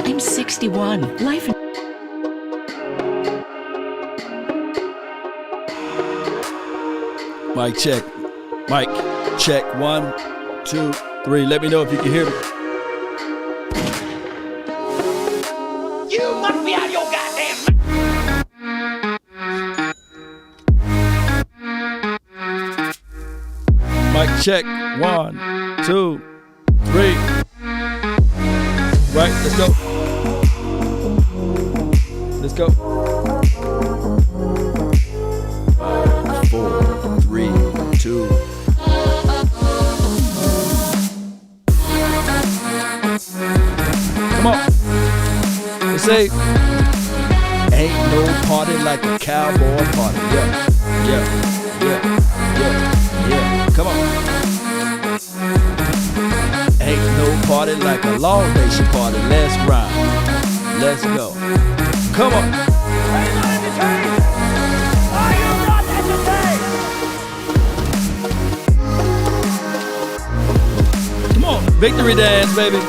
I'm 61. Life. Mic check. Mic check. 1, 2, 3. Let me know if you can hear me. You must be out of your goddamn Mic check. 1, 2, 3. Right, let's go. Let's go. 5, 4, 3, 2. Come on. They say, ain't no party like a cowboy party. Yeah. Come on. Ain't no party like a Law Nation party. Let's rhyme. Let's go. Come on. Are you not entertained? Are you not entertained? Come on. Victory dance, baby.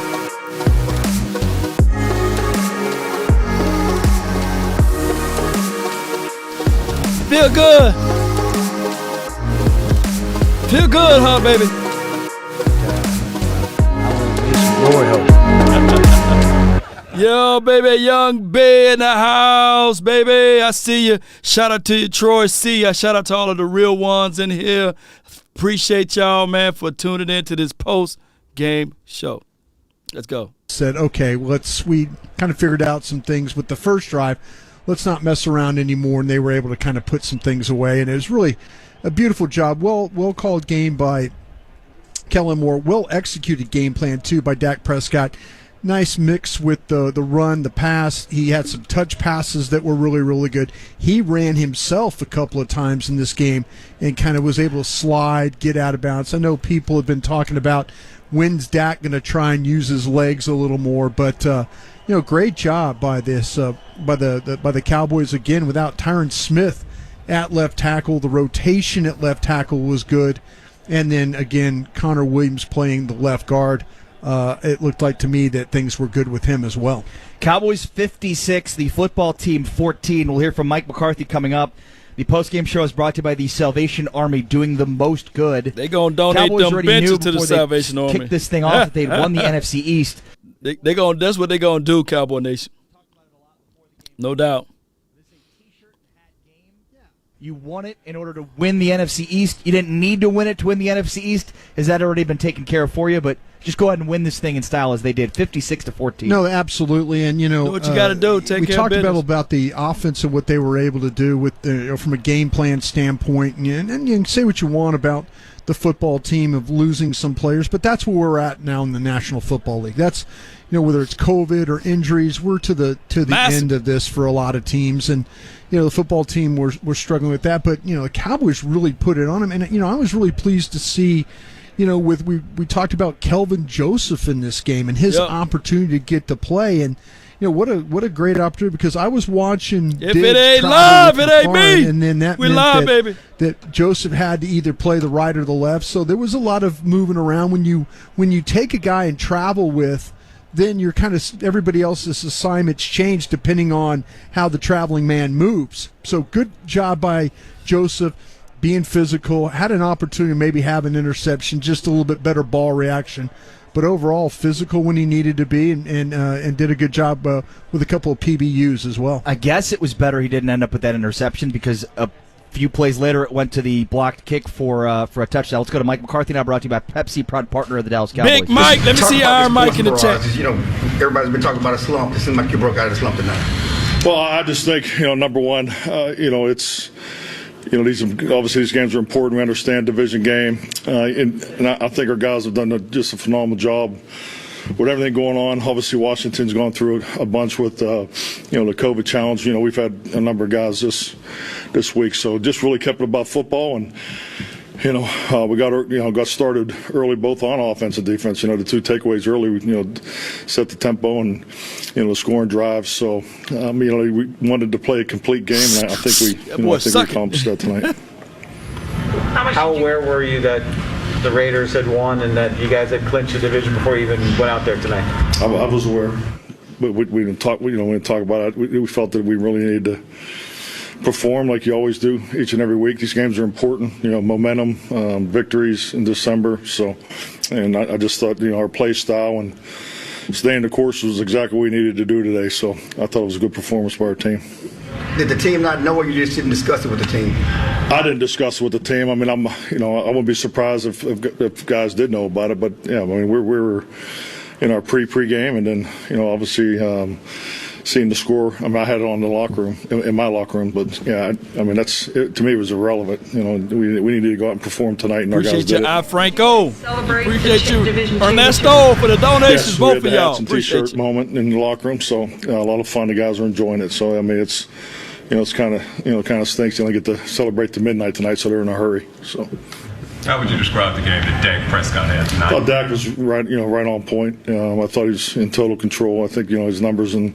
Feel good. Feel good, huh, baby? Yo, baby, Young B in the house, baby. I see you. Shout out to you, Troy C. Shout out to all of the real ones in here. Appreciate y'all, man, for tuning in to this post-game show. Let's go. Said, okay, we kind of figured out some things with the first drive. Let's not mess around anymore, and they were able to kind of put some things away, and it was really a beautiful job. Well called game by Kellen Moore. Well executed game plan, too, by Dak Prescott. Nice mix with the run, the pass. He had some touch passes that were really, really good. He ran himself a couple of times in this game and kind of was able to slide, get out of bounds. I know people have been talking about when's Dak going to try and use his legs a little more, but great job by the Cowboys again without Tyron Smith at left tackle. The rotation at left tackle was good, and then again Connor Williams playing the left guard. It looked like to me that things were good with him as well. Cowboys 56, the football team 14. We'll hear from Mike McCarthy coming up. The postgame show is brought to you by the Salvation Army, doing the most good. They going to donate Cowboys them benches to the Salvation Army. Kick this thing off if they'd won the NFC East. That's what they're going to do, Cowboy Nation. No doubt. You won it in order to win the NFC East. You didn't need to win it to win the NFC East. Has that already been taken care of for you? But just go ahead and win this thing in style as they did, 56-14. No, absolutely, and do what you got to do. Take care of business. We talked about the offense and what they were able to do with from a game plan standpoint, and you can say what you want about the football team of losing some players, but that's where we're at now in the National Football League. That's whether it's COVID or injuries, we're to the end of this for a lot of teams, and the football team we're struggling with that, but the Cowboys really put it on them, and I was really pleased to see. We talked about Kelvin Joseph in this game and his opportunity to get to play, and what a great opportunity, because I was watching. If it ain't live, it ain't me. And then that we meant live, baby. That Joseph had to either play the right or the left, so there was a lot of moving around. When you take a guy and travel with, then you're kind of everybody else's assignments change depending on how the traveling man moves. So good job by Joseph. Being physical, had an opportunity to maybe have an interception, just a little bit better ball reaction. But overall, physical when he needed to be, and did a good job with a couple of PBUs as well. I guess it was better he didn't end up with that interception, because a few plays later it went to the blocked kick for a touchdown. Let's go to Mike McCarthy now, brought to you by Pepsi, proud partner of the Dallas Cowboys. Big Mike, let me see Iron Mike in the chat. Everybody's been talking about a slump. It seems like you broke out of the slump tonight. Well, I just think, number one, it's... these games are important. We understand division game, and I think our guys have done just a phenomenal job with everything going on. Obviously, Washington's gone through a bunch with the COVID challenge. We've had a number of guys this week, so just really kept it about football, and we got started early both on offense and defense. The two takeaways early, set the tempo and the scoring drives. So we wanted to play a complete game, and I think we accomplished that tonight. How aware were you that the Raiders had won and that you guys had clinched the division before you even went out there tonight? I was aware. but we didn't talk. We didn't talk about it. We felt that we really needed to perform like you always do each and every week. These games are important. Momentum, victories in December. So, and I just thought our play style and staying the course was exactly what we needed to do today. So I thought it was a good performance by our team. Did the team not know, or you just didn't discuss it with the team? I didn't discuss it with the team. I mean, I wouldn't be surprised if guys did know about it. But yeah, I mean, we were in our pre-game, and then obviously seeing the score. I mean, I had it on the locker room, in my locker room. But yeah, I mean, to me it was irrelevant. We needed to go out and perform tonight, and appreciate our guys did you, it. Franco. Appreciate you, Ernesto, for the donations. Yes, both we of had y'all. the hats and T-shirt moment in the locker room. So a lot of fun. The guys are enjoying it. So I mean, it's kind of stinks. They only get to celebrate the midnight tonight, so they're in a hurry. So. How would you describe the game that Dak Prescott had tonight? I thought Dak was right on point. I thought he was in total control. I think his numbers in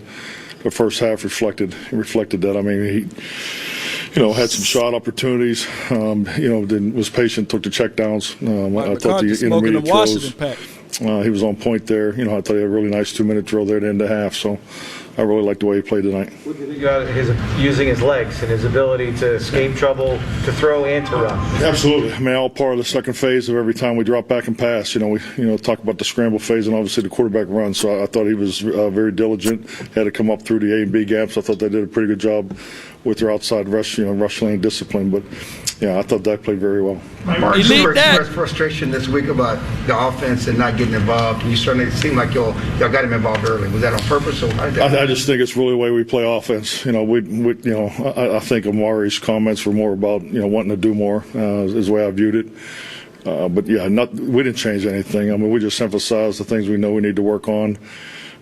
the first half reflected that. I mean, he had some shot opportunities. Then was patient, took the checkdowns. I thought the intermediate throws. He was on point there. I thought he had a really nice 2-minute drill there at the end of the half. So I really liked the way he played tonight. What do you think about his using his legs and his ability to escape trouble, to throw and to run? Absolutely. I mean, all part of the second phase of every time we drop back and pass. We talk about the scramble phase and obviously the quarterback run. So I thought he was very diligent. Had to come up through the A and B gaps. I thought they did a pretty good job with their outside rush, rush lane discipline. But yeah, I thought Dak played very well. Mark, you expressed frustration this week about the offense and not getting involved. And you certainly seemed like y'all got him involved early. Was that on purpose? Or I just think it's really the way we play offense. I think Amari's comments were more about wanting to do more. Is the way I viewed it. But yeah, we didn't change anything. I mean, we just emphasized the things we know we need to work on.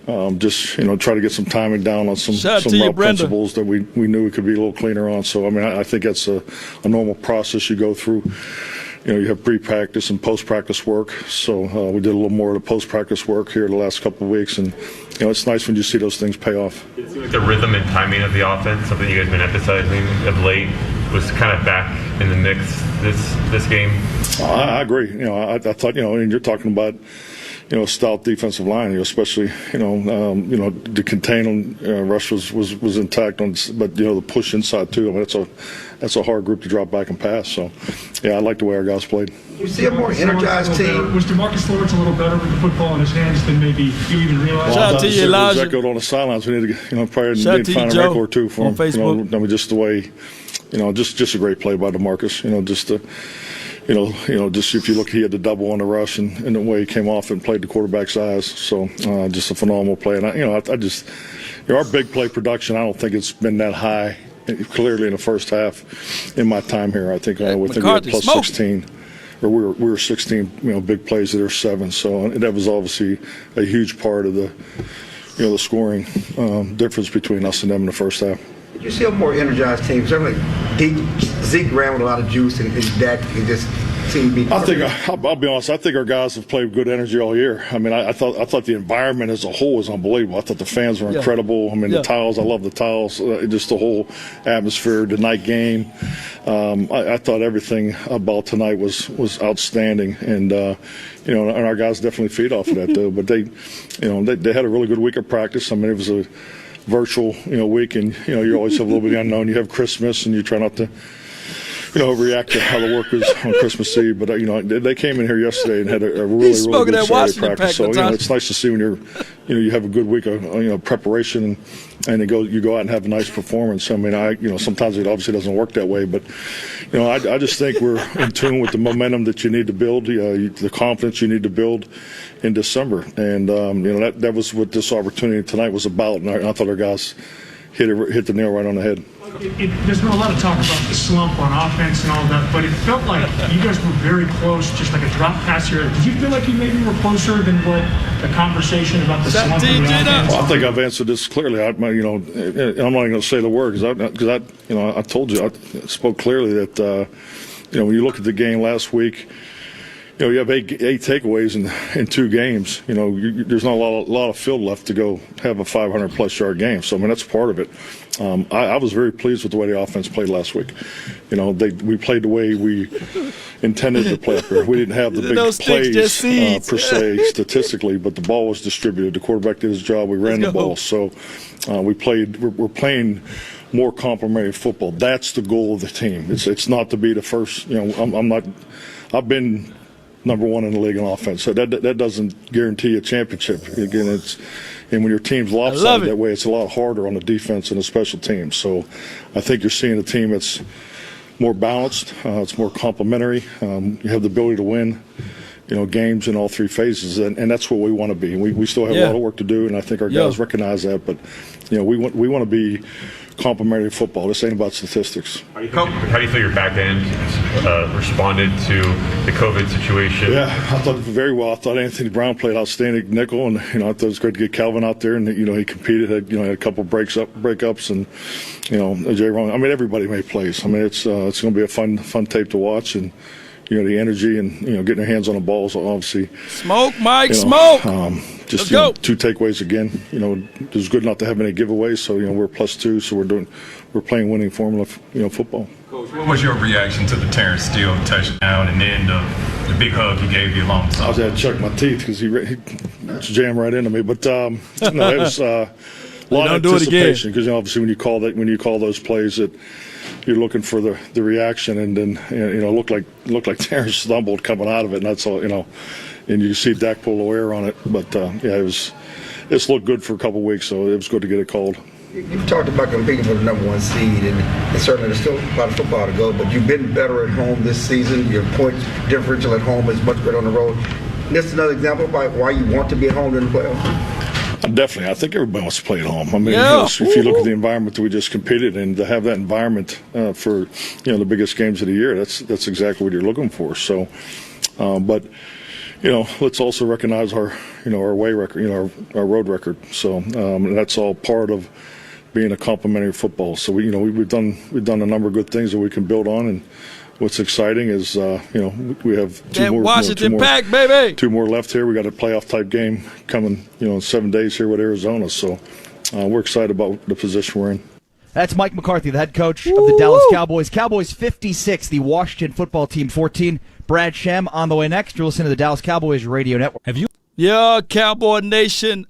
Try to get some timing down on some route principles that we knew we could be a little cleaner on. So I mean, I think that's a normal process you go through. You have pre-practice and post-practice work. So we did a little more of the post-practice work here the last couple of weeks, and it's nice when you see those things pay off. It seemed like the rhythm and timing of the offense, something you guys have been emphasizing of late, was kind of back in the mix this game. I agree. I thought and you're talking about stout defensive line, especially the contain rush was intact but the push inside too. I mean, that's a hard group to drop back and pass. So yeah, I like the way our guys played. You see a more energized team. Was DeMarcus Lawrence a little better with the football in his hands than maybe you even realized? Shout out to you, Elijah. Was echoed on the sidelines. We need to probably need to find a record or two for him. Facebook. I mean, just the way, just a great play by DeMarcus. Just if you look, he had the double on the rush and the way he came off and played the quarterback's eyes. So just a phenomenal play. And I just our big play production, I don't think it's been that high clearly in the first half in my time here. I think we had plus 16. Or we were 16, big plays. There were 7. So that was obviously a huge part of the scoring difference between us and them in the first half. You see a more energized team. Certainly, Zeke ran with a lot of juice, and Dak just seemed to be. I'll be honest. I think our guys have played good energy all year. I mean, I thought the environment as a whole was unbelievable. I thought the fans were incredible. I mean, the towels. I love the towels. Just the whole atmosphere, the night game. I thought everything about tonight was outstanding, and and our guys definitely feed off of that though. But they had a really good week of practice. I mean, it was a virtual week, and you always have a little bit of the unknown. You have Christmas, and you try not to react to how the work was on Christmas Eve. But they came in here yesterday and had a really good Saturday practice. So it's nice to see when you have a good week of preparation and you go out and have a nice performance. I mean, sometimes it obviously doesn't work that way, but I just think we're in tune with the momentum that you need to build, the confidence you need to build in December, and that was what this opportunity tonight was about. And I thought our guys hit the nail right on the head. There's been a lot of talk about the slump on offense and all that, but it felt like you guys were very close, just like a drop pass here. Did you feel like you maybe were closer than what the conversation about the slump on the offense? Well, I think I've answered this clearly. I'm not even going to say the word because I told you, I spoke clearly that when you look at the game last week, you have eight takeaways in 2 games. There's not a lot of field left to go have a 500-plus yard game. So, I mean, that's part of it. I was very pleased with the way the offense played last week. We played the way we intended to play up there. We didn't have the big plays per se statistically, but the ball was distributed. The quarterback did his job. We ran the ball. So we're playing more complementary football. That's the goal of the team. It's not to be the first. I've been number 1 in the league in offense, so that doesn't guarantee a championship. Again, and when your team's lopsided that way, it's a lot harder on the defense and the special teams. So I think you're seeing a team that's more balanced. It's more complementary. You have the ability to win, games in all 3 phases, and that's what we want to be. We still have a lot of work to do, and I think our guys recognize that. But we want to be complementary football. This ain't about statistics. How do you feel your back end responded to the COVID situation? Yeah, I thought very well. I thought Anthony Brown played outstanding nickel, and I thought it was great to get Calvin out there, and he competed. Had a couple breakups, and Jay Ron. I mean, everybody made plays. I mean, it's going to be a fun tape to watch, and the energy and getting their hands on the balls, obviously. Smoke, Mike, smoke. Just 2 takeaways again. It was good not to have any giveaways, so we're +2, so we're playing winning formula, football. Coach, what was your reaction to the Terrence Steele touchdown, and then the big hug he gave you along the side? I was had to check my teeth because he jammed right into me, but no, it was a lot of anticipation because obviously when you call those plays that. You're looking for the reaction, and then looked like Terrence stumbled coming out of it, and that's all. And you see Dak pull the air on it, but it's looked good for a couple of weeks, so it was good to get it called. You've talked about competing for the number 1 seed, and certainly there's still a lot of football to go, but you've been better at home this season. Your point differential at home is much better on the road. This is another example of why you want to be at home in the playoffs. Definitely. I think everybody wants to play at home. I mean, if you look at the environment that we just competed in, to have that environment for the biggest games of the year, that's exactly what you're looking for. So, but let's also recognize our away record, our road record. So that's all part of being a complementary football. So we've done a number of good things that we can build on, and what's exciting is we have 2 more Washington Pack, baby. 2 more left here. We got a playoff type game coming in 7 days here with Arizona. So we're excited about the position we're in. That's Mike McCarthy, the head coach of the Dallas Cowboys. Cowboys 56, the Washington football team 14. Brad Shem on the way next. You're listening to the Dallas Cowboys Radio Network. Yeah, Cowboy Nation.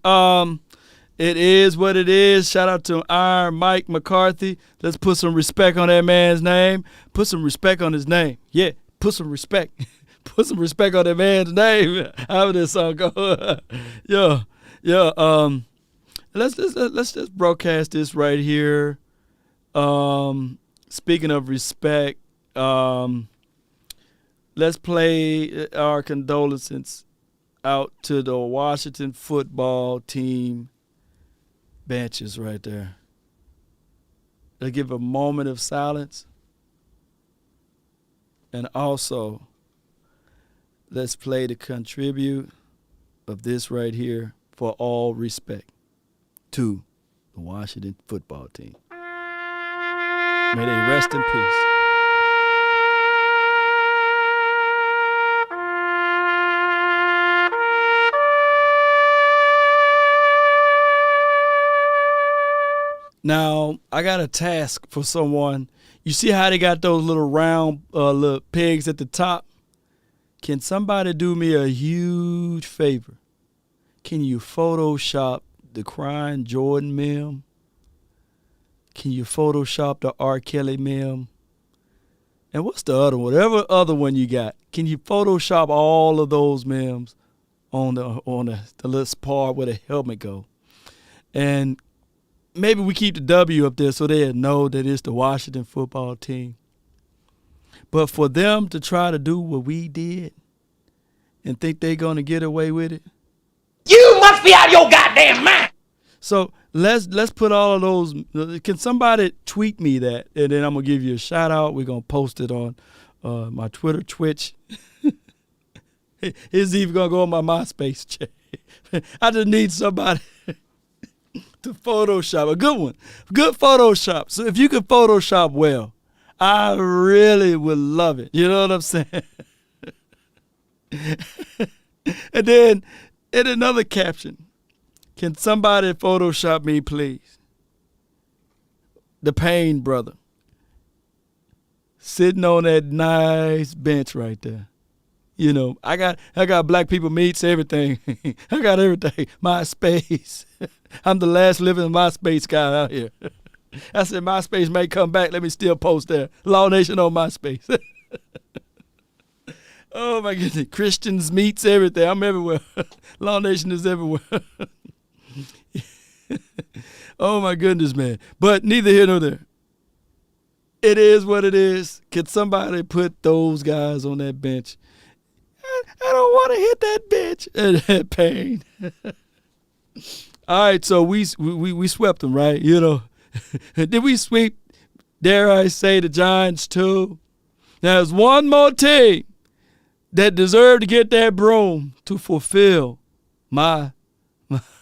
It is what it is. Shout out to Iron Mike McCarthy. Let's put some respect on that man's name. Put some respect on his name. Yeah, put some respect. Put some respect on that man's name. However this song go. yeah. Let's just broadcast this right here. Speaking of respect, let's play our condolences out to the Washington football team benches right there. Let's give a moment of silence. And also, let's play the contribute of this right here for all respect to the Washington football team. May they rest in peace. Now, I got a task for someone. You see how they got those little round little pegs at the top? Can somebody do me a huge favor? Can you Photoshop the crying Jordan meme? Can you Photoshop the R. Kelly meme? And what's the other one? Whatever other one you got. Can you Photoshop all of those memes on the little part where the helmet go? And maybe we keep the W up there so they'll know that it's the Washington football team. But for them to try to do what we did and think they're going to get away with it, You must be out of your goddamn mind. So let's put all of those. Can somebody tweet me that, and then I'm gonna give you a shout out. We're gonna post it on my Twitter, Twitch. It's even gonna go on my MySpace chat. I just need somebody to Photoshop a good one, good Photoshop. So if you could Photoshop well, I really would love it. You know what I'm saying? And then in another caption, can somebody Photoshop me, please? The Payne brother sitting on that nice bench right there. You know, I got black people meets, everything. I got everything. MySpace. I'm the last living MySpace guy out here. I said MySpace may come back. Let me still post there. Law Nation on MySpace. Oh, my goodness. Christians meets, everything. I'm everywhere. Law Nation is everywhere. Oh, my goodness, man. But neither here nor there. It is what it is. Can somebody put those guys on that bench? I don't want to hit that bench. And Payne. All right, so we swept them, right? You know. Did we sweep, dare I say, the Giants too? Now, there's one more team that deserve to get that broom to fulfill my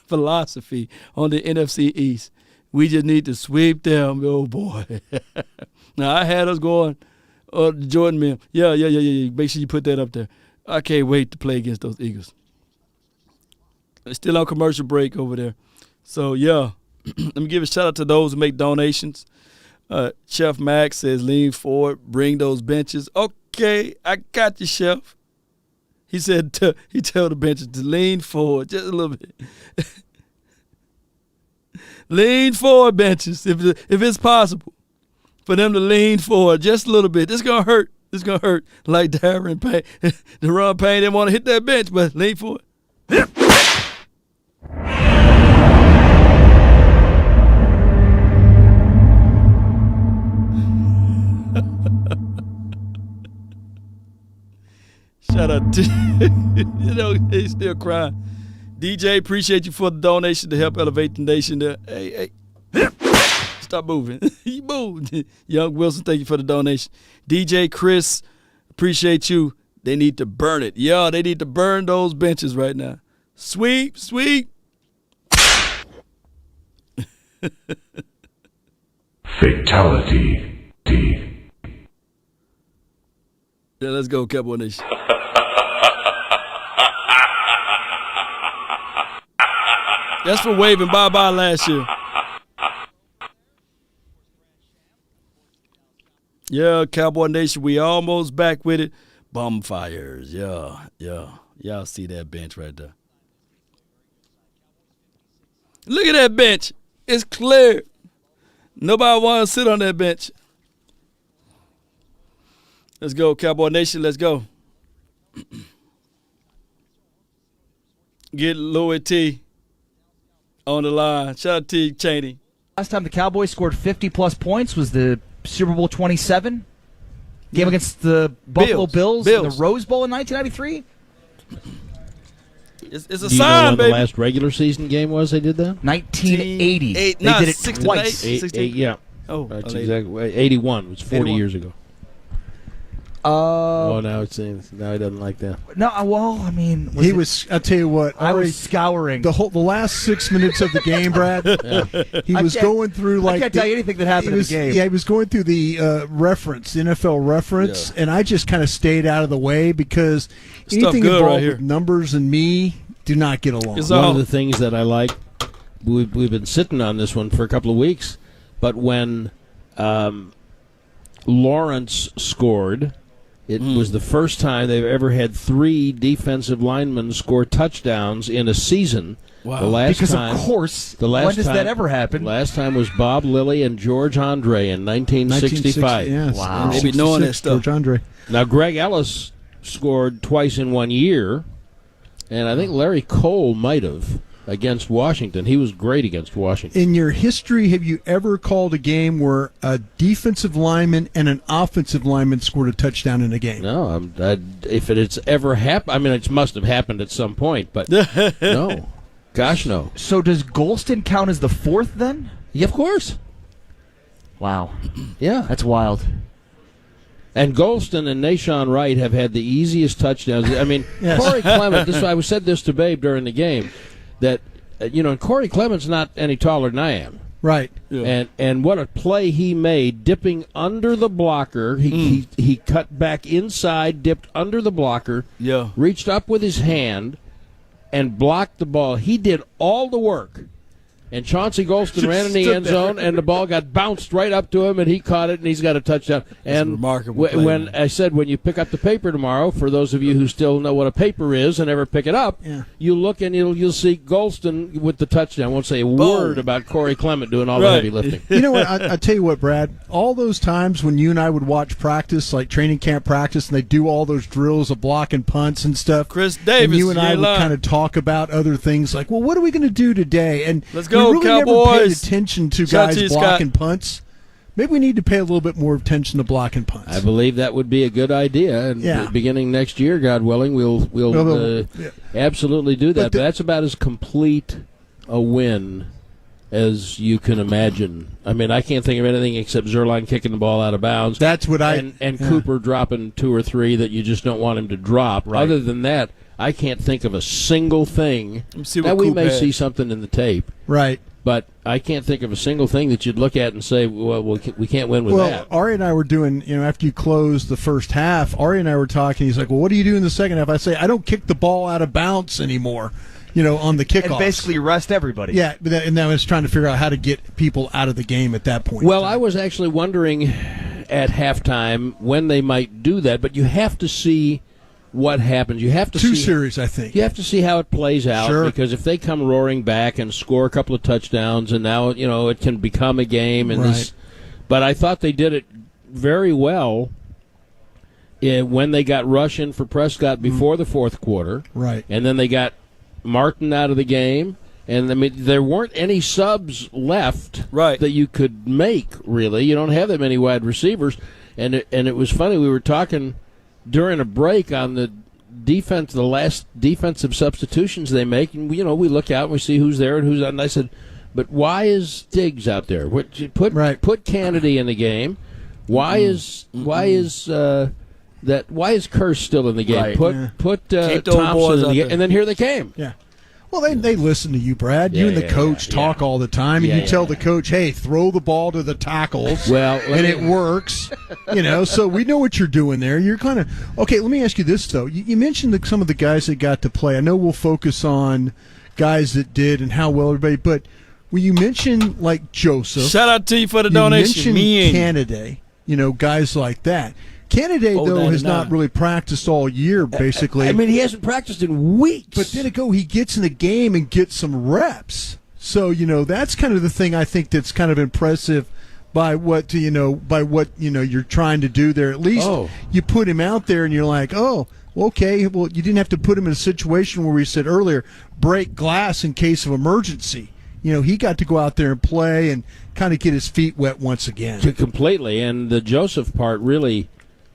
philosophy on the NFC East. We just need to sweep them, oh boy. Now, I had us going, Jordan Mill. Yeah. Make sure you put that up there. I can't wait to play against those Eagles. It's still on commercial break over there. So, yeah, let me give a shout-out to those who make donations. Chef Max says, lean forward, bring those benches. Okay, I got you, Chef. He said, he told the benches to lean forward just a little bit. Lean forward, benches, if it's possible for them to lean forward just a little bit. This is going to hurt. This is going to hurt. Like Darren Payne. Deron Payne didn't want to hit that bench, but lean forward. Shout out to, you know, he's still crying. DJ, appreciate you for the donation to help elevate the nation there. Hey. Stop moving. You moved. Young Wilson, thank you for the donation. DJ Chris, appreciate you. They need to burn it. Yeah, they need to burn those benches right now. Sweep. Fatality. Yeah, let's go, Cowboy Nation. That's for waving bye-bye last year. Yeah, Cowboy Nation, we almost back with it. Bonfires, yeah. Y'all see that bench right there. Look at that bench. It's clear. Nobody wants to sit on that bench. Let's go, Cowboy Nation. Let's go. Get Louis T on the line. Shout out to you, Chaney. Last time the Cowboys scored 50-plus points was the Super Bowl 27 game against the Buffalo Bills in the Rose Bowl in 1993. It's a Do you sign, know when baby. the last regular season game was they did that? 1980. They did it twice. Yeah. Oh, that's exactly. 81 it was 40 years ago. Now it seems now he doesn't like that. No, well, I mean, I'll tell you what. I was scouring the last 6 minutes of the game, Brad. He was going through I can't tell you anything that happened in the game. Yeah, he was going through the NFL reference, and I just kind of stayed out of the way because anything involved with numbers and me do not get along. One of the things that I like, we've been sitting on this one for a couple of weeks, but when Lawrence scored. It was the first time they've ever had 3 defensive linemen score touchdowns in a season. Wow. The last because, time, of course, when does that ever happen? Last time was Bob Lilly and George Andre in 1965. Yes. Wow. They be knowing that stuff. George Andre. Now, Greg Ellis scored twice in 1 year, and I think Larry Cole might have against Washington. He was great against Washington. In your history, have you ever called a game where a defensive lineman and an offensive lineman scored a touchdown in a game? No, if it's ever happened, I mean, it must have happened at some point, but no. Gosh, no. So does Golston count as the 4th then? Yeah, of course. Wow. Yeah. That's wild. And Golston and Nashawn Wright have had the easiest touchdowns. I mean, yes. Corey Clement, I said this to Babe during the game, that, and Corey Clement's not any taller than I am. Right. Yeah. And what a play he made, dipping under the blocker. He cut back inside, dipped under the blocker, reached up with his hand, and blocked the ball. He did all the work. And Chauncey Golston ran in the end zone, and the ball got bounced right up to him, and he caught it, and he's got a touchdown. And remarkable play, when man. I said when you pick up the paper tomorrow, for those of you who still know what a paper is and never pick it up, you look and you'll see Golston with the touchdown. I won't say a word about Corey Clement doing all the heavy lifting. You know what? I tell you what, Brad. All those times when you and I would watch practice, like training camp practice, and they do all those drills of blocking punts and stuff. Chris Davis, and you and I would lying. kind of talk about other things like, well, what are we going to do today? And let's go, we really Cowboys. Never paid attention to Shout out guys to you, blocking Scott. punts. Maybe we need to pay a little bit more attention to blocking punts. I believe that would be a good idea. And beginning next year, God willing, we'll absolutely do that. But that's about as complete a win as you can imagine. I mean, I can't think of anything except Zerline kicking the ball out of bounds. That's what and Cooper dropping 2 or 3 that you just don't want him to drop. Right. Other than that, I can't think of a single thing. Now we may see something in the tape. Right. But I can't think of a single thing that you'd look at and say, well, we can't win with that. Ari and I were doing, after you closed the first half, Ari and I were talking. He's like, well, what do you do in the second half? I say, I don't kick the ball out of bounds anymore, on the kickoff. And basically rest everybody. Yeah, and I was trying to figure out how to get people out of the game at that point. Well, I was actually wondering at halftime when they might do that, but you have to see what happens. You have to Two see series, I think. You have to see how it plays out, Sure. because if they come roaring back and score a couple of touchdowns, and now it can become a game. And Right. But I thought they did it very well when they got Rush in for Prescott before the fourth quarter, Right. and then they got Martin out of the game. And I mean, there weren't any subs left that you could make. Really, you don't have that many wide receivers. And it was funny. We were talking during a break on the defense, the last defensive substitutions they make, and we look out and we see who's there and who's not. And I said, but why is Diggs out there? Put Kennedy in the game. Why is Curse still in the game? Right. Put Keep the old boys Thompson in the out game, there. and then here they came. Yeah. Well, they listen to you, Brad. You and the coach talk all the time, and you tell the coach, hey, throw the ball to the tackles. Well, and it works. So we know what you're doing there. You're kind of okay. Let me ask you this though. You mentioned some of the guys that got to play. I know we'll focus on guys that did and how well everybody. But when you mention like Joseph, shout out to you for the donation. You mentioned Canada, guys like that. Canada, though, has not really practiced all year, basically. I mean, he hasn't practiced in weeks. But then he gets in the game and gets some reps. So, that's kind of the thing I think that's kind of impressive by what you're trying to do there. At least you put him out there and you're like, oh, okay, well, you didn't have to put him in a situation where we said earlier, break glass in case of emergency. He got to go out there and play and kind of get his feet wet once again. Completely. And the Joseph part really,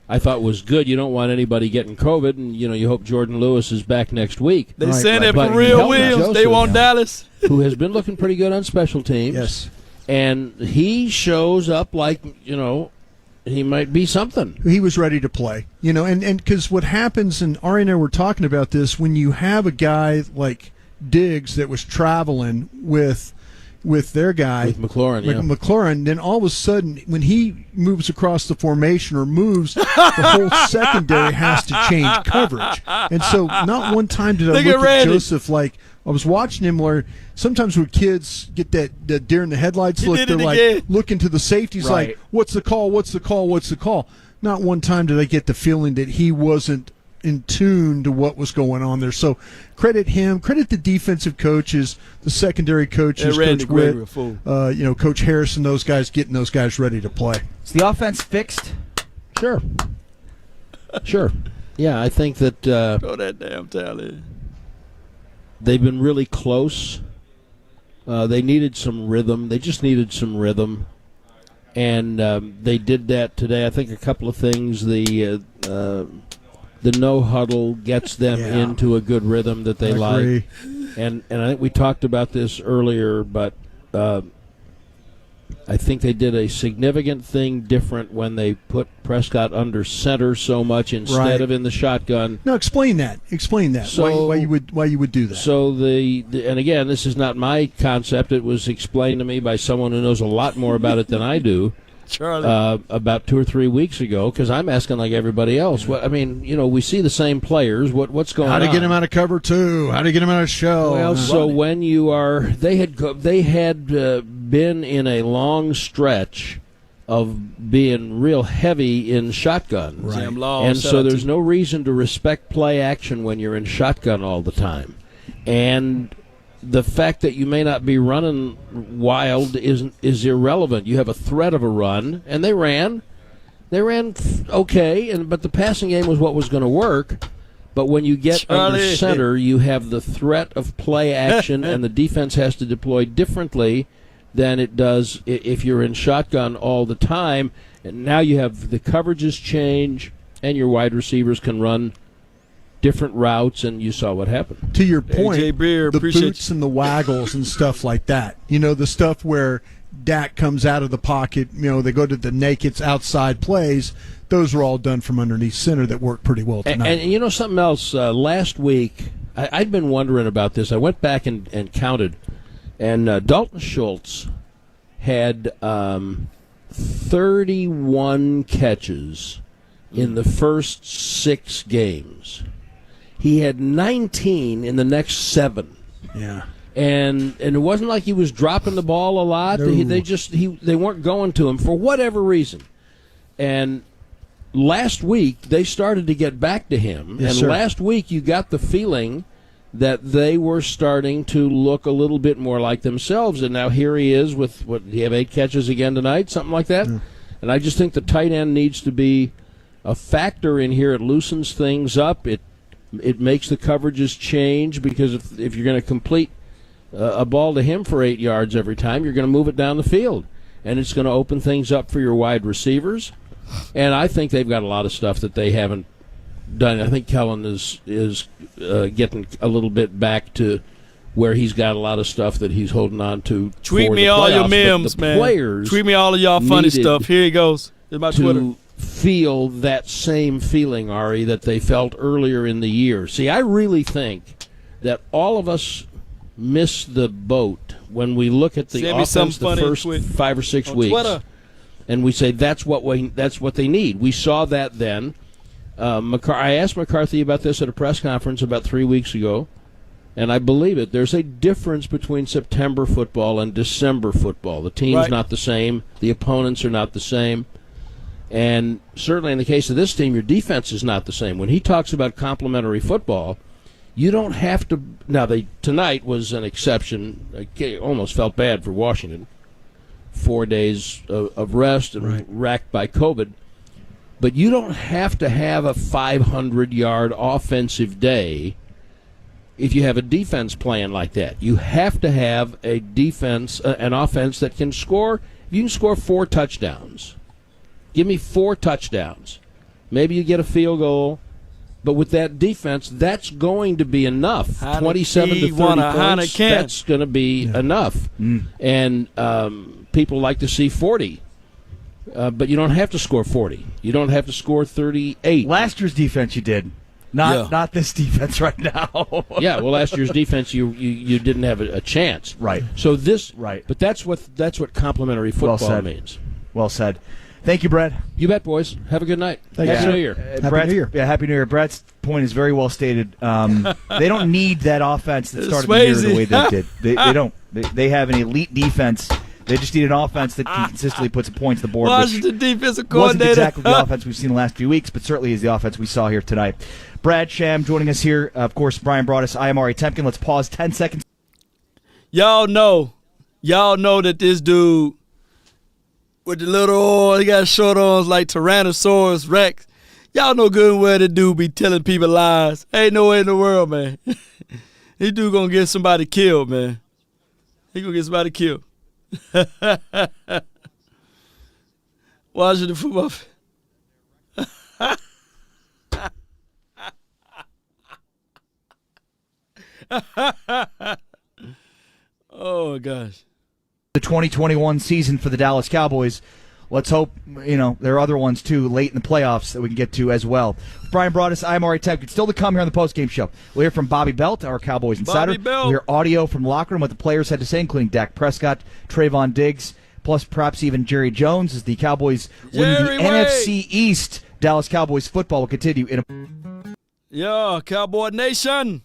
I thought, was good. You don't want anybody getting COVID, and you hope Jordan Lewis is back next week. They saying that for real, Williams. They want Dallas, who has been looking pretty good on special teams. Yes, and he shows up like he might be something. He was ready to play, and because what happens, and Ari and I were talking about this, when you have a guy like Diggs that was traveling with their guy, with McLaurin, then all of a sudden, when he moves across the formation or moves, the whole secondary has to change coverage. And so not one time did I look at Joseph like, I was watching him where sometimes when kids get that deer in the headlights look, they're like looking to the safeties like, what's the call, what's the call, what's the call? Not one time did I get the feeling that he wasn't in tune to what was going on there. So credit him, credit the defensive coaches, the secondary coaches, Coach Witt, Coach Harrison, those guys getting those guys ready to play. Is the offense fixed? Sure. Yeah, I think that throw that damn tally. They've been really close. They needed some rhythm. They just needed some rhythm. And they did that today. I think a couple of things. The no huddle gets them into a good rhythm that they like. And I think we talked about this earlier, but I think they did a significant thing different when they put Prescott under center so much instead of in the shotgun. No, explain that. Explain that. So, why you would do that? So and again, this is not my concept. It was explained to me by someone who knows a lot more about it than I do. Charlie. About 2 or 3 weeks ago, because I'm asking like everybody else. What, I mean, we see the same players. What's going on? How to get him out of cover 2? How to get him out of shell? Well, so when you are, they had been in a long stretch of being real heavy in shotguns, right. And so there's no reason to respect play action when you're in shotgun all the time, and the fact that you may not be running wild is irrelevant. You have a threat of a run, and they ran okay, but the passing game was what was going to work. But when you get under center, you have the threat of play action, and the defense has to deploy differently than it does if you're in shotgun all the time. And now you have the coverages change, and your wide receivers can run different routes, and you saw what happened. To your point, AJ Beer, the boots and the waggles and stuff like that. The stuff where Dak comes out of the pocket, they go to the naked outside plays. Those are all done from underneath center that work pretty well tonight. And something else, last week, I'd been wondering about this. I went back and counted, and Dalton Schultz had 31 catches in the first 6 games. He had 19 in the next 7. Yeah. And it wasn't like he was dropping the ball a lot. No. They weren't going to him for whatever reason. And last week they started to get back to him. Yes, and sir. Last week you got the feeling that they were starting to look a little bit more like themselves. And now here he is with, do you have 8 catches again tonight? Something like that? Yeah. And I just think the tight end needs to be a factor in here. It loosens things up. It makes the coverages change, because if you're going to complete a ball to him for 8 yards every time, you're going to move it down the field. And it's going to open things up for your wide receivers. And I think they've got a lot of stuff that they haven't done. I think Kellen is getting a little bit back to where he's got a lot of stuff that he's holding on to. Tweet me all your memes, man. Players tweet me all of y'all funny stuff. Here he goes. It's my Twitter. To feel that same feeling, Ari, that they felt earlier in the year. See, I really think that all of us miss the boat when we look at the offense the first 5 or 6 weeks, Twitter. And we say that's what they need. We saw that then. I asked McCarthy about this at a press conference about 3 weeks ago, and I believe it. There's a difference between September football and December football. The team's not the same. The opponents are not the same. And certainly in the case of this team, your defense is not the same. When he talks about complementary football, you don't have to. Now, tonight was an exception. I almost felt bad for Washington. 4 days of rest and racked by COVID. But you don't have to have a 500-yard offensive day if you have a defense playing like that. You have to have a defense, an offense that can score. You can score 4 touchdowns. Give me 4 touchdowns. Maybe you get a field goal. But with that defense, that's going to be enough. 27 to 30 points, that's going to be enough. And people like to see 40. But you don't have to score 40. You don't have to score 38. Last year's defense you did. Not this defense right now. Yeah, well, last year's defense you didn't have a chance. Right. So but that's what complementary football means. Well said. Thank you, Brett. You bet, boys. Have a good night. Happy New Year. Happy New Year. Yeah, Happy New Year. Brett's point is very well stated. They don't need that offense that started the year the way they did. They don't. They have an elite defense. They just need an offense that consistently puts points on the board. Washington defensive coordinator. Wasn't exactly the offense we've seen the last few weeks, but certainly is the offense we saw here tonight. Brad Sham joining us here. Of course, Brian Broaddus. I am Ari Temkin. Let's pause 10 seconds. Y'all know that this dude with the little he got short arms like Tyrannosaurus Rex. Y'all know good and well that dude be telling people lies. Ain't no way in the world, man. This dude gonna get somebody killed, man. He gonna get somebody killed. Washington football. Oh, gosh. The 2021 season for the Dallas Cowboys. Let's hope, there are other ones, too, late in the playoffs that we can get to as well. Brian Broaddus, I'm Ari Tech. It's still to come here on the postgame show. We'll hear from Bobby Belt, our Cowboys insider. Bobby Belt. We'll hear audio from locker room, what the players had to say, including Dak Prescott, Trayvon Diggs, plus perhaps even Jerry Jones, as the Cowboys win the NFC East. Dallas Cowboys football will continue in a... Yeah, Cowboy Nation.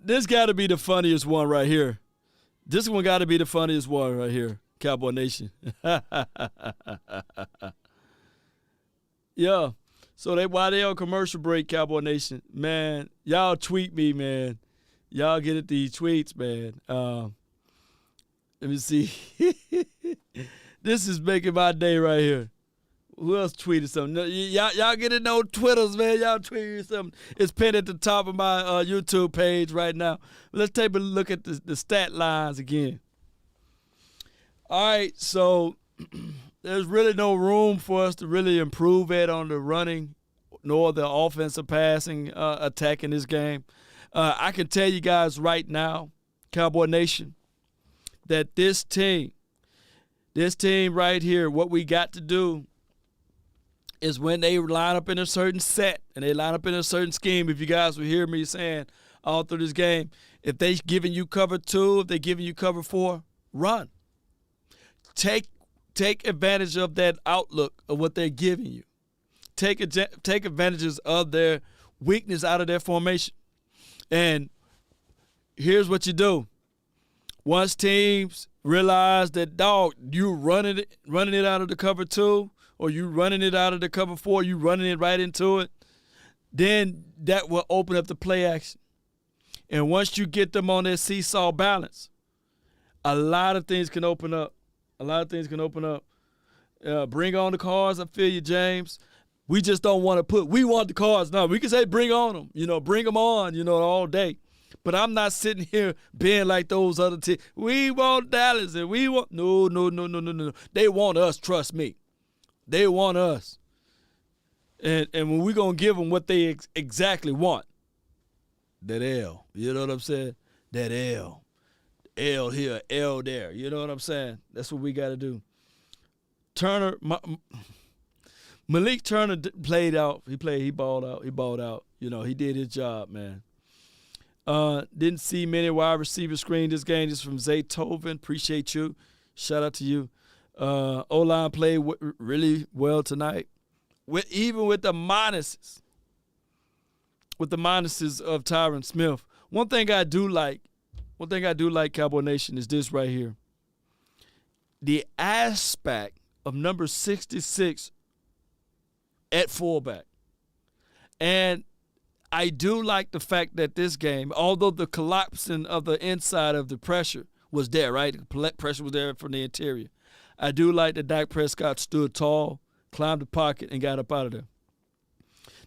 This got to be the funniest one right here. This one got to be the funniest one right here, Cowboy Nation. Yeah. So while they on commercial break, Cowboy Nation, man, y'all tweet me, man. Y'all get at these tweets, man. Let me see. This is making my day right here. Who else tweeted something? Y'all get in those Twitters, man. Y'all tweeted something. It's pinned at the top of my YouTube page right now. Let's take a look at the stat lines again. All right, so there's really no room for us to really improve it on the running nor the offensive passing attack in this game. I can tell you guys right now, Cowboy Nation, that this team right here, what we got to do is when they line up in a certain set and they line up in a certain scheme, if you guys will hear me saying all through this game, if they giving you cover 2, if they giving you cover 4, run. Take advantage of that outlook of what they're giving you. Take advantages of their weakness out of their formation. And here's what you do. Once teams realize that, dog, you running it out of the cover 2, or you running it out of the cover 4, you running it right into it, then that will open up the play action. And once you get them on their seesaw balance, a lot of things can open up. Bring on the cards. I feel you, James. We just don't want to we want the cards. No, we can say bring on them. Bring them on, all day. But I'm not sitting here being like those other teams. We want Dallas and we want – no. They want us, trust me. They want us. And when we're going to give them what they exactly want, that L. You know what I'm saying? That L. L here, L there. You know what I'm saying? That's what we got to do. Malik Turner played out. He balled out. He did his job, man. Didn't see many wide receivers screen this game. This is from Zaytoven. Appreciate you. Shout out to you. O-line played really well tonight. Even with the minuses. With the minuses of Tyron Smith. One thing I do like, Cowboy Nation, is this right here. The aspect of number 66 at fullback. And I do like the fact that this game, although the collapsing of the inside of the pressure was there, right? The pressure was there from the interior. I do like that Dak Prescott stood tall, climbed the pocket, and got up out of there.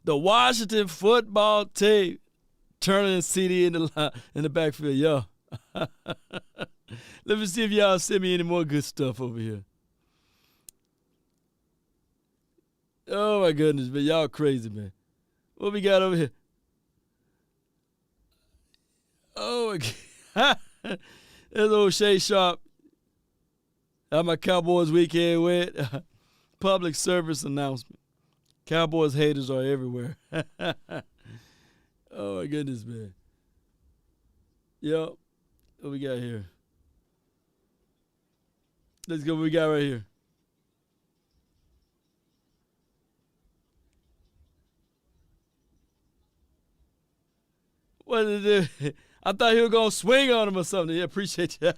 The Washington football team, Turner and CD in the backfield. Yo. Let me see if y'all send me any more good stuff over here. Oh, my goodness, man. Y'all crazy, man. What we got over here? Oh, my God. There's old Shay Sharp. How my Cowboys weekend went. Public service announcement. Cowboys haters are everywhere. Oh, my goodness, man. Yo, what we got here? Let's go what we got right here. What did it? I thought he was going to swing on him or something. Yeah, appreciate you.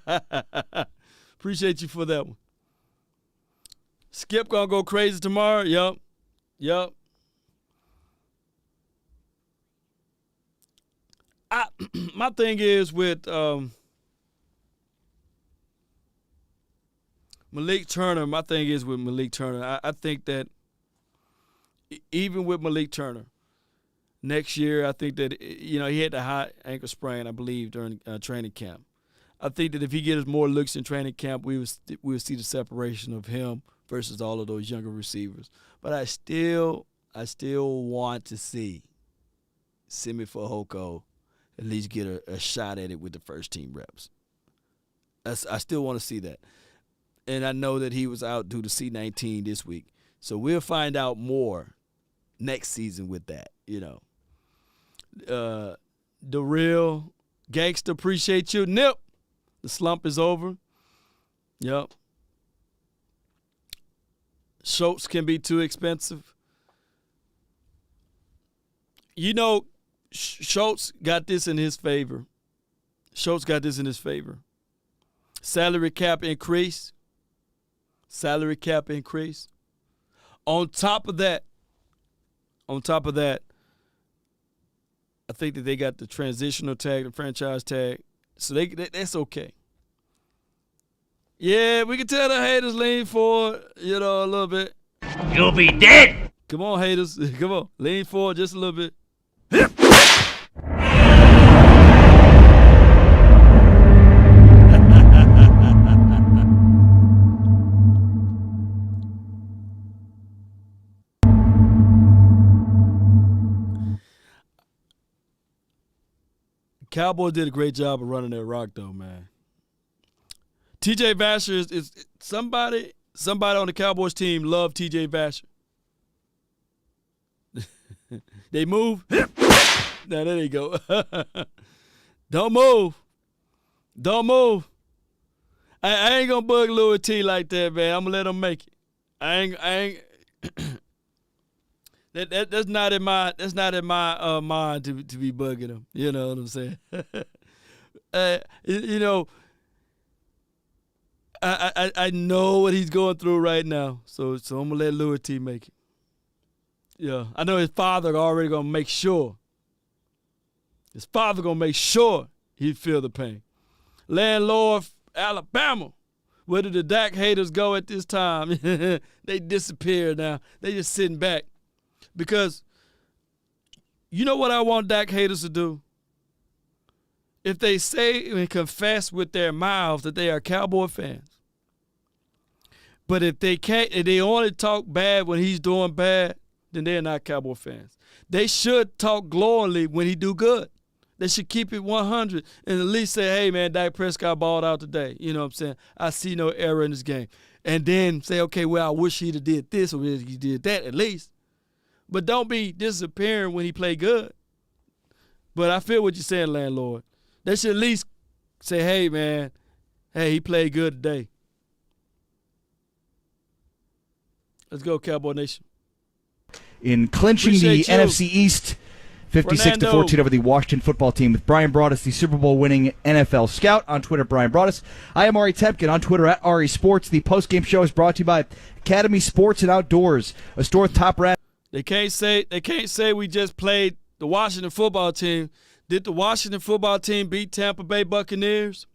Appreciate you for that one. Skip going to go crazy tomorrow? Yup. My thing is with Malik Turner, I think that even with Malik Turner, next year, I think that, he had the high ankle sprain, I believe, during training camp. I think that if he gets more looks in training camp, we would see the separation of him versus all of those younger receivers. But I still want to see Simi Fehoko at least get a shot at it with the first team reps. I still want to see that. And I know that he was out due to C-19 this week. So we'll find out more next season with that, The real gangster, appreciate you. Nip, the slump is over. Yep. Schultz can be too expensive. Schultz got this in his favor. Salary cap increase. On top of that, I think that they got the transitional tag, the franchise tag, so that's okay. Yeah, we can tell the haters lean forward, a little bit. You'll be dead. Come on, haters. Come on. Lean forward just a little bit. Cowboys did a great job of running that rock, though, man. T.J. Vasher is somebody on the Cowboys team loved T.J. Vasher. They move. Now, there they go. Don't move. I ain't gonna bug Louis T like that, man. I'm gonna let him make it. I ain't. That's not in my mind to be bugging him. You know what I'm saying? I know what he's going through right now. So I'm gonna let Louis T make it. Yeah, I know his father already gonna make sure. His father gonna make sure he feel the pain. Landlord, Alabama. Where did the Dak haters go at this time? They disappeared now. They just sitting back. Because you know what I want Dak haters to do? If they say and confess with their mouths that they are Cowboy fans, but if they can't, if they only talk bad when he's doing bad, then they're not Cowboy fans. They should talk glowingly when he do good. They should keep it 100 and at least say, hey, man, Dak Prescott balled out today. You know what I'm saying? I see no error in this game. And then say, okay, well, I wish he'd have did this or he did that at least. But don't be disappearing when he play good. But I feel what you're saying, landlord. They should at least say, hey, man, he played good today. Let's go, Cowboy Nation. In clinching Appreciate the you. NFC East, 56-14 over the Washington football team with Brian Broaddus, the Super Bowl winning NFL scout. On Twitter, Brian Broaddus. I am Ari Temkin on Twitter at Ari Sports. The postgame show is brought to you by Academy Sports and Outdoors, a store with top rat. They can't say we just played the Washington football team. Did the Washington football team beat Tampa Bay Buccaneers?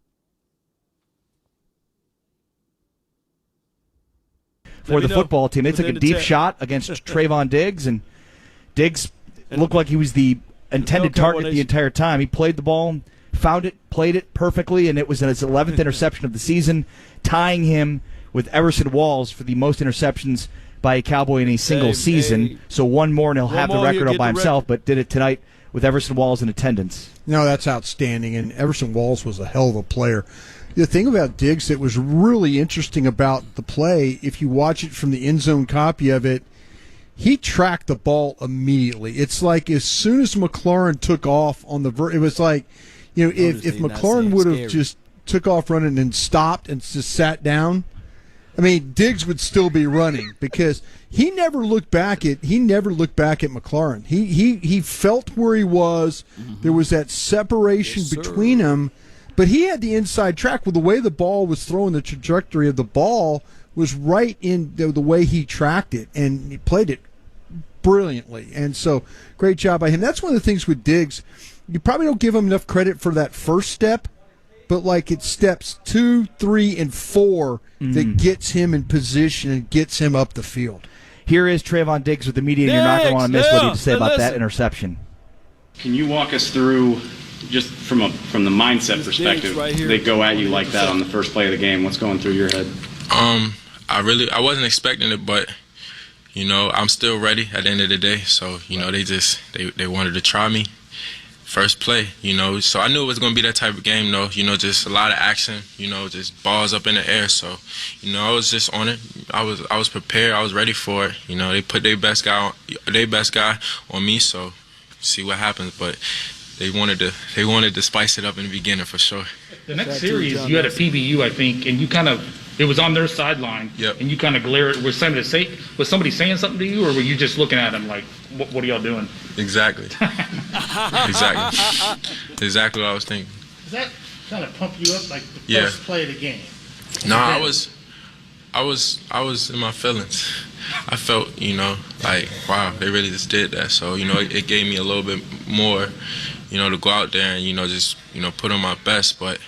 For the football team, they took a deep shot against Trayvon Diggs, and Diggs looked like he was the intended target the entire time. He played the ball, found it, played it perfectly, and it was his 11th interception of the season, tying him with Everson Walls for the most interceptions by a Cowboy in a single season. So one more, and he'll have the record all by himself, but did it tonight with Everson Walls in attendance. No, that's outstanding, and Everson Walls was a hell of a player. The thing about Diggs that was really interesting about the play, if you watch it from the end zone copy of it, he tracked the ball immediately. It's like as soon as McLaurin took off on the it was like, if McLaurin would have just took off running and stopped and just sat down, I mean, Diggs would still be running because he never looked back at McLaurin. He felt where he was. Mm-hmm. There was that separation between them, but he had the inside track. Well, the way the ball was thrown, the trajectory of the ball was right in the way he tracked it, and he played it brilliantly. And so, great job by him. That's one of the things with Diggs. You probably don't give him enough credit for that first step, but like it's steps 2, 3, and 4 that gets him in position and gets him up the field. Here is Trayvon Diggs with the media, and you're not going to want to miss what he had to say about that interception. Can you walk us through, just from the mindset perspective, they go at you like that on the first play of the game? What's going through your head? I wasn't expecting it, but I'm still ready at the end of the day. So they wanted to try me. first play, So I knew it was going to be that type of game, though. Just a lot of action, just balls up in the air. So, I was just on it. I was prepared. I was ready for it. They put their best guy on me. So, see what happens. But they wanted to spice it up in the beginning for sure. The next series, you had a PBU, I think, and you it was on their sideline. Yep. And you kind of glared. Was somebody saying something to you, or were you just looking at them like, what are y'all doing? Exactly. Exactly what I was thinking. Does that kind of pump you up, like the first play of the game? No, I was in my feelings. I felt, like, wow, they really just did that. So, it gave me a little bit more, to go out there and, just, put on my best. But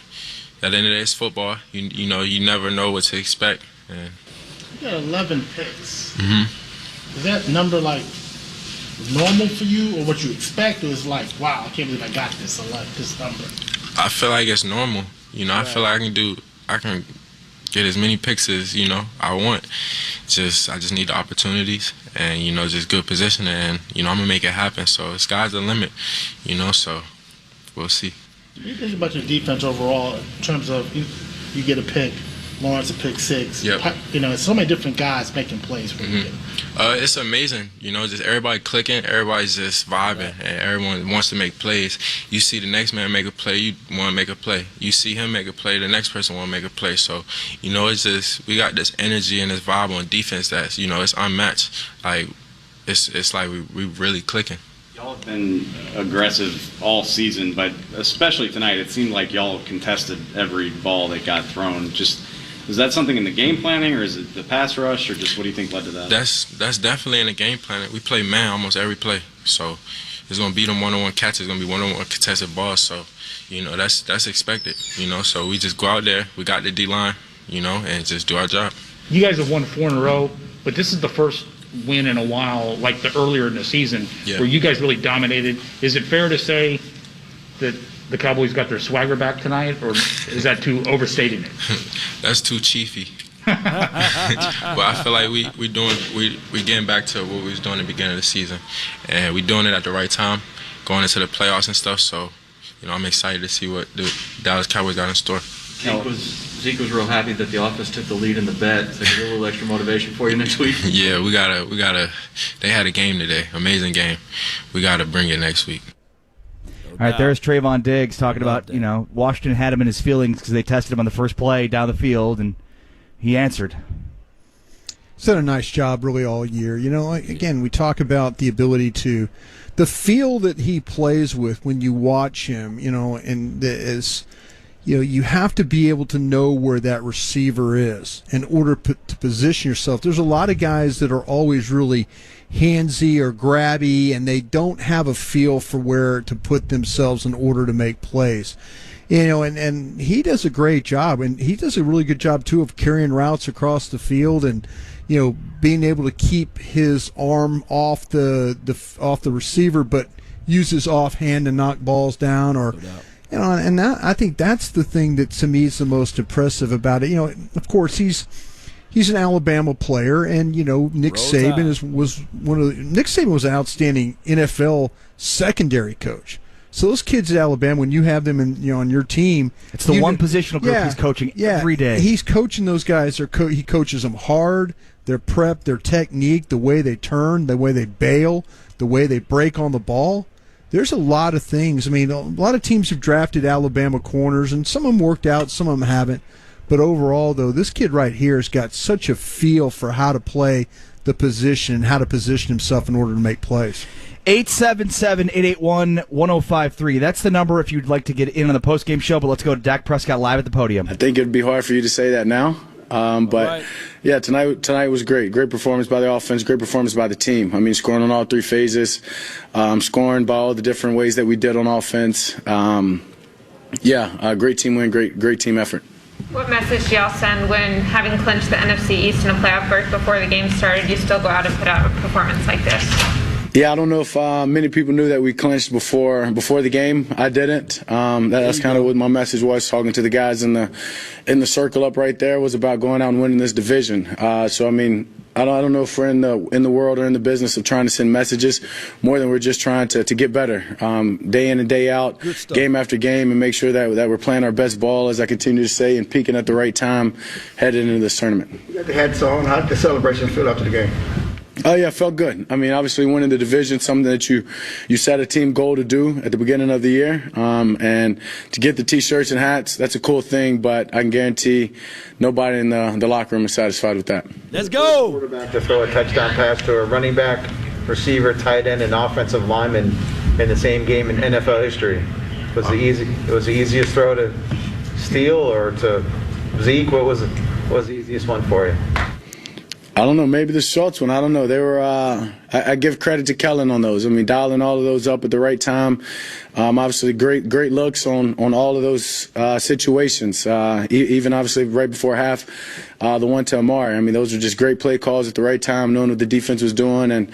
at the end of the day, it's football. You never know what to expect. And you got 11 picks. Mm-hmm. Is that number, like, normal for you, or what you expect, or is like, wow, I can't believe I got this. I like this number. I feel like it's normal. I feel like I can get as many picks as I want. I just need the opportunities and just good positioning, and I'm gonna make it happen. So sky's the limit, So we'll see. What do you think about your defense overall in terms of you get a pick, Lawrence a pick 6? Yep. So many different guys making plays for you. It's amazing, just everybody clicking, everybody's just vibing, and everyone wants to make plays. You see the next man make a play, you want to make a play. You see him make a play, the next person want to make a play. So, it's just, we got this energy and this vibe on defense that's, it's unmatched. Like, it's like we really clicking. Y'all have been aggressive all season, but especially tonight, it seemed like y'all contested every ball that got thrown. Is that something in the game planning, or is it the pass rush, or just what do you think led to that? That's definitely in the game planning. We play man almost every play, so it's gonna be them one-on-one catches. It's gonna be one-on-one contested balls. So, that's expected. So we just go out there. We got the D-line, and just do our job. You guys have won 4 in a row, but this is the first win in a while, like the earlier in the season, where you guys really dominated. Is it fair to say that the Cowboys got their swagger back tonight, or is that too overstating it? That's too chiefy. But I feel like we getting back to what we was doing at the beginning of the season, and we doing it at the right time, going into the playoffs and stuff. So, I'm excited to see what the Dallas Cowboys got in store. Zeke was real happy that the offense took the lead in the bet. So a little extra motivation for you next week. Yeah, we gotta. They had a game today, amazing game. We gotta bring it next week. All right, there's Trayvon Diggs talking about, Washington had him in his feelings because they tested him on the first play down the field, and he answered. He's done a nice job really all year. Again, we talk about the ability to, the feel that he plays with when you watch him, and you have to be able to know where that receiver is in order to position yourself. There's a lot of guys that are always really handsy or grabby, and they don't have a feel for where to put themselves in order to make plays. And he does a great job, and he does a really good job too of carrying routes across the field, and being able to keep his arm off the receiver, but use his offhand to knock balls down, or and I think that's the thing that to me is the most impressive about it. Of course he's an Alabama player, and Nick Saban Nick Saban was an outstanding NFL secondary coach. So those kids at Alabama, when you have them on your team, it's the one positional group he's coaching every day. He's coaching those guys. He coaches them hard. Their prep, their technique, the way they turn, the way they bail, the way they break on the ball. There's a lot of things. I mean, a lot of teams have drafted Alabama corners, and some of them worked out, some of them haven't. But overall, though, this kid right here has got such a feel for how to play the position and how to position himself in order to make plays. 877-881-1053. That's the number if you'd like to get in on the postgame show, but let's go to Dak Prescott live at the podium. I think it'd be hard for you to say that now. But yeah, tonight was great. Great performance by the offense, great performance by the team. I mean, scoring on all 3 phases, scoring by all the different ways that we did on offense. Great team win, great team effort. What message do y'all send when, having clinched the NFC East in a playoff berth before the game started, you still go out and put out a performance like this? Yeah, I don't know if many people knew that we clinched before the game. I didn't. That's kind of what my message was, talking to the guys in the circle up right there, was about going out and winning this division. So, I mean, I don't know if we're in the world or in the business of trying to send messages more than we're just trying to get better, day in and day out, game after game, and make sure that we're playing our best ball, as I continue to say, and peaking at the right time headed into this tournament. You got the hats on. How did the celebration feel after the game? Oh, yeah, it felt good. I mean, obviously winning the division, something that you set a team goal to do at the beginning of the year. And to get the T-shirts and hats, that's a cool thing, but I can guarantee nobody in the locker room is satisfied with that. Let's go! Quarterback to throw a touchdown pass to a running back, receiver, tight end, and offensive lineman in the same game in NFL history. Was the easiest throw to Steele or to Zeke? What was the easiest one for you? I don't know. Maybe the Schultz one. I don't know. They were. I give credit to Kellen on those. I mean, dialing all of those up at the right time. Obviously, great looks on all of those situations. Even obviously right before half, the one to Amari. I mean, those were just great play calls at the right time, knowing what the defense was doing, and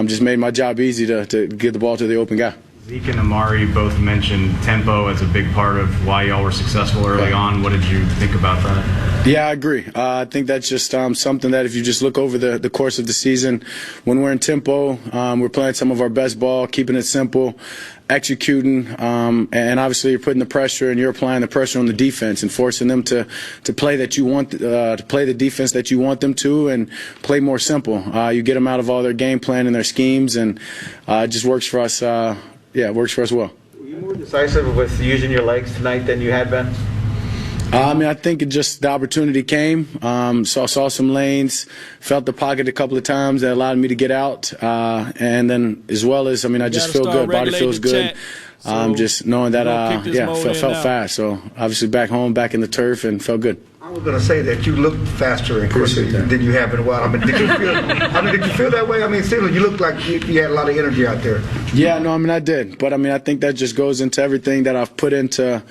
just made my job easy to get the ball to the open guy. Zeke and Amari both mentioned tempo as a big part of why y'all were successful early on. What did you think about that? Yeah, I agree. I think that's just something that if you just look over the course of the season, when we're in tempo, we're playing some of our best ball, keeping it simple, executing, and obviously you're putting the pressure and you're applying the pressure on the defense and forcing them to play that you want to play the defense that you want them to and play more simple. You get them out of all their game plan and their schemes, and it just works for us. Yeah, it works for us well. Were you more decisive with using your legs tonight than you had been? I mean, I think the opportunity came. Saw some lanes, felt the pocket a couple of times that allowed me to get out, and then as well as, I mean, I just feel good. Body feels good. Just knowing that, felt fast. So obviously back home, back in the turf, and felt good. I was going to say that you looked faster and quicker than you have in a while. I mean, did you feel that way? I mean, still, you looked like you had a lot of energy out there. Yeah, no, I mean, I did. But, I mean, I think that just goes into everything that I've put into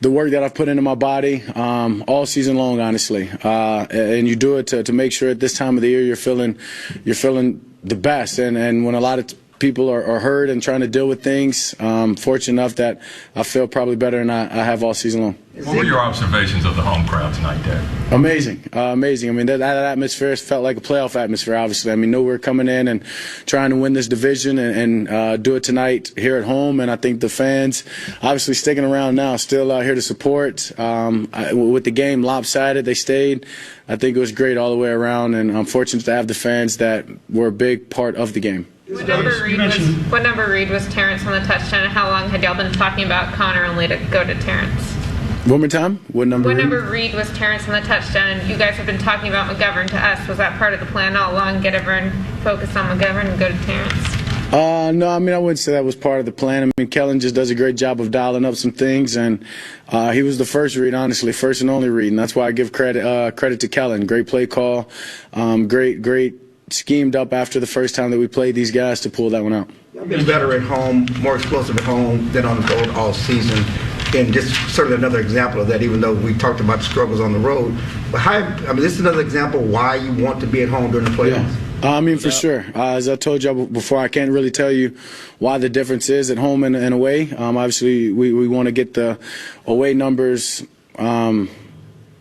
the work that I've put into my body all season long, honestly. And you do it to make sure at this time of the year you're feeling the best. And when a lot of people are hurt and trying to deal with things, fortunate enough that I feel probably better than I have all season long. What were your observations of the home crowd tonight, Dad? Amazing. Amazing. I mean, that atmosphere felt like a playoff atmosphere, obviously. I mean, we're coming in and trying to win this division and do it tonight here at home. And I think the fans, obviously sticking around now, still out here to support. With the game lopsided, they stayed. I think it was great all the way around, and I'm fortunate to have the fans that were a big part of the game. What number read was Terrence on the touchdown, and how long had y'all been talking about Connor only to go to Terrence? One more time? What number read was Terrence on the touchdown? You guys have been talking about McGovern to us. Was that part of the plan all along, get everyone focused on McGovern and go to Terrence? No, I mean, I wouldn't say that was part of the plan. I mean, Kellen just does a great job of dialing up some things, and he was the first read, honestly, first and only read, and that's why I give credit to Kellen. Great play call, great schemed up after the first time that we played these guys to pull that one out. You've been better at home, more explosive at home than on the road all season. And just certainly another example of that, even though we talked about the struggles on the road. But this is another example why you want to be at home during the playoffs. Yeah. I mean, for sure. As I told you before, I can't really tell you why the difference is at home and away. Obviously, we want to get the away numbers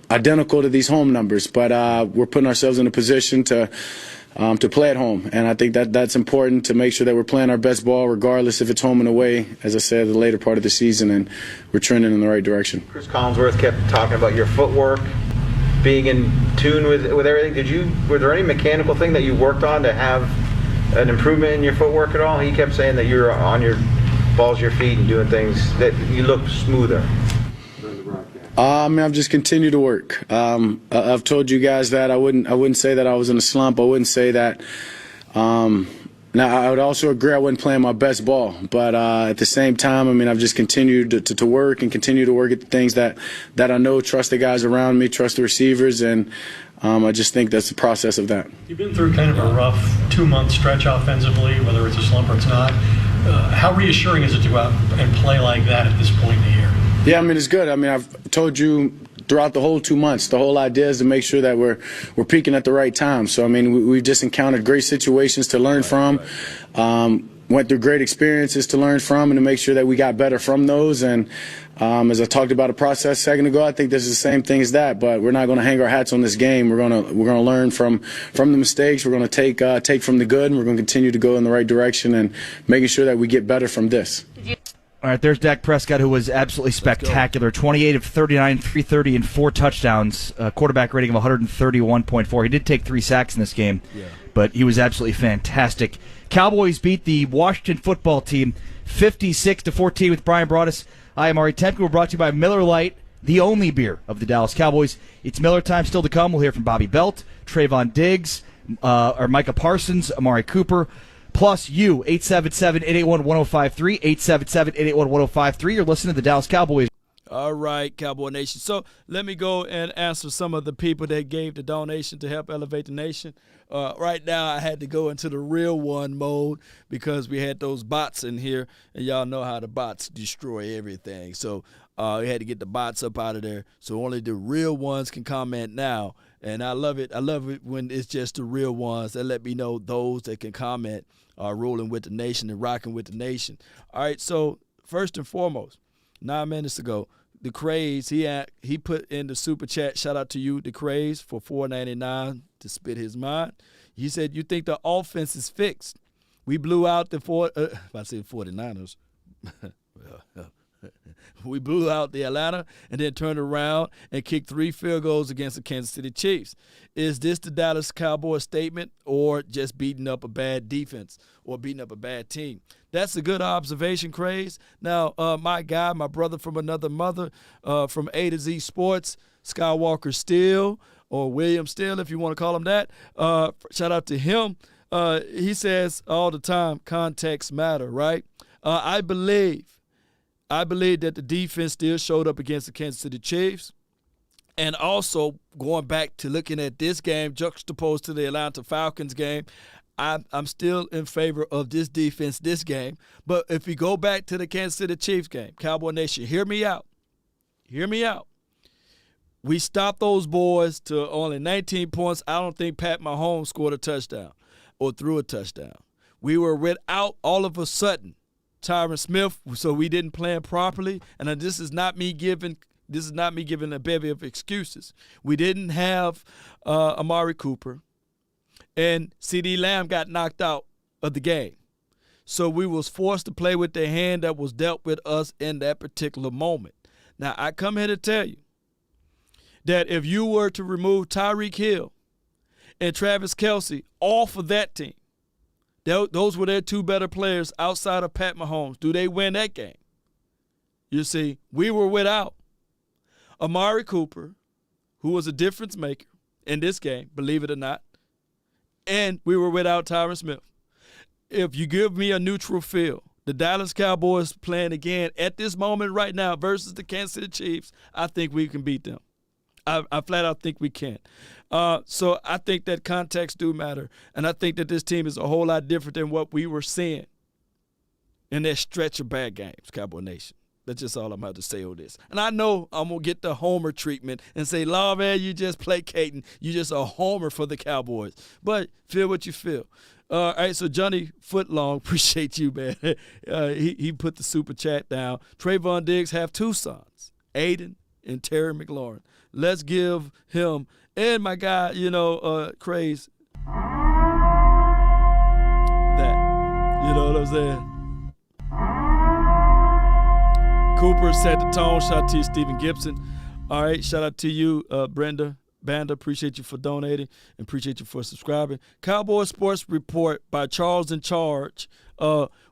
identical to these home numbers, but we're putting ourselves in a position to play at home, and I think that's important to make sure that we're playing our best ball regardless if it's home and away, as I said, the later part of the season, and we're trending in the right direction. Chris Collinsworth kept talking about your footwork, being in tune with everything. Were there any mechanical thing that you worked on to have an improvement in your footwork at all? He kept saying that you're on your balls, your feet, and doing things that you look smoother. I mean, I've just continued to work. I've told you guys that I wouldn't say that I was in a slump. I wouldn't say that. Now, I would also agree I wasn't playing my best ball, but at the same time, I mean, I've just continued to work and continue to work at the things that I know, trust the guys around me, trust the receivers, and I just think that's the process of that. You've been through kind of a rough 2-month stretch offensively, whether it's a slump or it's not. How reassuring is it to go out and play like that at this point in the year? Yeah, I mean, it's good. I mean, I've told you throughout the whole 2 months, the whole idea is to make sure that we're peaking at the right time. So, I mean, we've just encountered great situations to learn from. went through great experiences to learn from and to make sure that we got better from those. And as I talked about a process a second ago, I think this is the same thing as that. But we're not going to hang our hats on this game. We're going to learn from the mistakes. We're going to take from the good, and we're going to continue to go in the right direction and making sure that we get better from this. All right, there's Dak Prescott, who was absolutely spectacular. 28 of 39, 330, and 4 touchdowns. Quarterback rating of 131.4. He did take 3 sacks in this game, but he was absolutely fantastic. Cowboys beat the Washington football team 56-14 with Brian Broaddus. I am Ari Temkin. We're brought to you by Miller Lite, the only beer of the Dallas Cowboys. It's Miller time still to come. We'll hear from Bobby Belt, Trayvon Diggs, or Micah Parsons, Amari Cooper. Plus you, 877-881-1053, 877-881-1053. You're listening to the Dallas Cowboys. All right, Cowboy Nation. So let me go and answer some of the people that gave the donation to help elevate the nation. Right now, I had to go into the real one mode because we had those bots in here, and y'all know how the bots destroy everything. So we had to get the bots up out of there, so only the real ones can comment now. And I love it. I love it when it's just the real ones that let me know those that can comment are rolling with the nation and rocking with the nation. All right, so first and foremost, 9 minutes ago, the Craze, he put in the super chat, shout out to you, the Craze, for $4.99 to spit his mind. He said, you think the offense is fixed? We blew out the 49ers. We blew out the Atlanta and then turned around and kicked 3 field goals against the Kansas City Chiefs. Is this the Dallas Cowboys statement or just beating up a bad defense or beating up a bad team? That's a good observation, Craze. Now, my guy, my brother from another mother, from A to Z Sports, Skywalker Steele, or William Steele, if you want to call him that, shout out to him. He says all the time, context matter, right? I believe that the defense still showed up against the Kansas City Chiefs. And also, going back to looking at this game, juxtaposed to the Atlanta Falcons game, I'm still in favor of this defense this game. But if we go back to the Kansas City Chiefs game, Cowboy Nation, hear me out. Hear me out. We stopped those boys to only 19 points. I don't think Pat Mahomes scored a touchdown or threw a touchdown. We were without, all of a sudden, Tyron Smith, so we didn't plan properly. And this is not me giving a bevy of excuses. We didn't have Amari Cooper, and CeeDee Lamb got knocked out of the game. So we was forced to play with the hand that was dealt with us in that particular moment. Now, I come here to tell you that if you were to remove Tyreek Hill and Travis Kelce off of that team, those were their 2 better players outside of Pat Mahomes. Do they win that game? You see, we were without Amari Cooper, who was a difference maker in this game, believe it or not, and we were without Tyron Smith. If you give me a neutral field, the Dallas Cowboys playing again at this moment right now versus the Kansas City Chiefs, I think we can beat them. I flat out think we can. So I think that context do matter, and I think that this team is a whole lot different than what we were seeing in that stretch of bad games, Cowboy Nation. That's just all I'm about to say on this. And I know I'm going to get the homer treatment and say, "Law, man, you just placating. You just a homer for the Cowboys." But feel what you feel. All right, so Johnny Footlong, appreciate you, man. He put the super chat down. Trayvon Diggs have 2 sons, Aiden and Terry McLaurin. Let's give him and my guy, Craze, that. You know what I'm saying? Cooper set the tone. Shout out to you, Stephen Gibson. All right, shout out to you, Brenda Banda. Appreciate you for donating and appreciate you for subscribing. Cowboy Sports Report by Charles in Charge.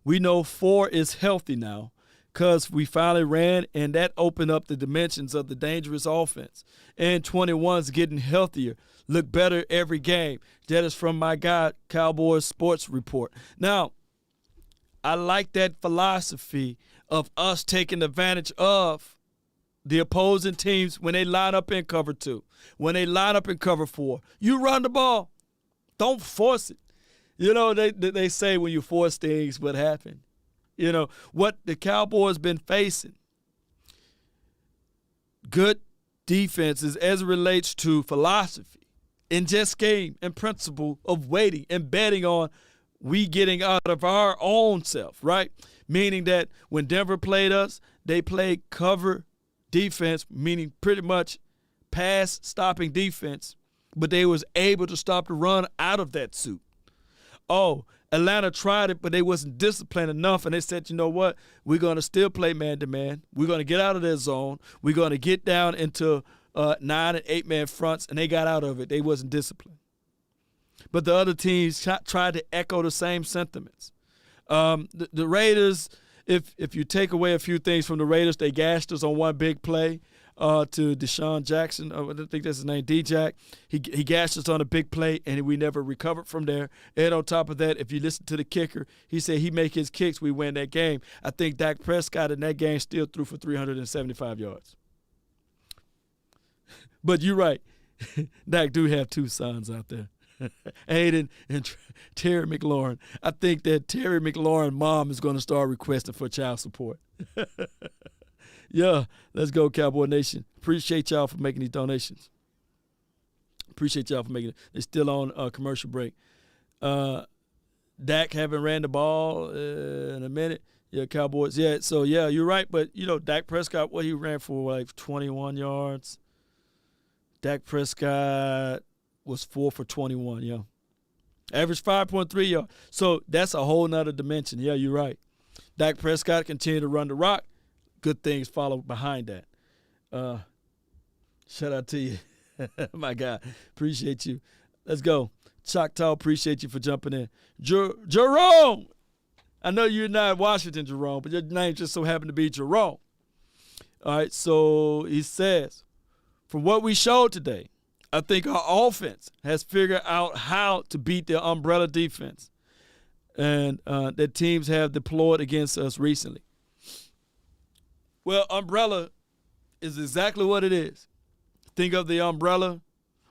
We know 4 is healthy now because we finally ran, and that opened up the dimensions of the dangerous offense. And 21's getting healthier, look better every game. That is from my guy, Cowboys Sports Report. Now, I like that philosophy of us taking advantage of the opposing teams when they line up in cover 2, when they line up in cover 4. You run the ball. Don't force it. They say when you force things, what happened? What the Cowboys been facing, good defenses as it relates to philosophy and just game and principle of waiting and betting on we getting out of our own self, right? Meaning that when Denver played us, they played cover defense, meaning pretty much pass stopping defense, but they was able to stop the run out of that suit. Oh, Atlanta tried it, but they wasn't disciplined enough, and they said, you know what? We're going to still play man-to-man. We're going to get out of their zone. We're going to get down into 9- and 8-man fronts, and they got out of it. They wasn't disciplined. But the other teams tried to echo the same sentiments. The Raiders, if you take away a few things from the Raiders, they gashed us on one big play to Deshaun Jackson. I think that's his name, D-Jack. He gashed us on a big play, and we never recovered from there. And on top of that, if you listen to the kicker, he said he make his kicks, we win that game. I think Dak Prescott in that game still threw for 375 yards. But you're right. Dak do have two sons out there. Aiden and Terry McLaurin. I think that Terry McLaurin mom is going to start requesting for child support. Yeah, let's go, Cowboy Nation. Appreciate y'all for making these donations. Appreciate y'all for making it. They're still on commercial break. Dak haven't ran the ball in a minute. Yeah, Cowboys. Yeah, so, yeah, you're right. But, Dak Prescott, what he ran for, like 21 yards. Dak Prescott was 4 for 21, yeah. Average 5.3 yards. So that's a whole nother dimension. Yeah, you're right. Dak Prescott continued to run the rock. Good things follow behind that. Shout out to you. My God. Appreciate you. Let's go. Choctaw, appreciate you for jumping in. Jerome! I know you're not Washington, Jerome, but your name just so happened to be Jerome. All right, so he says, from what we showed today, I think our offense has figured out how to beat the umbrella defense and that teams have deployed against us recently. Well, umbrella is exactly what it is. Think of the umbrella.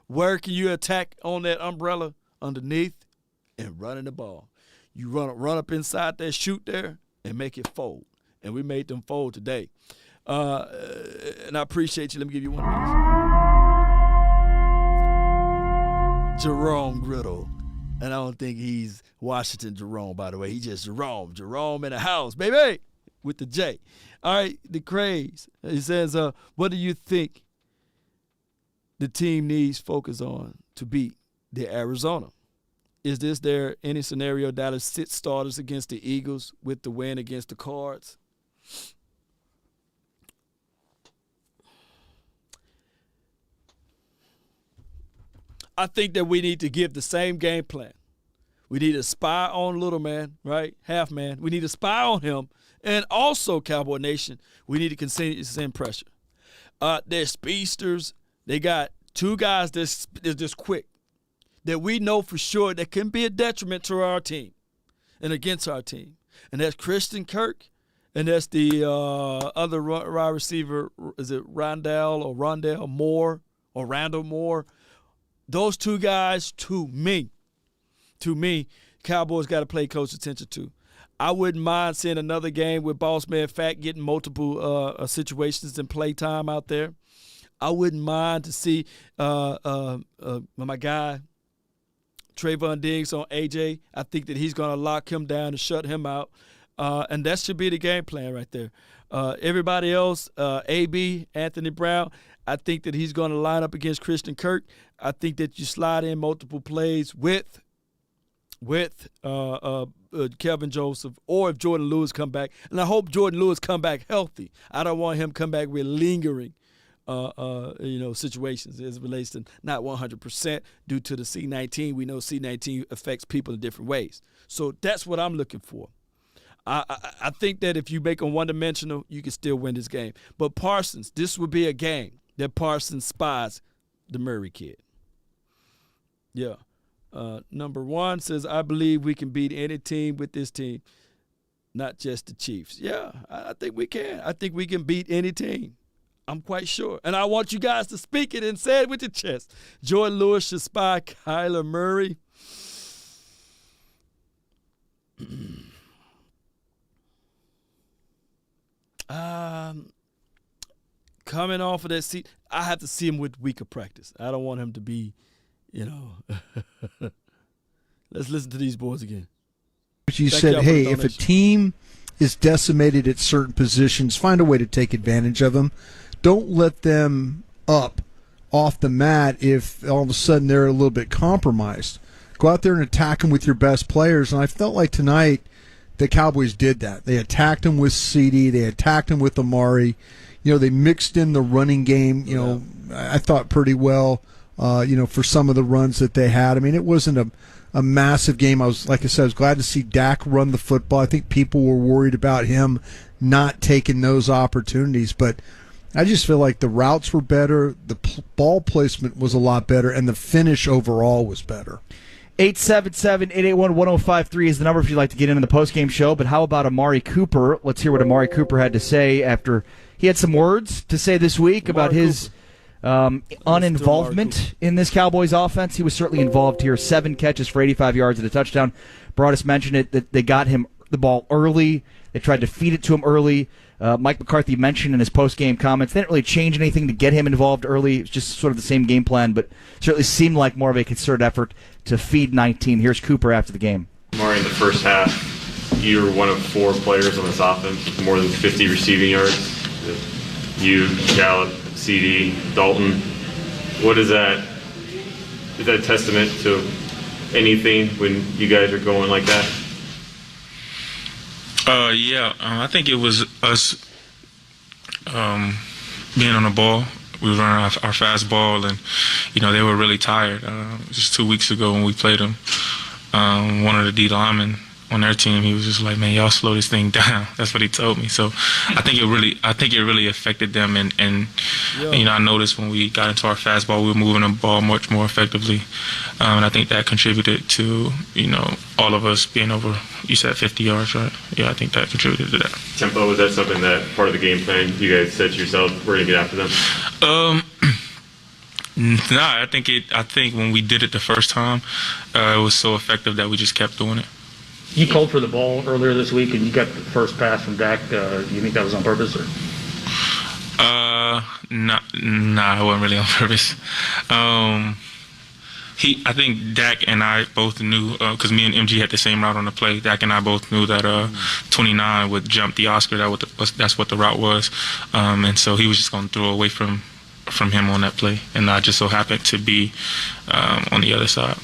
Where can you attack on that umbrella? Underneath and running the ball. You run up inside that chute there and make it fold. And we made them fold today. And I appreciate you. Let me give you one of these. Jerome Griddle. And I don't think he's Washington Jerome, by the way. He's just Jerome. Jerome in the house, baby, with the J. All right, the craze. He says, what do you think the team needs focus on to beat the Arizona? Is there any scenario Dallas sit starters against the Eagles with the win against the Cards? I think that we need to give the same game plan. We need to spy on little man, right? Half man. We need to spy on him. And also, Cowboy Nation, we need to continue to send pressure. They're speedsters. They got two guys that's just quick that we know for sure that can be a detriment to our team and against our team. And that's Christian Kirk, and that's the other wide receiver, is it Rondell Moore? Those two guys, to me, Cowboys got to pay close attention to. I wouldn't mind seeing another game with Boss Man Fat getting multiple situations and play time out there. I wouldn't mind to see my guy Trayvon Diggs on AJ. I think that he's going to lock him down and shut him out. And that should be the game plan right there. Everybody else, AB, Anthony Brown, I think that he's going to line up against Christian Kirk. I think that you slide in multiple plays with Kelvin Joseph, or if Jordan Lewis come back. And I hope Jordan Lewis come back healthy. I don't want him come back with lingering situations as it relates to not 100% due to the C-19. We know C-19 affects people in different ways. So that's what I'm looking for. I think that if you make them one-dimensional, you can still win this game. But Parsons, this would be a game that Parsons spies the Murray kid. Yeah. Number one says, I believe we can beat any team with this team, not just the Chiefs. Yeah, I think we can. I think we can beat any team. I'm quite sure. And I want you guys to speak it and say it with your chest. Jordan Lewis should spy Kyler Murray. Coming off of that seat, I have to see him with weaker practice. I don't want him to be, Let's listen to these boys again. You said, hey, if a team is decimated at certain positions, find a way to take advantage of them. Don't let them up off the mat if all of a sudden they're a little bit compromised. Go out there and attack them with your best players. And I felt like tonight the Cowboys did that. They attacked him with CD. They attacked him with Amari. They mixed in the running game, I thought pretty well, for some of the runs that they had. I mean, it wasn't a massive game. Like I said, I was glad to see Dak run the football. I think people were worried about him not taking those opportunities. But I just feel like the routes were better, the ball placement was a lot better, and the finish overall was better. 877-881-1053 is the number if you'd like to get into the postgame show. But how about Amari Cooper? Let's hear what Amari Cooper had to say after he had some words to say this week about his uninvolvement in this Cowboys offense. He was certainly involved here. 7 catches for 85 yards and a touchdown. Broadus mentioned it, that they got him the ball early. They tried to feed it to him early. Mike McCarthy mentioned in his post-game comments they didn't really change anything to get him involved early. It was just sort of the same game plan, but certainly seemed like more of a concerted effort to feed 19. Here's Cooper after the game. Maury, in the first half, you were one of 4 players on this offense with more than 50 receiving yards. You, Gallup, CD, Dalton. What is that? Is that a testament to anything when you guys are going like that? I think it was us being on the ball. We were running our fastball, and they were really tired. Just 2 weeks ago when we played them, one of the D linemen on their team, he was just like, "Man, y'all slow this thing down." That's what he told me. So I think it really affected them, and I noticed when we got into our fastball, we were moving the ball much more effectively, and I think that contributed to all of us being over. You said 50 yards, right? Yeah, I think that contributed to that. Tempo, was that something that part of the game plan you guys said to yourself, we're gonna get after them? I think when we did it the first time, it was so effective that we just kept doing it. You called for the ball earlier this week, and you got the first pass from Dak. You think that was on purpose, or? Nah, it wasn't really on purpose. I think Dak and I both knew, because me and MG had the same route on the play. Dak and I both knew that 29 would jump the Oscar. That's what the route was, and so he was just going to throw away from him on that play, and I just so happened to be on the other side.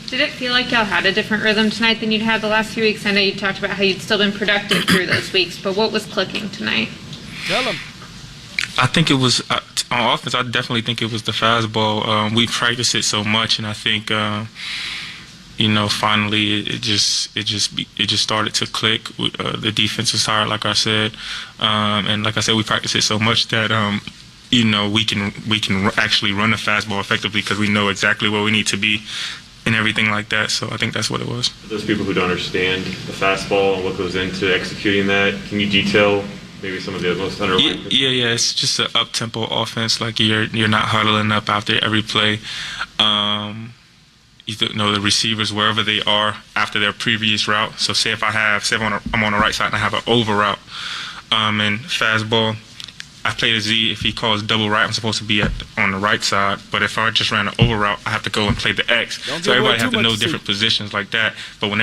Did it feel like y'all had a different rhythm tonight than you'd had the last few weeks? I know you talked about how you'd still been productive through those weeks, but what was clicking tonight? Tell them. I think it was on offense. I definitely think it was the fastball. We practiced it so much, and I think finally it just started to click. The defense was tired, like I said, and like I said, we practiced it so much that we can actually run the fastball effectively because we know exactly where we need to be and everything like that. So I think that's what it was. For those people who don't understand the fastball and what goes into executing that, can you detail maybe some of the most underlying? Yeah. It's just an up-tempo offense. Like you're not huddling up after every play. The receivers wherever they are after their previous route. So say if I'm on the right side and I have an over route, and fastball, I play the Z. If he calls double right, I'm supposed to be on the right side. But if I just ran an over route, I have to go and play the X. So everybody have to know different positions like that. But when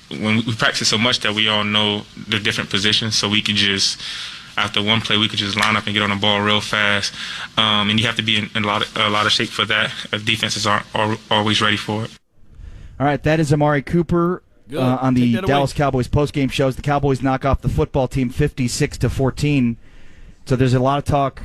we practice so much that we all know the different positions, so we can just, after one play, we could just line up and get on the ball real fast. And you have to be in a lot of shape for that. Defenses aren't always ready for it. All right, that is Amari Cooper on the Dallas Cowboys postgame shows. The Cowboys knock off the football team 56-14. So there's a lot of talk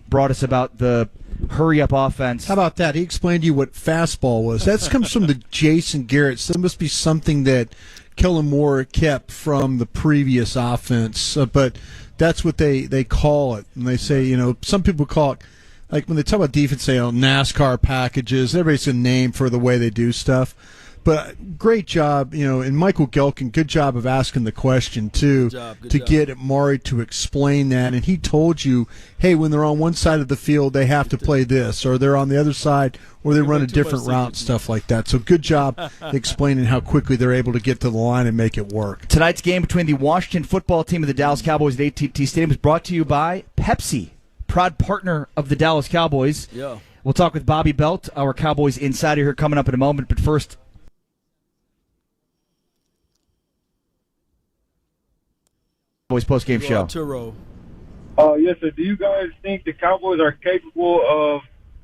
brought us about the hurry-up offense. How about that? He explained to you what fastball was. That comes from the Jason Garrett. So there must be something that Kellen Moore kept from the previous offense. But that's what they call it. And they say, some people call it, like when they talk about defense, say, NASCAR packages. Everybody's a name for the way they do stuff. But great job, and Michael Gelkin, good job of asking the question, too, Good job. Get Amari to explain that. And he told you, hey, when they're on one side of the field, they have to play this, or they're on the other side, or they run a different route, stuff like that. So good job explaining how quickly they're able to get to the line and make it work. Tonight's game between the Washington football team and the Dallas Cowboys at AT&T Stadium is brought to you by Pepsi, proud partner of the Dallas Cowboys. Yeah. We'll talk with Bobby Belt, our Cowboys insider, here coming up in a moment. But first, Cowboys post-game show. Yes, sir. Do you guys think the Cowboys are capable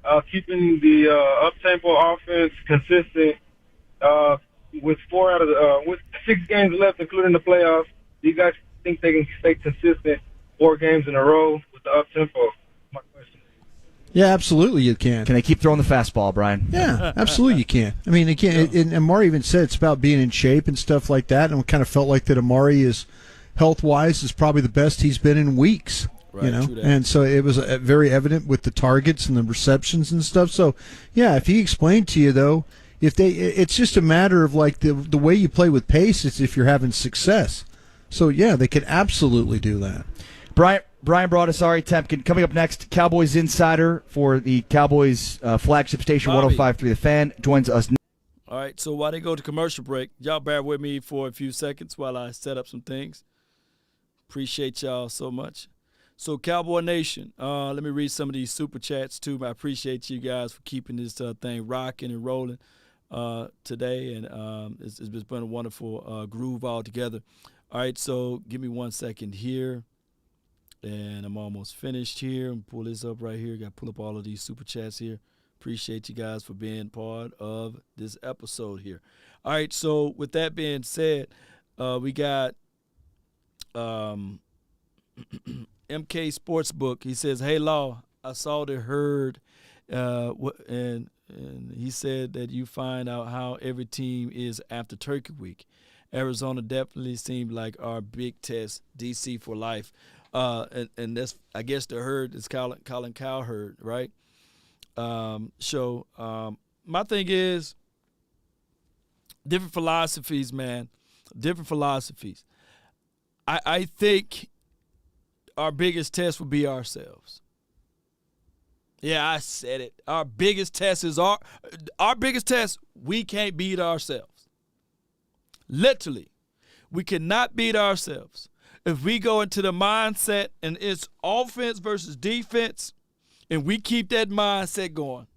of keeping the up-tempo offense consistent with with 6 games left, including the playoffs? Do you guys think they can stay consistent 4 games in a row with the up-tempo? My question. Yeah, absolutely you can. Can they keep throwing the fastball, Brian? Yeah, absolutely you can. I mean, again, and Amari even said it's about being in shape and stuff like that, and we kind of felt like that Amari is, health-wise, is probably the best he's been in weeks. Right, and so it was very evident with the targets and the receptions and stuff. So, yeah, if he explained to you, though, it's just a matter of, like, the way you play with pace is if you're having success. So, yeah, they could absolutely do that. Brian Broadasari, Tempkin, coming up next, Cowboys Insider for the Cowboys flagship station, Bobby. 105.3 The Fan, joins us. All right, so while they go to commercial break, y'all bear with me for a few seconds while I set up some things. Appreciate y'all so much. So, Cowboy Nation, let me read some of these super chats, too. I appreciate you guys for keeping this thing rocking and rolling today, and it's been a wonderful groove all together. All right, so give me 1 second here, and I'm almost finished here. I'm pull this up right here. Got to pull up all of these super chats here. Appreciate you guys for being part of this episode here. All right, so with that being said, we got MK Sportsbook. He says, "Hey, Law, I saw the herd, and he said that you find out how every team is after Turkey Week. Arizona definitely seemed like our big test. DC for life." And that's, I guess, the herd is Colin Cowherd, right? My thing is different philosophies, man. Different philosophies. I think our biggest test would be ourselves. Yeah, I said it. Our biggest test is our biggest test. We can't beat ourselves. Literally, we cannot beat ourselves. If we go into the mindset and it's offense versus defense, and we keep that mindset going,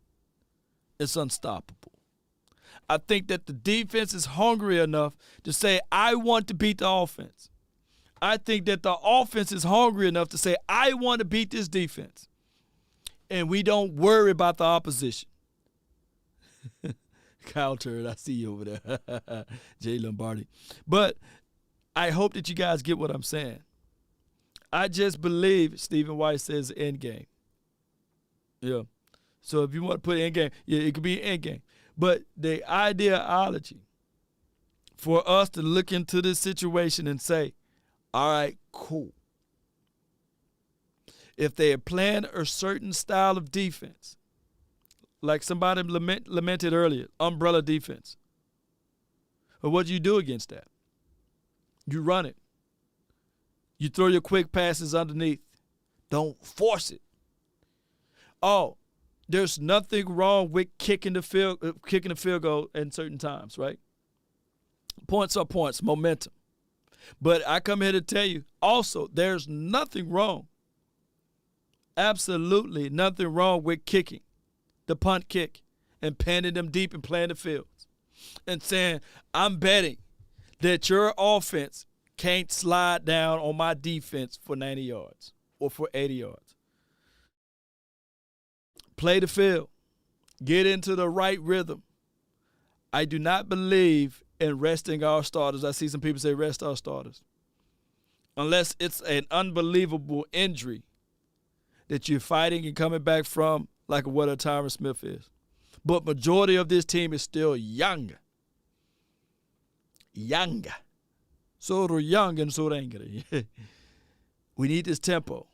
it's unstoppable. I think that the defense is hungry enough to say, I want to beat the offense. I think that the offense is hungry enough to say, I want to beat this defense. And we don't worry about the opposition. Kyle Turd, I see you over there. Jay Lombardi. But I hope that you guys get what I'm saying. I just believe Stephen White says end game. Yeah. So if you want to put end game, yeah, it could be end game. But the ideology for us to look into this situation and say, all right, cool. If they are playing a certain style of defense, like somebody lamented earlier, umbrella defense, well, what do you do against that? You run it. You throw your quick passes underneath. Don't force it. Oh, there's nothing wrong with kicking the field goal in certain times, right? Points are points, momentum. But I come here to tell you, also, there's nothing wrong, absolutely nothing wrong with kicking the punt kick and panning them deep and playing the fields and saying, I'm betting that your offense can't slide down on my defense for 90 yards or for 80 yards. Play the field. Get into the right rhythm. I do not believe in resting our starters. I see some people say rest our starters. Unless it's an unbelievable injury that you're fighting and coming back from, like what a Tyron Smith is. But majority of this team is still young. Young. So they're young and so angry. We need this tempo.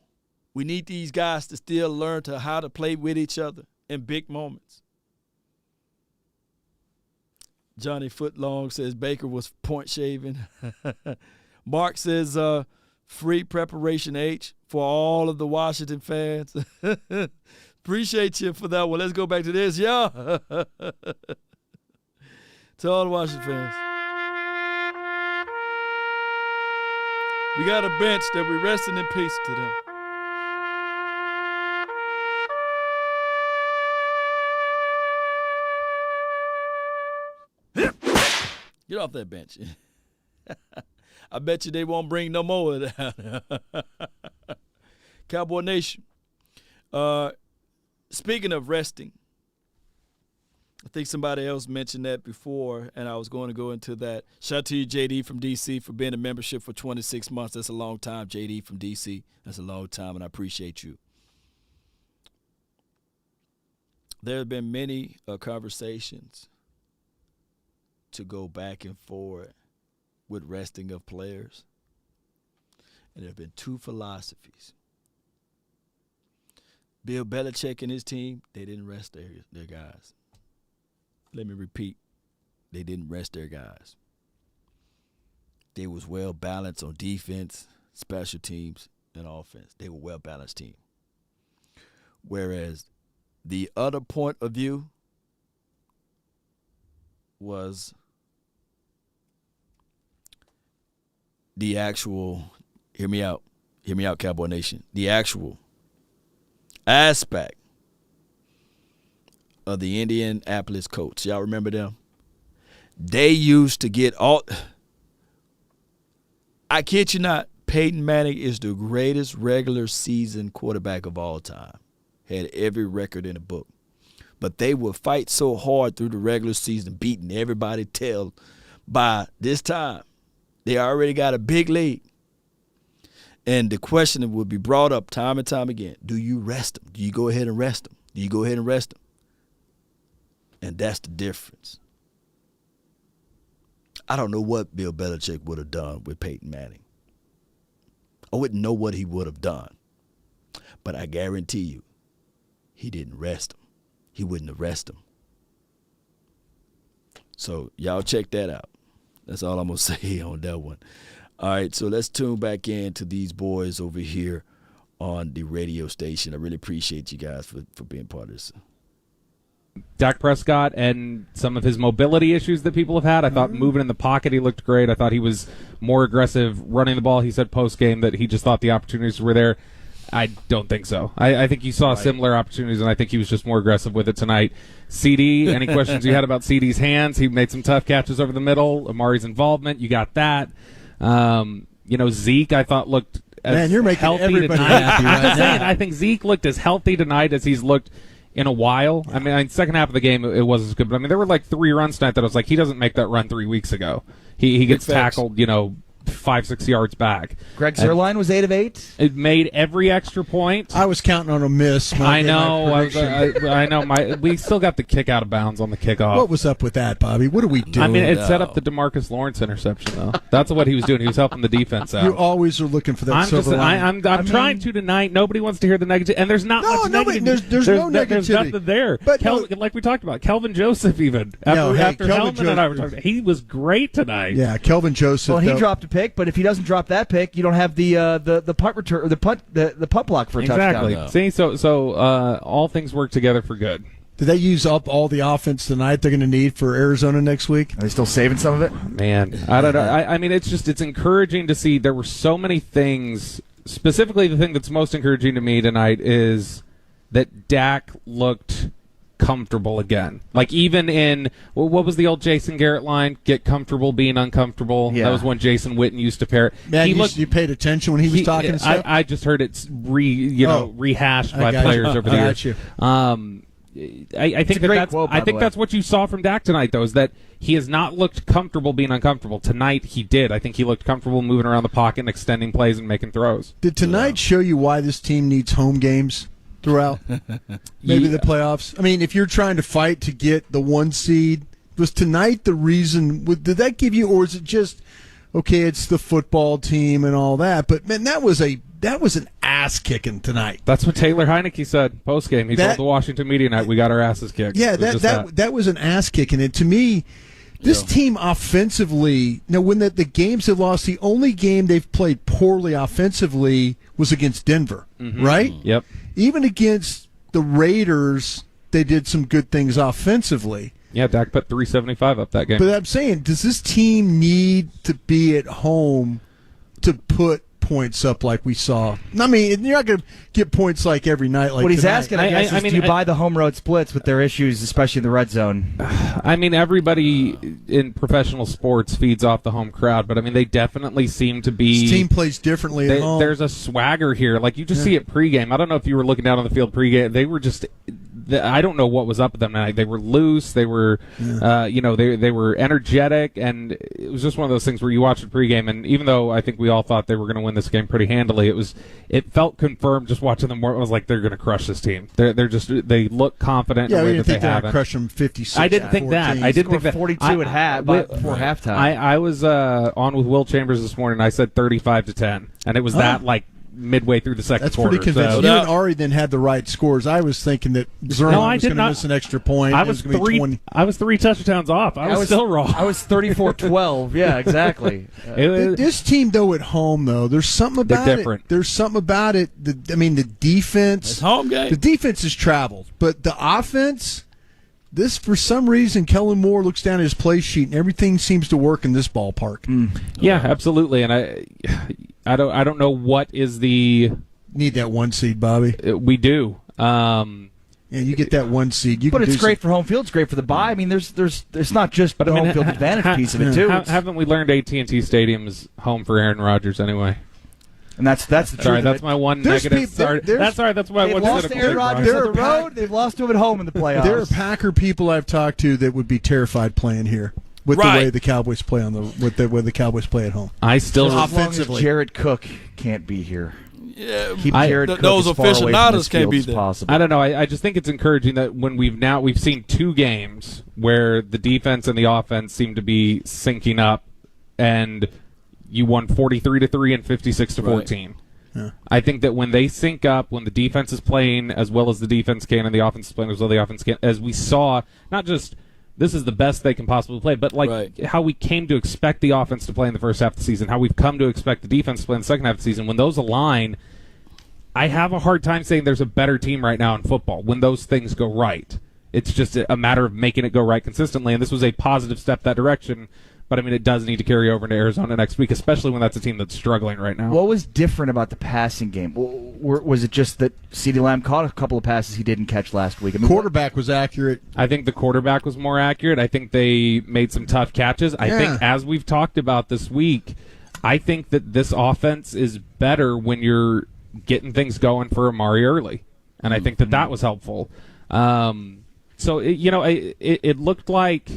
We need these guys to still learn how to play with each other in big moments. Johnny Footlong says Baker was point shaving. Mark says free preparation H for all of the Washington fans. Appreciate you for that one. Let's go back to this. Yeah. To all the Washington fans. We got a bench that we're resting in peace to them. Get off that bench. I bet you they won't bring no more of that. Cowboy Nation. Speaking of resting, I think somebody else mentioned that before, and I was going to go into that. Shout out to you, JD from D.C., for being a membership for 26 months. That's a long time, JD from D.C. That's a long time, and I appreciate you. There have been many conversations to go back and forth with resting of players, and there have been two philosophies. Bill Belichick and his team, they didn't rest their guys. Let me repeat, they didn't rest their guys. They was well balanced on defense, special teams, and offense. They were a well balanced team. Whereas the other point of view was the actual, hear me out, Cowboy Nation, the actual aspect of the Indianapolis Colts. Y'all remember them? They used to get all, I kid you not, Peyton Manning is the greatest regular season quarterback of all time. Had every record in the book. But they would fight so hard through the regular season, beating everybody till by this time, they already got a big lead. And the question would be brought up time and time again, do you rest them? Do you go ahead and rest them? Do you go ahead and rest them? And that's the difference. I don't know what Bill Belichick would have done with Peyton Manning. I wouldn't know what he would have done. But I guarantee you, he didn't rest him. He wouldn't have rested him. So y'all check that out. That's all I'm going to say on that one. All right, so let's tune back in to these boys over here on the radio station. I really appreciate you guys for being part of this. Dak Prescott and some of his mobility issues that people have had. I thought moving in the pocket, he looked great. I thought he was more aggressive running the ball. He said post-game that he just thought the opportunities were there. I don't think so. I think you saw similar opportunities, and I think he was just more aggressive with it tonight. CD, any questions you had about CD's hands? He made some tough catches over the middle. Amari's involvement, you got that. Zeke, I thought looked as healthy everybody tonight. happy I'm just right saying, I think Zeke looked as healthy tonight as he's looked in a while. Yeah. I mean, second half of the game, it wasn't as good. But, I mean, there were like 3 runs tonight that I was like, he doesn't make that run 3 weeks ago. He gets tackled, 5-6 yards back. Greg Zuerlein was 8 of 8. It made every extra point. I was counting on a miss. I know. I know. We still got the kick out of bounds on the kickoff. What was up with that, Bobby? What are we doing? I mean, it set up the DeMarcus Lawrence interception, though. That's what he was doing. He was helping the defense out. You always are looking for that silver lining. I'm trying to tonight. Nobody wants to hear the negative, and there's not much negativity. There's no negativity. There's nothing there. But like we talked about, Kelvin Joseph even after Hellman and I were talking, he was great tonight. Yeah, Kelvin Joseph. Well, he dropped a pick, but if he doesn't drop that pick, you don't have the punt return, or the punt block for a touchdown. Exactly. See, so all things work together for good. Did they use up all the offense tonight they're going to need for Arizona next week? Are they still saving some of it? Man, I don't know. I mean, it's encouraging to see. There were so many things. Specifically, the thing that's most encouraging to me tonight is that Dak looked comfortable again. Like, even in, what was the old Jason Garrett line? Get comfortable being uncomfortable. Yeah. That was when Jason Witten used to pair it. Man, you paid attention when he was talking and stuff? I just heard it rehashed by players over the years. I think that's what you saw from Dak tonight, though, is that he has not looked comfortable being uncomfortable. Tonight, he did. I think he looked comfortable moving around the pocket and extending plays and making throws. Did tonight show you why this team needs home games throughout maybe the playoffs? I mean, if you're trying to fight to get the 1 seed, was tonight the reason? Did that give you, or is it just, okay, it's the football team and all that? But, man, that was an ass-kicking tonight. That's what Taylor Heineke said post-game. He told the Washington media night, we got our asses kicked. Yeah, that was an ass-kicking. And to me, this team offensively, now when the games have lost, the only game they've played poorly offensively was against Denver, right? Yep. Even against the Raiders, they did some good things offensively. Yeah, Dak put 375 up that game. But I'm saying, does this team need to be at home to put points up like we saw. I mean, you're not going to get points like every night. Like what he's tonight. asking, I guess, is do you buy the home road splits with their issues, especially in the red zone? I mean, everybody in professional sports feeds off the home crowd, but I mean, they definitely seem to be. This team plays differently at home. There's a swagger here. Like, you just see it pregame. I don't know if you were looking down on the field pregame. They were just. I don't know what was up with them tonight. They were loose. They were, they were energetic, and it was just one of those things where you watch it pregame, and even though I think we all thought they were going to win this game pretty handily, it felt confirmed just watching them. It was like they're going to crush this team. They look confident. Yeah, in the way we didn't that think they they're haven't. going to crush them 56. I didn't think 14. that. I didn't think that. 42 at half before halftime. I was on with Will Chambers this morning. I said 35-10, and it was that like midway through the second That's quarter. pretty convincing. You and Ari then had the right scores. I was thinking that Zerman was going to miss an extra point. I was 3 touchdowns off. I was still wrong. I was 34-12. Yeah, exactly. This team, though, at home, though, there's something about They're different. it. There's something about it. The defense. It's home game. The defense has traveled, but the offense. This, for some reason, Kellen Moore looks down at his play sheet, and everything seems to work in this ballpark. Yeah, absolutely. And I don't know what is the need that 1 seed, Bobby. We do. Yeah, you get that 1 seed. But it's great for home field. It's great for the bye. I mean, it's not just the home field advantage piece of it too. Haven't we learned AT&T Stadium is home for Aaron Rodgers anyway? And that's the sorry. That's my one negative. That's my one. Lost Aaron Rodgers on the road. They've lost to him at home in the playoffs. There are Packer people I've talked to that would be terrified playing here with the way the Cowboys play with the way the Cowboys play at home. I still offensively, as long as Jared Cook can't be here. Yeah, keep Jared Cook those as far away from aficionados this can't field be as there. possible. I don't know. I just think it's encouraging that when we've seen 2 games where the defense and the offense seem to be syncing up, and you won 43-3 and 56-14. Right. Yeah. I think that when they sync up, when the defense is playing as well as the defense can and the offense is playing as well as the offense can, as we saw, not just this is the best they can possibly play, but how we came to expect the offense to play in the first half of the season, how we've come to expect the defense to play in the second half of the season, when those align, I have a hard time saying there's a better team right now in football when those things go right. It's just a matter of making it go right consistently, and this was a positive step that direction. But, I mean, it does need to carry over into Arizona next week, especially when that's a team that's struggling right now. What was different about the passing game? Was it just that CeeDee Lamb caught a couple of passes he didn't catch last week? I mean, quarterback was accurate. I think the quarterback was more accurate. I think they made some tough catches. I think, as we've talked about this week, I think that this offense is better when you're getting things going for Amari early. And I think that was helpful. So, it looked like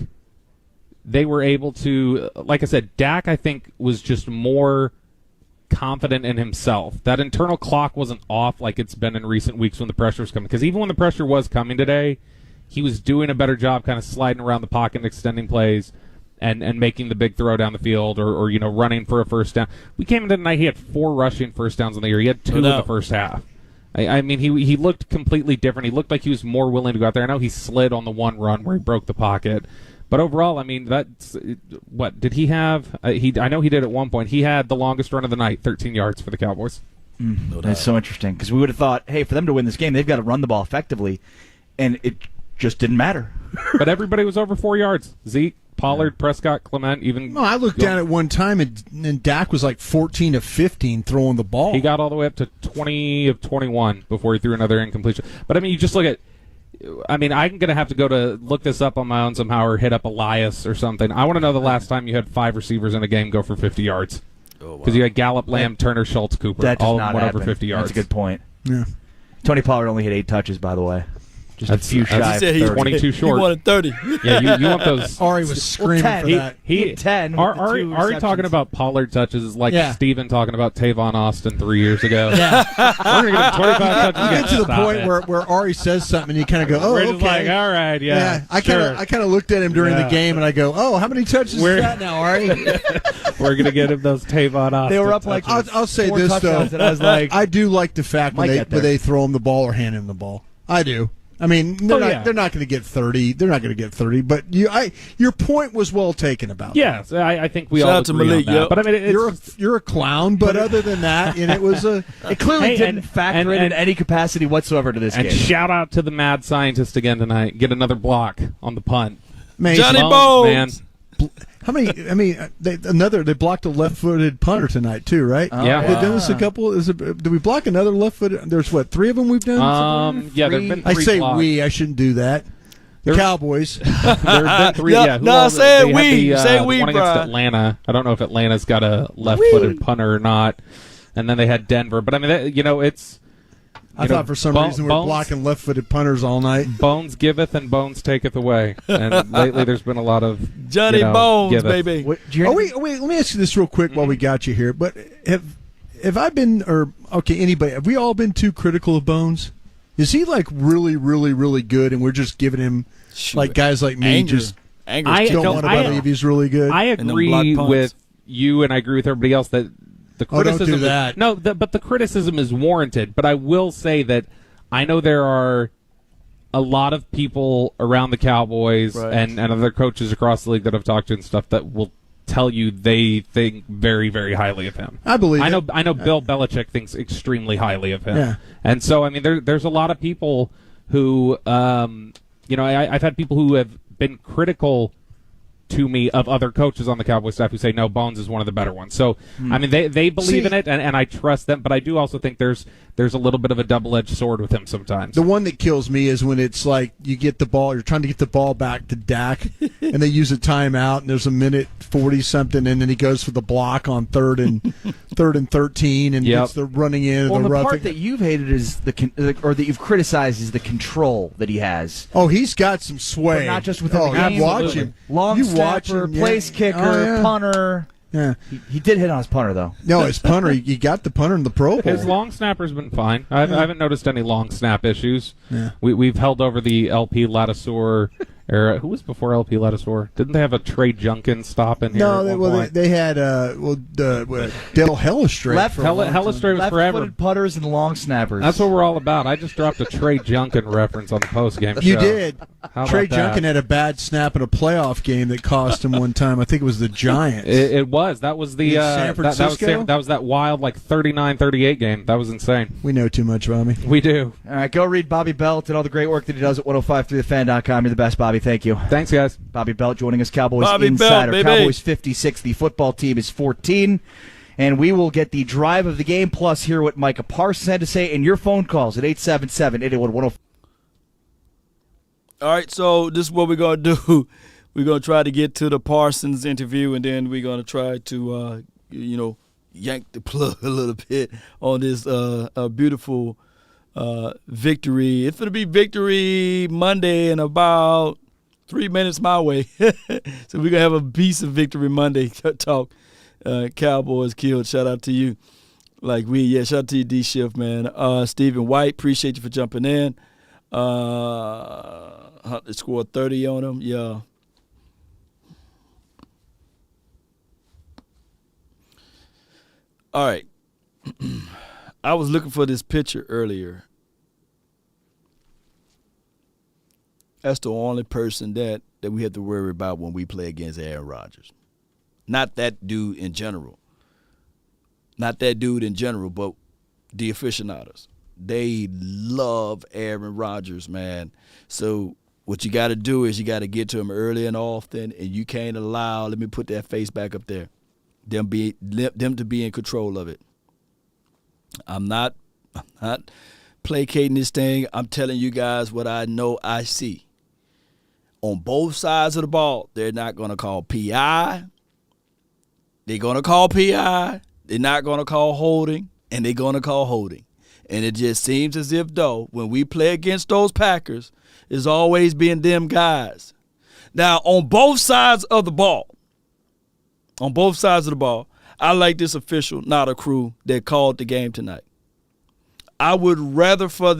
they were able to, like I said, Dak, I think, was just more confident in himself. That internal clock wasn't off like it's been in recent weeks when the pressure was coming. Because even when the pressure was coming today, he was doing a better job kind of sliding around the pocket and extending plays and making the big throw down the field or running for a first down. We came into tonight, he had 4 rushing first downs in the year. He had 2 in the first half. I mean, he looked completely different. He looked like he was more willing to go out there. I know he slid on the one run where he broke the pocket. But overall, I mean, that's what did he have? I know he did at one point. He had the longest run of the night, 13 yards for the Cowboys. That's so interesting because we would have thought, hey, for them to win this game, they've got to run the ball effectively, and it just didn't matter. But everybody was over 4 yards. Zeke, Pollard, Prescott, Clement, even. No, I looked down at one time, and Dak was like 14 of 15 throwing the ball. He got all the way up to 20 of 21 before he threw another incompletion. But I mean, you just look at. I mean, I'm going to have to go to look this up on my own somehow or hit up Elias or something. I want to know the last time you had 5 receivers in a game go for 50 yards. Because you had Gallup, Lamb, Turner, Schultz, Cooper. That does all of not them went happen. over 50 yards. That's a good point. Yeah. Tony Pollard only hit 8 touches, by the way. Just a few shy of 30. 22 short. He wanted 30. Yeah, you want those. Ari was screaming for that. He had 10. Ari talking about Pollard touches is like Steven talking about Tavon Austin 3 years ago. Yeah. We're going to get 25 touches. You get to the point where Ari says something and you kind of go, oh, We're okay. just like, all right, yeah. I kind of looked at him during the game and I go, oh, how many touches is that now, Ari? We're going to get him those Tavon Austin. They were up like I'll say 4 this, though. touchdowns, and I was like, I do like the fact when they throw him the ball or hand him the ball. I do. I mean, they're not going to get 30. They're not going to get 30. But your point was well taken about. Yes, I think we Shout all out to agree Malik, on that. yep. But I mean, you're a clown. But other than that, and it was a. It clearly didn't factor in any capacity whatsoever to this game. And shout out to the mad scientist again tonight. Get another block on the punt. Man, Johnny Bones, man. How many? I mean, they blocked a left-footed punter tonight too, right? Yeah. They've done this a couple. Did we block another left-footed? There's 3 of them we've done. Yeah, there've been 3 I say blocks. we. I shouldn't do that. The Cowboys. There've been 3. Say we. Say we, one against Brian. Atlanta. I don't know if Atlanta's got a left-footed punter or not. And then they had Denver. But I mean, it's. I thought for some reason we were blocking left-footed punters all night. Bones giveth and Bones taketh away. And lately there's been a lot of Johnny Bones, giveth. baby. Wait, let me ask you this real quick while we got you here. But have I been, anybody, have we all been too critical of Bones? Is he like really, really, really good and we're just giving him, like guys like me, don't want to believe he's really good? I agree with you and I agree with everybody else that the criticism don't do that. but the criticism is warranted. But I will say that I know there are a lot of people around the Cowboys and other coaches across the league that I've talked to and stuff that will tell you they think very, very highly of him. I believe. I know Bill Belichick thinks extremely highly of him. Yeah. And so I mean there's a lot of people who I've had people who have been critical to me of other coaches on the Cowboys staff who say no, Bones is one of the better ones. So I mean they believe in it and I trust them, but I do also think there's a little bit of a double-edged sword with him sometimes. The one that kills me is when it's like you get the ball, you're trying to get the ball back to Dak, and they use a timeout, and there's a minute 40-something, and then he goes for the block on third and 13, and gets the running in. Well, and the roughing. part that you've hated is or that you've criticized is the control that he has. Oh, he's got some sway. But not just within the game. You watch him. Long snapper, place kicker, punter. Yeah, he did hit on his punter though. No, his punter. He got the punter in the Pro Bowl. His long snapper's been fine. I haven't noticed any long snap issues. Yeah. We've held over the LP Ladouceur era. Who was before LP Ladouceur? Didn't they have a Trey Junkin stop in here? No, they had Dale Hellestrate. Hellestrate was forever. Left-footed putters and long snappers. That's what we're all about. I just dropped a Trey Junkin reference on the postgame show. You did. How Trey about that? Junkin had a bad snap in a playoff game that cost him one time. I think it was the Giants. It was. That was the San Francisco? that was that wild 39-38 game. That was insane. We know too much, Bobby. We do. All right, go read Bobby Belt and all the great work that he does at 1053thefan.com. You're the best, Bobby. Thank you. Thanks, guys. Bobby Belt joining us, Cowboys Bobby Insider. Belt, baby. Cowboys 56, the football team is 14. And we will get the drive of the game, plus hear what Micah Parsons had to say, and your phone calls at 877-881-1053. All right, so this is what we're going to do. We're going to try to get to the Parsons interview, and then we're going to try to, yank the plug a little bit on this beautiful victory. It's going to be Victory Monday in about 3 minutes my way. So we're going to have a piece of Victory Monday talk. Cowboys killed. Shout out to you. Shout out to you, D-Shift, man. Stephen White, appreciate you for jumping in. Hunter scored 30 on him. Yeah. All right. I was looking for this picture earlier. That's the only person that we have to worry about when we play against Aaron Rodgers. Not that dude in general. Not that dude in general, but the aficionados. They love Aaron Rodgers, man. So what you got to do is you got to get to him early and often, and you can't allow, let me put that face back up there, them to be in control of it. I'm not placating this thing. I'm telling you guys what I know I see. On both sides of the ball, they're not going to call PI. They're going to call PI. They're not going to call holding, and they're going to call holding. And it just seems as if, though, when we play against those Packers, it's always been them guys. Now, on both sides of the ball, I like this official, not a crew, that called the game tonight. I would rather for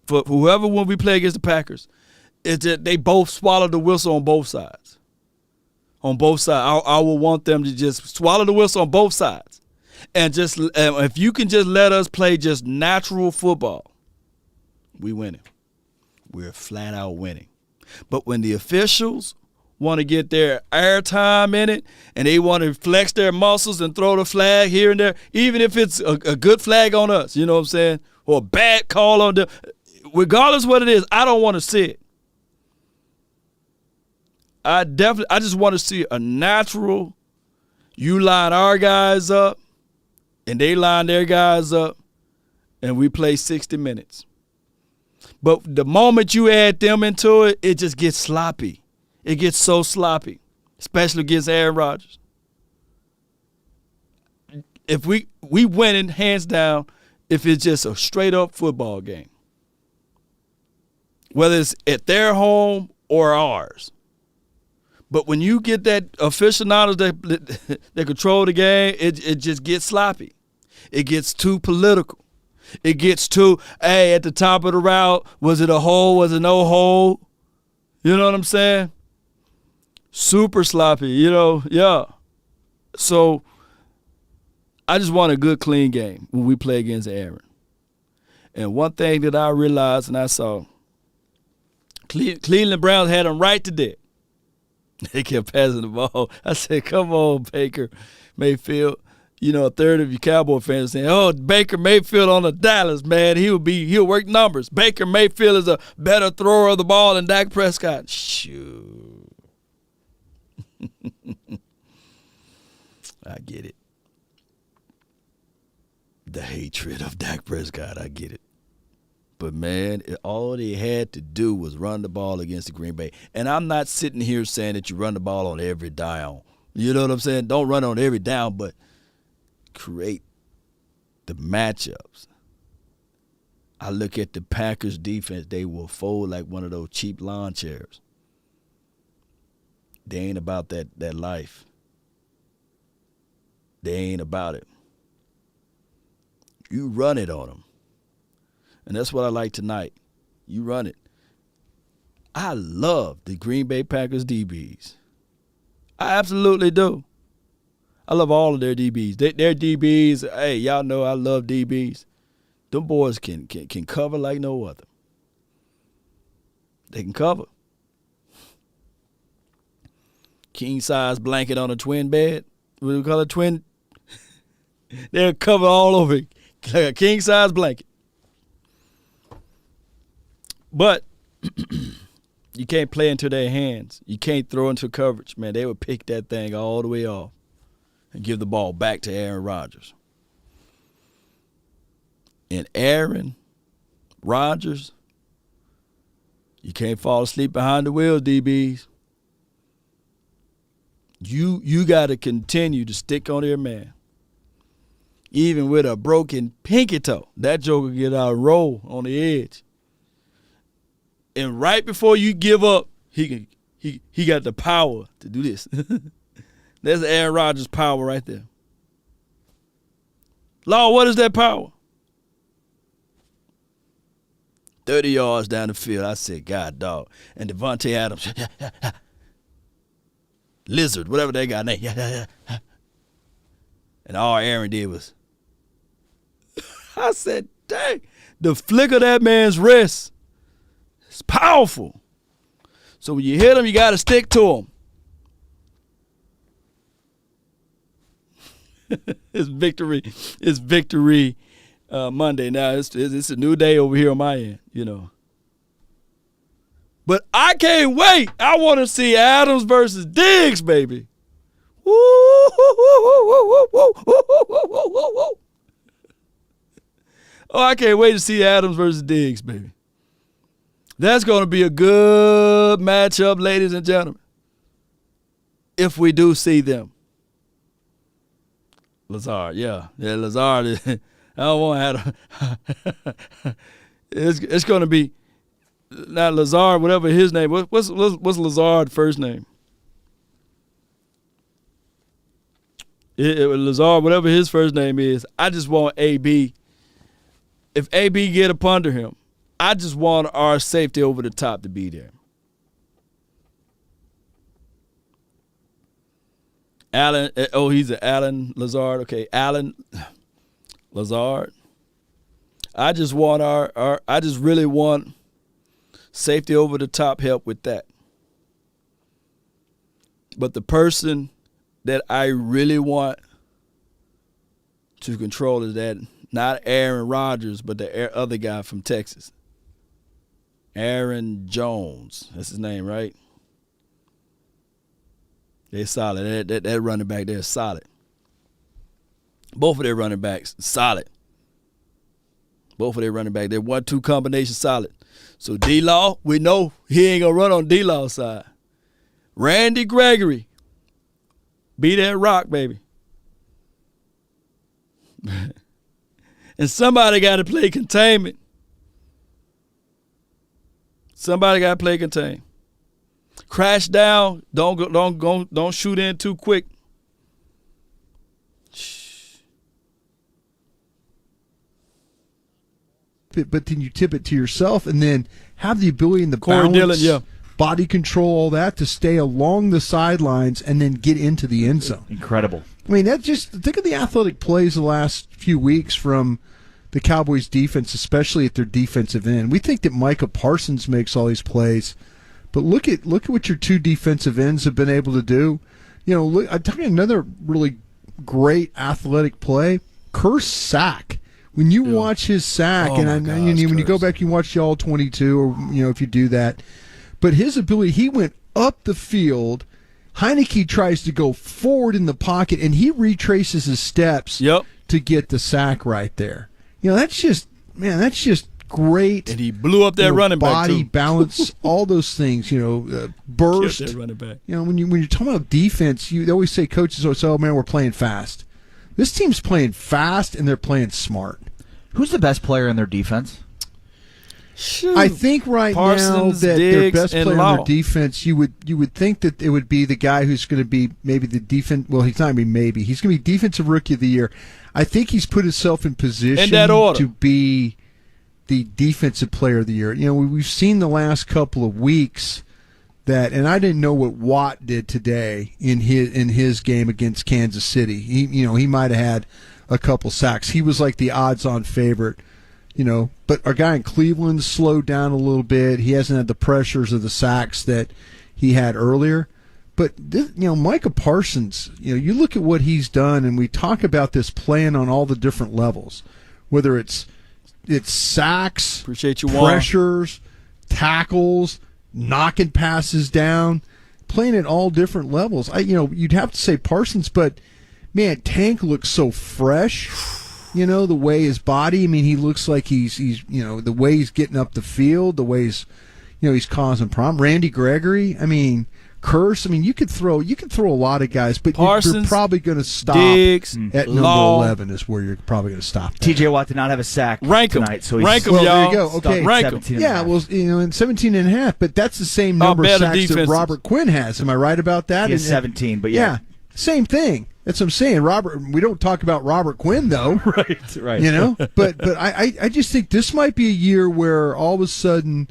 whoever, when we play against the Packers, it's that they both swallow the whistle on both sides. On both sides. I would want them to just swallow the whistle on both sides. And just if you can just let us play just natural football, we winning. We're flat out winning. But when the officials want to get their airtime in it and they want to flex their muscles and throw the flag here and there, even if it's a good flag on us, you know what I'm saying, or a bad call on them, regardless what it is, I don't want to see it. I just want to see a natural. You line our guys up, and they line their guys up, and we play 60 minutes. But the moment you add them into it, it just gets sloppy. It gets so sloppy, especially against Aaron Rodgers. If we winning hands down, if it's just a straight up football game, whether it's at their home or ours. But when you get that aficionados that control the game, it just gets sloppy. It gets too political. It gets too, hey, at the top of the route, was it a hole, was it no hole? You know what I'm saying? Super sloppy, yeah. So I just want a good, clean game when we play against Aaron. And one thing that I realized and I saw, Cleveland Browns had them right to death. They kept passing the ball. I said, come on, Baker Mayfield. A third of you Cowboy fans saying, oh, Baker Mayfield on the Dallas, man. He'll work numbers. Baker Mayfield is a better thrower of the ball than Dak Prescott. Shoot. I get it. The hatred of Dak Prescott, I get it. But, man, all they had to do was run the ball against the Green Bay. And I'm not sitting here saying that you run the ball on every down. You know what I'm saying? Don't run on every down, but create the matchups. I look at the Packers defense, they will fold like one of those cheap lawn chairs. They ain't about that life. They ain't about it. You run it on them. And that's what I like tonight. You run it. I love the Green Bay Packers DBs. I absolutely do. I love all of their DBs. Their DBs, hey, y'all know I love DBs. Them boys can cover like no other. They can cover. King size blanket on a twin bed. What do we call it? Twin? They'll cover all over it. Like a king size blanket. But you can't play into their hands. You can't throw into coverage, man. They would pick that thing all the way off and give the ball back to Aaron Rodgers. And Aaron Rodgers, you can't fall asleep behind the wheel, DBs. You got to continue to stick on their man. Even with a broken pinky toe, that joker get out and roll on the edge. And right before you give up, he got the power to do this. There's Aaron Rodgers' power right there. Law, what is that power? 30 yards down the field. I said, God, dog. And Devontae Adams, Lizard, whatever they got name. And all Aaron did was, I said, dang, the flick of that man's wrist. It's powerful. So when you hit him, you got to stick to him. It's victory. It's victory Monday. Now, it's a new day over here on my end, But I can't wait. I want to see Adams versus Diggs, baby. Woo, woo, woo, woo, woo, woo, woo, woo, woo, woo. Oh, I can't wait to see Adams versus Diggs, baby. That's going to be a good matchup, ladies and gentlemen, if we do see them. Lazard, yeah, Lazard. I don't want to it's going to be not Lazard, whatever his name. What's Lazard's first name? Lazard, whatever his first name is. I just want AB. If AB get up under him, I just want our safety over the top to be there. Allen, he's an Allen Lazard. Okay, Allen Lazard. I just want I just really want safety over the top help with that. But the person that I really want to control is that not Aaron Rodgers, but the other guy from Texas. Aaron Jones. That's his name, right? They're solid. That running back, they're solid. Both of their running backs, solid. Both of their running back, their 1-2 combination, solid. So D-Law, we know he ain't going to run on D-Law's side. Randy Gregory, be that rock, baby. And somebody got to play containment. Somebody got to play contain. Crash down. Don't shoot in too quick. But then you tip it to yourself, and then have the ability and the Corey balance, Dillon, body control, all that to stay along the sidelines and then get into the end zone. Incredible. I mean, think of the athletic plays the last few weeks from the Cowboys defense, especially at their defensive end. We think that Micah Parsons makes all these plays, but look at what your two defensive ends have been able to do. Look, I'm talking another really great athletic play, Kerr's sack. When you watch his sack, when you go back and watch the all 22, or if you do that, but his ability, he went up the field. Heineke tries to go forward in the pocket, and he retraces his steps to get the sack right there. That's just great. And he blew up that running back body too. balance, all those things. Burst. Killed that running back. When you're talking about defense, they always say coaches always say, "Oh man, we're playing fast." This team's playing fast and they're playing smart. Who's the best player in their defense? Shoot. I think Parsons, now that Diggs, their best and player Law. on their defense, you would think that it would be the guy who's going to be maybe the defense. Well, he's not going to be maybe. He's going to be defensive rookie of the year. I think he's put himself in position In that order. to be the defensive player of the year. We've seen the last couple of weeks that, and I didn't know what Watt did today in his game against Kansas City. He might have had a couple sacks. He was like the odds-on favorite. But our guy in Cleveland slowed down a little bit. He hasn't had the pressures of the sacks that he had earlier. But Micah Parsons, you look at what he's done, and we talk about this playing on all the different levels, whether it's sacks, Appreciate you, Juan. pressures, tackles, knocking passes down, playing at all different levels. You'd have to say Parsons, but man, Tank looks so fresh. The way his body, he looks like he's the way he's getting up the field, the way he's causing problems. Randy Gregory, Curse, you could throw a lot of guys, but Parsons, you're probably going to stop Diggs, at number Law. 11 is where you're probably going to stop. TJ Watt did not have a sack tonight, so he's Rank 'em, Well, y'all. there you go. Okay, Rank 'em. yeah, well, in 17 and a half, but that's the same number of better sacks that defenses. Robert Quinn has. Am I right about that? He has 17, but yeah. Same thing. That's what I'm saying. We don't talk about Robert Quinn though. right. But I just think this might be a year where all of a sudden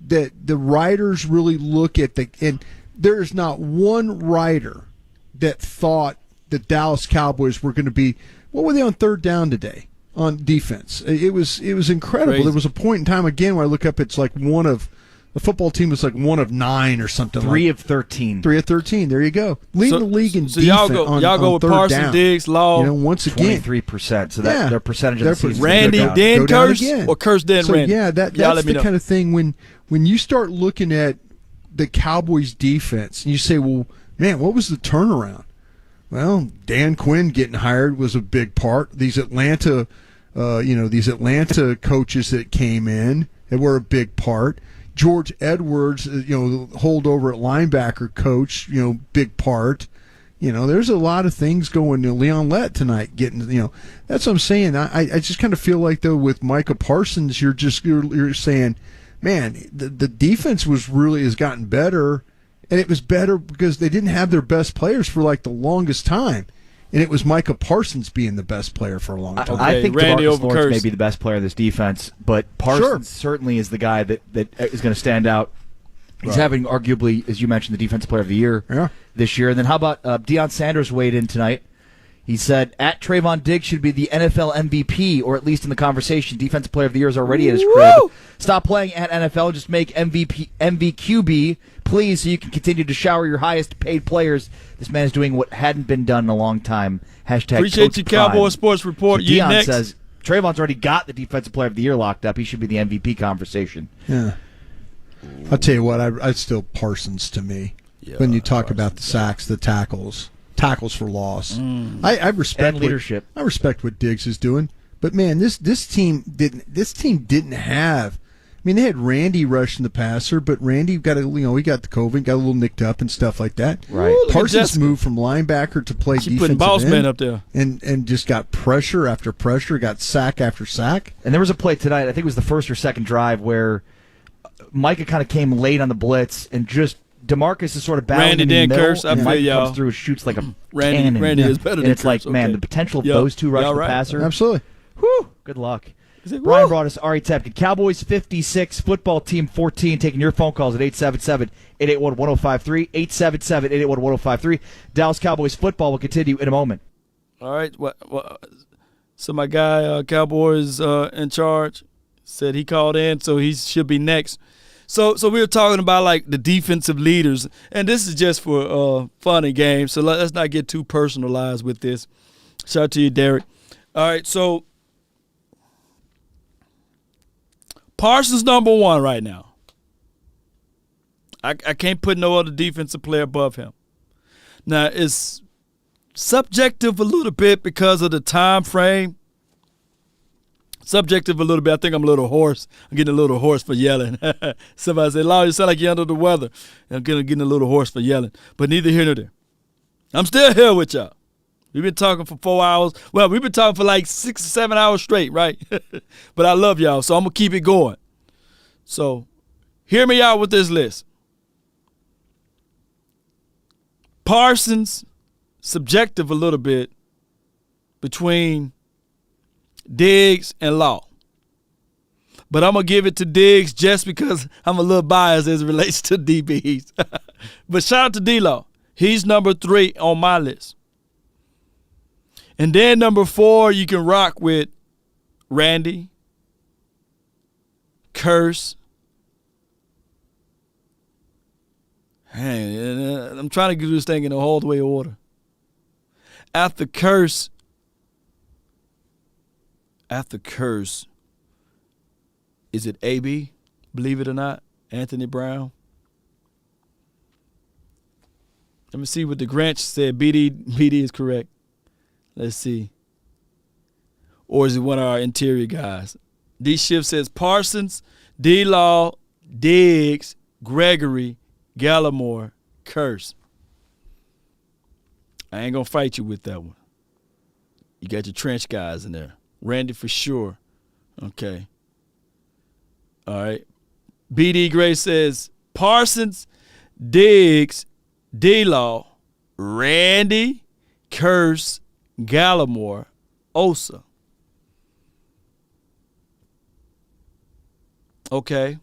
that the writers really look at and there's not one writer that thought the Dallas Cowboys were going to be, what were they on third down today on defense? It was incredible. Crazy. There was a point in time again where I look up, it's like the football team was like 1 of 9 or something. 3 of 13. 3 of 13. There you go. Leading the league in so defense y'all go on with third Parsons, down. Diggs, Law. Once again, 23%. So that their percentage of the season. Randy, go down. then Go down Curse, again. or Curse, then So Randy. yeah, Y'all that's let me the know. kind of thing when you start looking at the Cowboys defense and you say, well, man, what was the turnaround? Well, Dan Quinn getting hired was a big part. These Atlanta coaches that came in that were a big part. George Edwards, holdover at linebacker coach, big part. There's a lot of things going. Leon Lett tonight getting, that's what I'm saying. I just kind of feel like though with Micah Parsons, you're saying, man, the defense has gotten better, and it was better because they didn't have their best players for like the longest time. And it was Micah Parsons being the best player for a long time. I think Randy DeMarcus over Lawrence Curse. may be the best player in this defense, but Parsons certainly is the guy that is going to stand out. He's having arguably, as you mentioned, the defensive player of the year this year. And then how about Deion Sanders weighed in tonight? He said, at Trayvon Diggs should be the NFL MVP, or at least in the conversation. Defensive player of the year is already at his crib. Stop playing at NFL. Just make MVQB, please, so you can continue to shower your highest paid players. This man is doing what hadn't been done in a long time. Hashtag Appreciate Coach you, Prime. Cowboy Sports Report. So You Deion next. says Trayvon's already got the defensive player of the year locked up. He should be the MVP conversation. Yeah. I'll tell you what, I still Parsons to me. when you talk about the sacks, the tackles for loss. I respect And leadership. I respect what Diggs is doing, but man, this team didn't have. I mean, they had Randy rushing the passer, but Randy he got the COVID, got a little nicked up and stuff like that. Right. Ooh, Parsons moved from linebacker to play She defensive putting boss end, man up there. and just got pressure after pressure, got sack after sack. And there was a play tonight, I think it was the first or second drive, where Micah kind of came late on the blitz, and just DeMarcus is sort of battling Randy in the didn't middle, curse. I and feel Micah y'all. comes through and shoots like a Randy cannon. is better and than it's like, Curse. man, Okay. the potential of Yep. those two rushing Y'all the right. passer. Absolutely. Whew, good luck. It, Brian brought us Ari Tepkin. Cowboys 56, football team 14. Taking your phone calls at 877-881-1053. 877-881-1053. Dallas Cowboys football will continue in a moment. All right. So my guy, Cowboys in charge, said he called in, so he should be next. So we were talking about like the defensive leaders, and this is just for fun and games. So let's not get too personalized with this. Shout out to you, Derek. All right. So Parsons number one right now. I can't put no other defensive player above him. Now, it's subjective a little bit because of the time frame. Subjective a little bit. I think I'm a little hoarse. I'm getting a little hoarse for yelling. Somebody said, Law, you sound like you're under the weather. I'm getting a little hoarse for yelling. But neither here nor there. I'm still here with y'all. We've been talking for 4 hours. Well, we've been talking for like 6 or 7 hours straight, right? But I love y'all, so I'm going to keep it going. So hear me out with this list. Parsons, subjective a little bit between Diggs and Law. But I'm going to give it to Diggs just because I'm a little biased as it relates to DBs. But shout out to D-Law. He's number 3 on my list. And then number 4, you can rock with Randy, Curse. Hey, I'm trying to do this thing in a whole way order. After Curse, is it AB? Believe it or not, Anthony Brown. Let me see what the Grinch said. BD is correct. Let's see. Or is it one of our interior guys? D-Shift says Parsons, D-Law, Diggs, Gregory, Gallimore, Curse. I ain't going to fight you with that one. You got your trench guys in there. Randy for sure. Okay. All right. BD Gray says Parsons, Diggs, D-Law, Randy, Curse, Gallimore, Osa. Okay.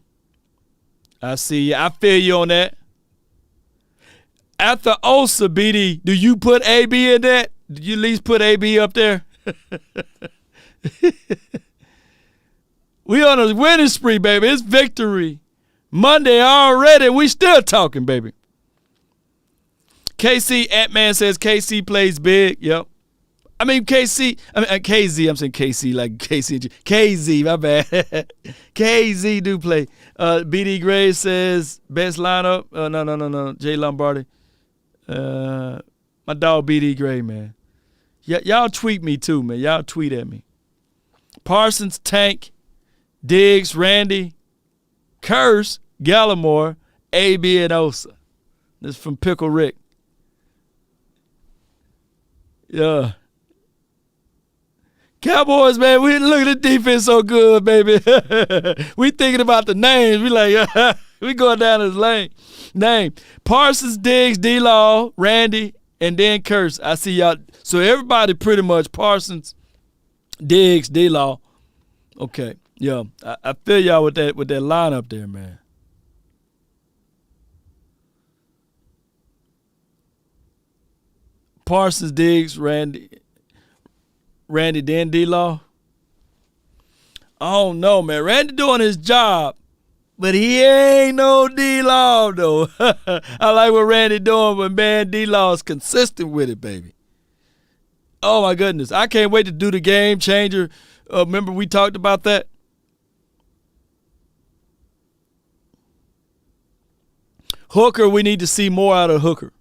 I see you. I feel you on that. After Osa, BD, do you put AB in that? Do you at least put AB up there? We on a winning spree, baby. It's victory Monday already. We still talking, baby. KC Ant-Man says KC plays big. Yep. I mean, KZ. I'm saying KC like KC. KZ, my bad. KZ do play. BD Gray says best lineup. No. Jay Lombardi. My dog BD Gray, man. Y'all tweet me too, man. Y'all tweet at me. Parsons, Tank, Diggs, Randy, Curse, Gallimore, AB, and Osa. This is from Pickle Rick. Yeah. Cowboys, man, we look at the defense so good, baby. We thinking about the names. We like, we going down his name. Parsons, Diggs, D-Law, Randy, and then Curse. I see y'all. So everybody pretty much Parsons, Diggs, D-Law. Okay, yeah. I feel y'all with that lineup there, man. Parsons, Diggs, Randy, then D-Law. I don't know, man. Randy doing his job, but he ain't no D-Law, though. I like what Randy doing, but, man, D-Law is consistent with it, baby. Oh, my goodness. I can't wait to do the game changer. Remember we talked about that? Hooker, we need to see more out of Hooker,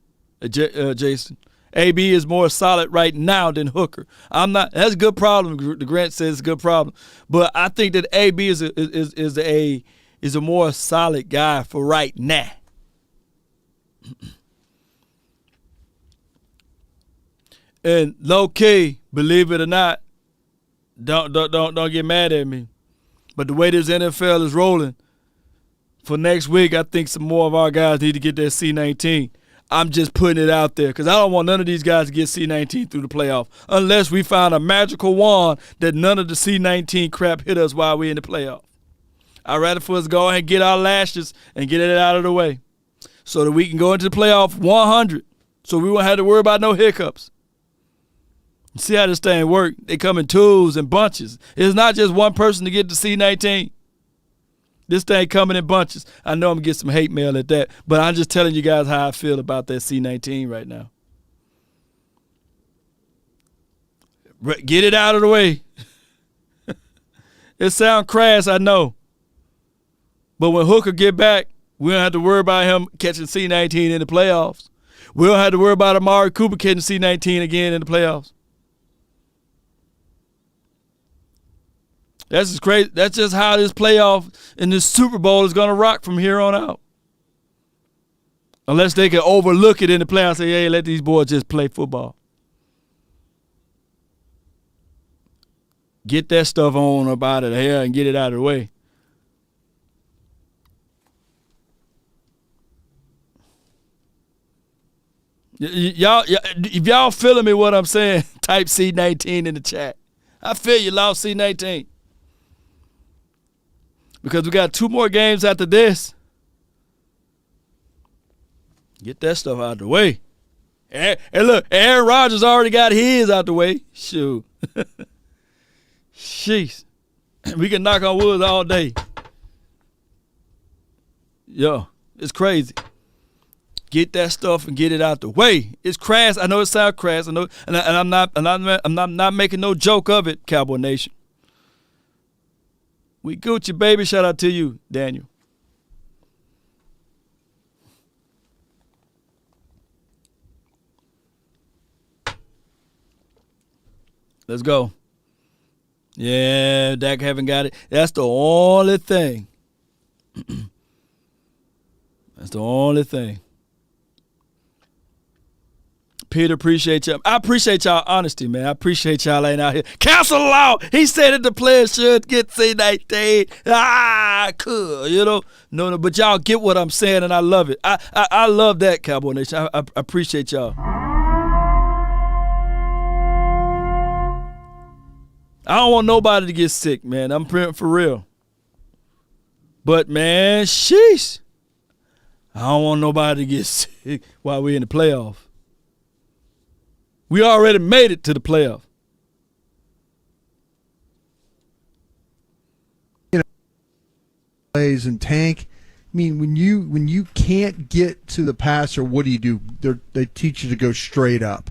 Jason. AB is more solid right now than Hooker. That's a good problem. Grant says it's a good problem. But I think that AB is a more solid guy for right now. And low key, believe it or not, don't get mad at me. But the way this NFL is rolling, for next week, I think some more of our guys need to get their C19. I'm just putting it out there because I don't want none of these guys to get C19 through the playoff unless we find a magical wand that none of the C19 crap hit us while we're in the playoff. I'd rather for us to go ahead and get our lashes and get it out of the way so that we can go into the playoff 100 so we won't have to worry about no hiccups. See how this thing works. They come in twos and bunches. It's not just one person to get to C19. This thing coming in bunches. I know I'm going to get some hate mail at that, but I'm just telling you guys how I feel about that C19 right now. Get it out of the way. It sounds crass, I know. But when Hooker get back, we don't have to worry about him catching C19 in the playoffs. We don't have to worry about Amari Cooper catching C19 again in the playoffs. That's just crazy. That's just how this playoff and this Super Bowl is going to rock from here on out. Unless they can overlook it in the playoffs and say, hey, let these boys just play football. Get that stuff on up out of here and get it out of the way. Y'all, if y'all feeling me what I'm saying, type C19 in the chat. I feel you lost C19. Because we got 2 more games after this. Get that stuff out of the way. And look, Aaron Rodgers already got his out the way. Shoot. Sheesh. We can knock on wood all day. Yo, it's crazy. Get that stuff and get it out the way. It's crass. I know it sounds crass. I know, and I'm not making no joke of it, Cowboy Nation. We Gucci, baby. Shout out to you, Daniel. Let's go. Yeah, Dak haven't got it. That's the only thing. That's the only thing. Peter, appreciate y'all. I appreciate y'all honesty, man. I appreciate y'all ain't out here. Council law. He said that the players should get C19. Cool. You know? No, but y'all get what I'm saying, and I love it. I love that, Cowboy Nation. I appreciate y'all. I don't want nobody to get sick, man. I'm praying for real. But, man, sheesh. I don't want nobody to get sick while we're in the playoff. We already made it to the playoff. You know, plays and tank. I mean, when you can't get to the passer, what do? They teach you to go straight up.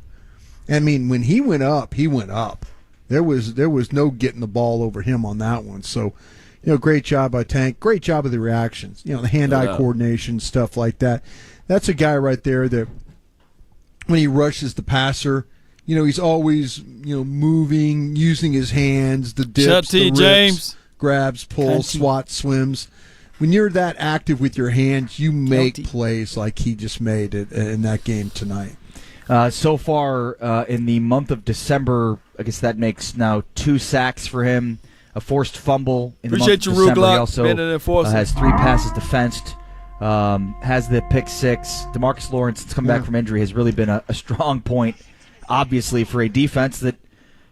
I mean, when he went up, he went up. There was no getting the ball over him on that one. So, you know, great job by Tank. Great job of the reactions. You know, the hand-eye coordination, stuff like that. That's a guy right there that when he rushes the passer, you know, he's always, you know, moving, using his hands, the dips, the rips, James. Grabs, pulls, swats, swims. When you're that active with your hands, you make plays like he just made it in that game tonight. So far in the month of December, I guess that makes now 2 sacks for him, a forced fumble in the month of December. He also has 3 passes defensed, has the pick 6. DeMarcus Lawrence, that's come back from injury, has really been a strong point, obviously, for a defense that,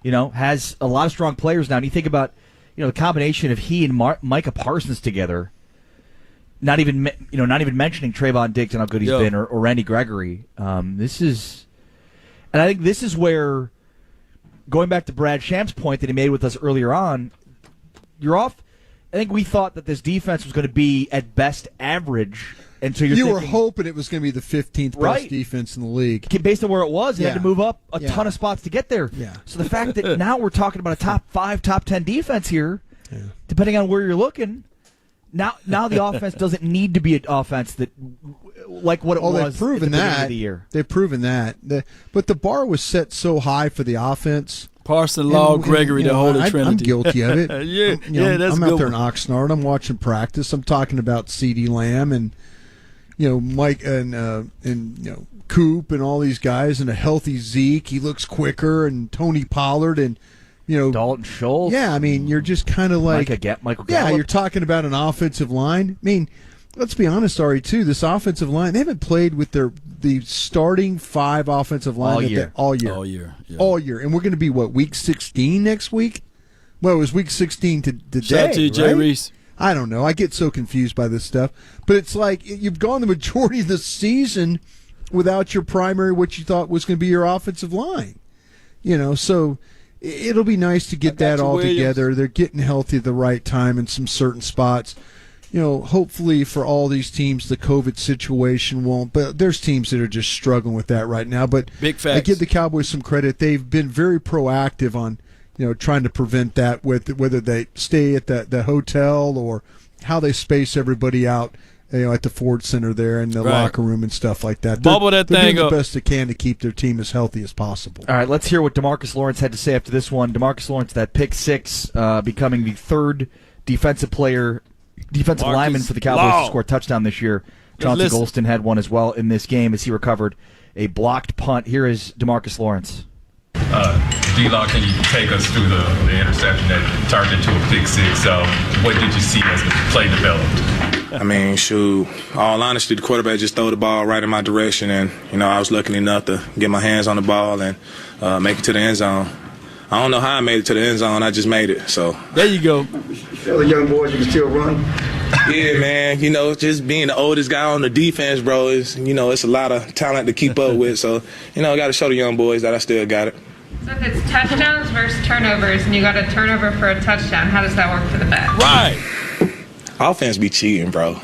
you know, has a lot of strong players now. And you think about, you know, the combination of he and Micah Parsons together. Not even mentioning Trayvon Diggs and how good he's been, or Randy Gregory. And I think this is where, going back to Brad Sham's point that he made with us earlier on, you're off. I think we thought that this defense was going to be at best average, and so you were hoping it was going to be the 15th best defense in the league, based on where it was. You had to move up a ton of spots to get there. Yeah. So the fact that now we're talking about a top 5, top 10 defense here, depending on where you're looking. Now the offense doesn't need to be an offense that like what it was they've proven at the beginning that. of the year. They've proven that. But the bar was set so high for the offense. Parson, Law, Gregory, the Holy Trinity. I'm guilty of it. That's I'm good out there in one. Oxnard. I'm watching practice. I'm talking about CeeDee Lamb and Mike and Coop and all these guys and a healthy Zeke. He looks quicker, and Tony Pollard and Dalton Schultz. Yeah, I mean, you're just kind of like Michael Gallup. Yeah, you're talking about an offensive line. I mean, let's be honest, Ari, too. This offensive line, they haven't played with the starting 5 offensive line all year. Yeah. All year. And we're going to be, week 16 next week? Well, it was week 16 today, Shout out to you, Jay right? Reese. I don't know. I get so confused by this stuff. But it's like you've gone the majority of the season without your primary, what you thought was going to be your offensive line. So it'll be nice to get that all together. They're getting healthy at the right time in some certain spots. Hopefully for all these teams, the COVID situation won't. But there's teams that are just struggling with that right now. But big facts. I give the Cowboys some credit. They've been very proactive on, trying to prevent that, with whether they stay at the hotel or how they space everybody out, at the Ford Center there in the locker room and stuff like that. Bubble that they're thing doing up. the best they can to keep their team as healthy as possible. All right, let's hear what DeMarcus Lawrence had to say after this one. DeMarcus Lawrence, that pick 6, becoming the 3rd defensive lineman for the Cowboys to score a touchdown this year. Chauncey Golston had one as well in this game as he recovered a blocked punt. Here is DeMarcus Lawrence. D-Law, can you take us through the interception that turned into a pick 6? What did you see as the play developed? I mean, all honesty, the quarterback just threw the ball right in my direction, and, I was lucky enough to get my hands on the ball and make it to the end zone. I don't know how I made it to the end zone. I just made it. So there you go. Tell the young boys you can still run. Yeah, man. Just being the oldest guy on the defense, bro, it's a lot of talent to keep up with. So, I got to show the young boys that I still got it. So if it's touchdowns versus turnovers, and you got a turnover for a touchdown, how does that work for the bet? Right. Offense be cheating, bro.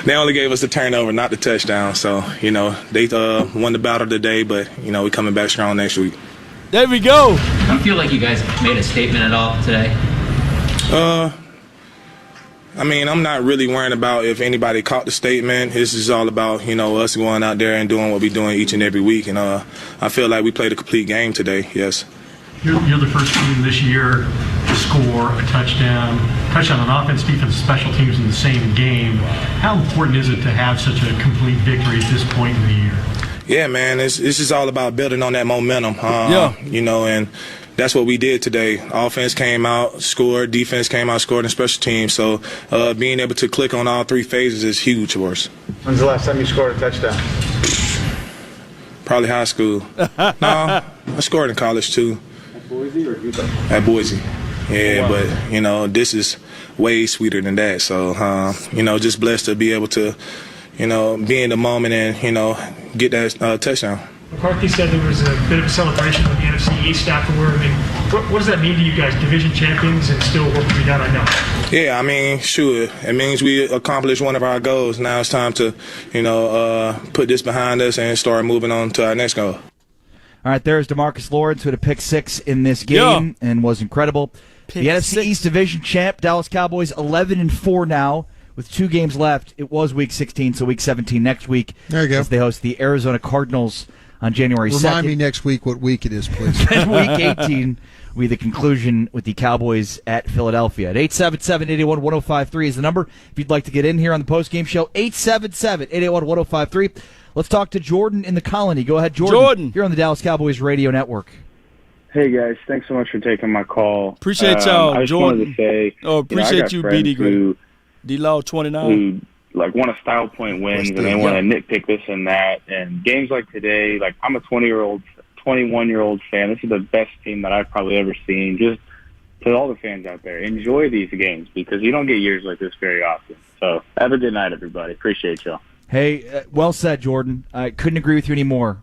They only gave us the turnover, not the touchdown. So, they won the battle today, but, we're coming back strong next week. There we go. Do you feel like you guys made a statement at all today? I mean, I'm not really worrying about if anybody caught the statement. This is all about, us going out there and doing what we're doing each and every week. And I feel like we played a complete game today, yes. You're the first team this year to score a touchdown on offense, defense, special teams in the same game. How important is it to have such a complete victory at this point in the year? Yeah, man, it's just all about building on that momentum. And that's what we did today. Offense came out, scored. Defense came out, scored, and special teams. So being able to click on all 3 phases is huge for us. When's the last time you scored a touchdown? Probably high school. No, I scored in college too. At Boise or Utah? At Boise. Yeah, but this is way sweeter than that. So just blessed to be able to be in the moment and, get that touchdown. McCarthy said there was a bit of a celebration with the NFC East afterward. I mean, what does that mean to you guys? Division champions and still work to be done, I know. Yeah, I mean, sure. It means we accomplished one of our goals. Now it's time to, put this behind us and start moving on to our next goal. All right, there's DeMarcus Lawrence, who had a pick 6 in this game and was incredible. The NFC East Division champ, Dallas Cowboys, 11-4 now. With 2 games left, it was Week 16, so Week 17 next week. There you go. As they host the Arizona Cardinals on January 2nd. Remind me next week what week it is, please. Then Week 18 will be the conclusion with the Cowboys at Philadelphia. At 877-881-1053 is the number. If you'd like to get in here on the postgame show, 877-881-1053. Let's talk to Jordan in the Colony. Go ahead, Jordan. Here on the Dallas Cowboys Radio Network. Hey, guys. Thanks so much for taking my call. Appreciate y'all, I just Jordan. wanted to say, appreciate you, BD Green. D-Law 29. Who want to style point wins and they want to nitpick this and that. And games like today, I'm a 21-year-old fan. This is the best team that I've probably ever seen. Just to all the fans out there, enjoy these games because you don't get years like this very often. So have a good night, everybody. Appreciate y'all. Hey, well said, Jordan. I couldn't agree with you anymore.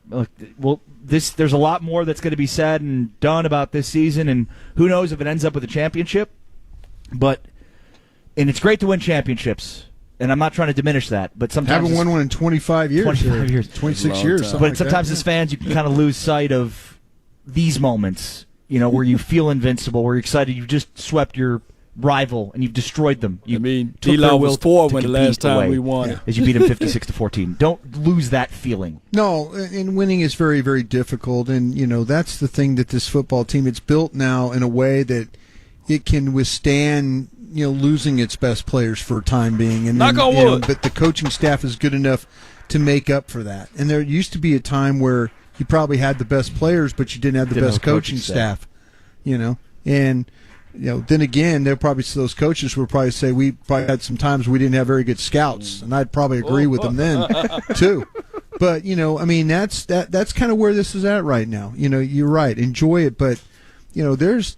There's a lot more that's going to be said and done about this season, and who knows if it ends up with a championship. And it's great to win championships, and I'm not trying to diminish that. But sometimes haven't won one in 25 years. 25 years, 26 years. But sometimes as fans, you can kind of lose sight of these moments. Where you feel invincible, where you're excited, you just swept your rival, and you've destroyed them. You took D-Law their was will 4 to when the compete last time away we won. as you beat them 56-14. Don't lose that feeling. No, and winning is very, very difficult, and that's the thing that this football team, it's built now in a way that it can withstand losing its best players for a time being, and Knock on wood. but the coaching staff is good enough to make up for that. And there used to be a time where you probably had the best players, but you didn't have the best coaching staff. And then again, they'll probably those coaches will probably say we probably had some times we didn't have very good scouts, and I'd probably agree with them then too. But that's kind of where this is at right now. You're right, enjoy it, but there's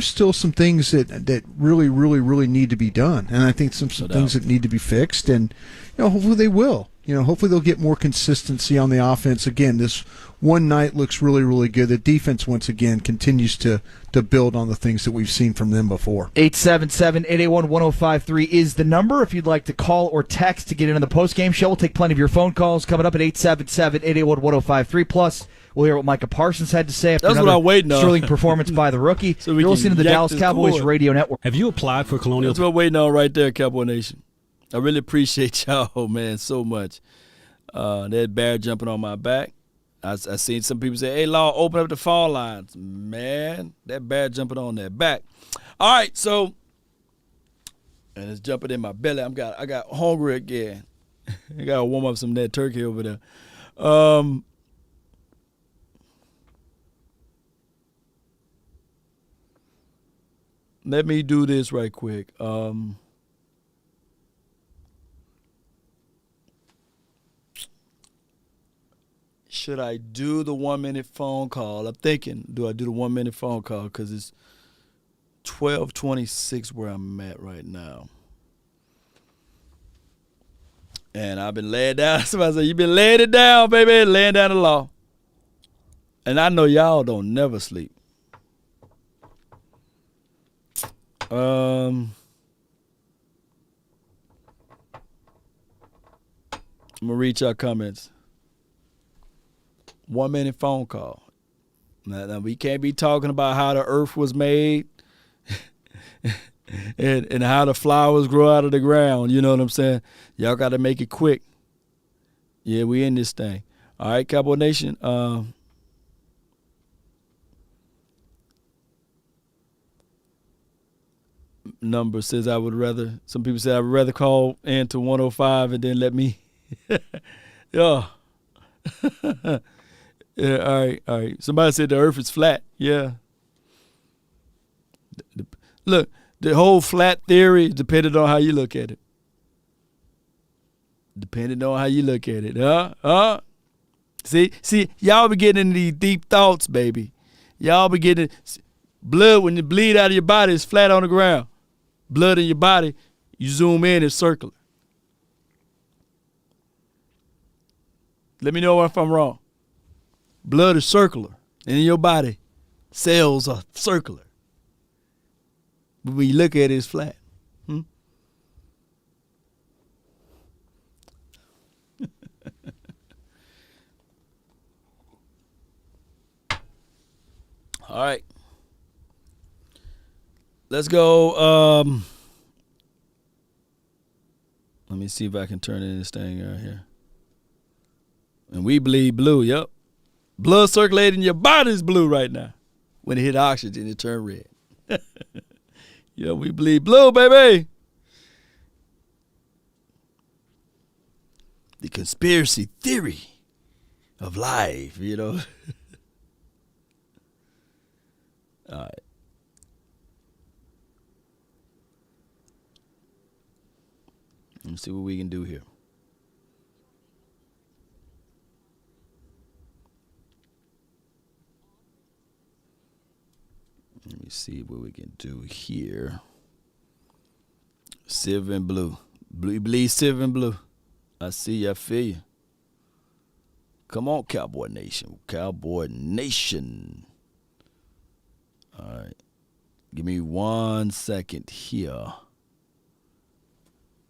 still some things that really, really, really need to be done, and I think some things that need to be fixed, and hopefully they will. Hopefully they'll get more consistency on the offense. Again, this one night looks really, really good. The defense, once again, continues to build on the things that we've seen from them before. 877-881-1053 is the number if you'd like to call or text to get into the postgame show. We'll take plenty of your phone calls coming up at 877-881-1053. Plus, we'll hear what Micah Parsons had to say after That's what I'm waiting on. sterling performance by the rookie. So we You're can listening to the yank Dallas this Cowboys cord. Radio Network. Have you applied for Colonial? That's what I'm waiting on right there, Cowboy Nation. I really appreciate y'all, man, so much. That bear jumping on my back. I seen some people say, "Hey, Law, open up the fall lines." Man, that bear jumping on that back. All right, so, and it's jumping in my belly. I got hungry again. I got to warm up some of that turkey over there. Let me do this right quick. Should I do the 1 minute phone call? I'm thinking, do I do the 1 minute phone call? Because it's 12:26 where I'm at right now. And I've been laying down. Somebody said, "You been laying it down, baby, laying down the law." And I know y'all don't never sleep. I'm going to read y'all comments. 1 minute phone call. Now we can't be talking about how the earth was made and how the flowers grow out of the ground. You know what I'm saying? Y'all got to make it quick. Yeah, we in this thing. All right, Cowboy Nation. Number says some people say I would rather call in to 105 and then let me. Yeah. Yeah, all right. Somebody said the earth is flat. Yeah. Look, the whole flat theory is dependent on how you look at it. Depending on how you look at it. See, y'all be getting into these deep thoughts, baby. Y'all be getting blood. When you bleed out of your body, it's flat on the ground. Blood in your body, you zoom in, it's circular. Let me know if I'm wrong. Blood is circular. And in your body, cells are circular. But when you look at it, it's flat. All right. Let's go. Let me see if I can turn in this thing right here. And we bleed blue, yep. Blood circulating in your body's blue right now. When it hit oxygen, it turned red. Yeah, we bleed blue, baby. The conspiracy theory of life, you know. All right. Let's see what we can do here. Let me see what we can do here. Silver and blue. You bleed silver and blue. I see you. I feel you. Come on, Cowboy Nation. Cowboy Nation. All right. Give me 1 second here.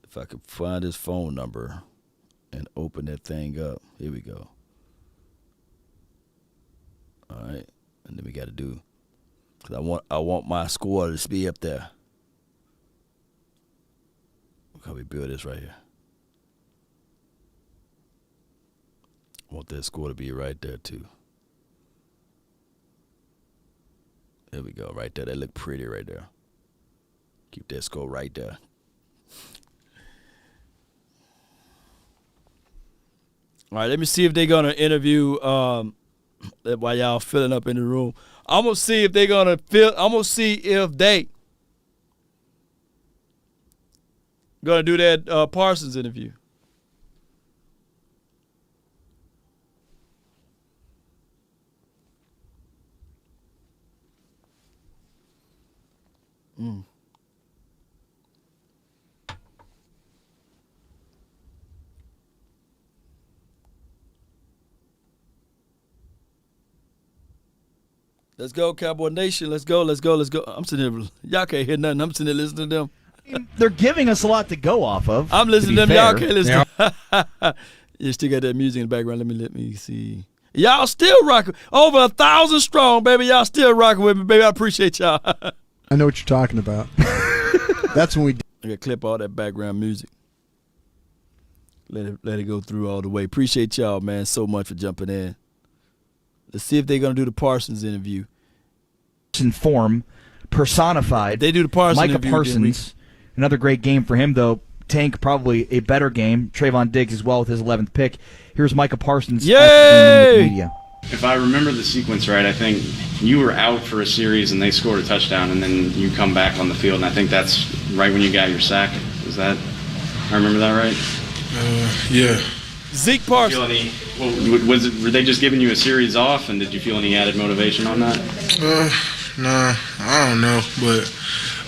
If I could find his phone number and open that thing up. Here we go. All right. And then we got to do 'Cause I want my score to be up there. Look how we build this right here. I want that score to be right there too. There we go, right there. That look pretty right there. Keep that score right there. All right, let me see if they're gonna interview while y'all filling up in the room. I'm gonna see if they're gonna fill. I'm gonna see if they gonna do that Parsons interview. Let's go, Cowboy Nation. Let's go. I'm sitting here. Y'all can't hear nothing. I'm sitting there listening to them. They're giving us a lot to go off of. I'm listening to them. Fair. Y'all can't listen. Yeah. You still got that music in the background. Let me see. Y'all still rocking. Over 1,000 strong, baby. Y'all still rocking with me, baby. I appreciate y'all. I know what you're talking about. That's when we I got to clip all that background music. Let it go through all the way. Appreciate y'all, man, so much for jumping in. Let's see if they're going to do the Parsons interview. In form, personified. If they do the Parsons Micah interview, Parsons, another great game for him, though. Tank, probably a better game. Trayvon Diggs as well with his 11th pick. Here's Micah Parsons. Yay! With the media. If I remember the sequence right, I think you were out for a series and they scored a touchdown, and then you come back on the field, and I think that's right when you got your sack. Is that? I remember that right? Yeah. Zeke Parsons. Were they just giving you a series off, and did you feel any added motivation on that? Nah, I don't know, but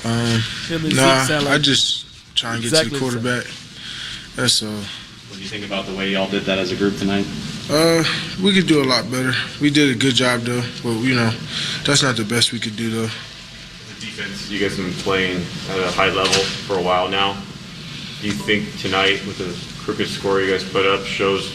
I just try and get to the quarterback. That's all. What do you think about the way y'all did that as a group tonight? We could do a lot better. We did a good job though, but that's not the best we could do though. The defense, you guys have been playing at a high level for a while now. Do you think tonight, with the crooked score you guys put up, shows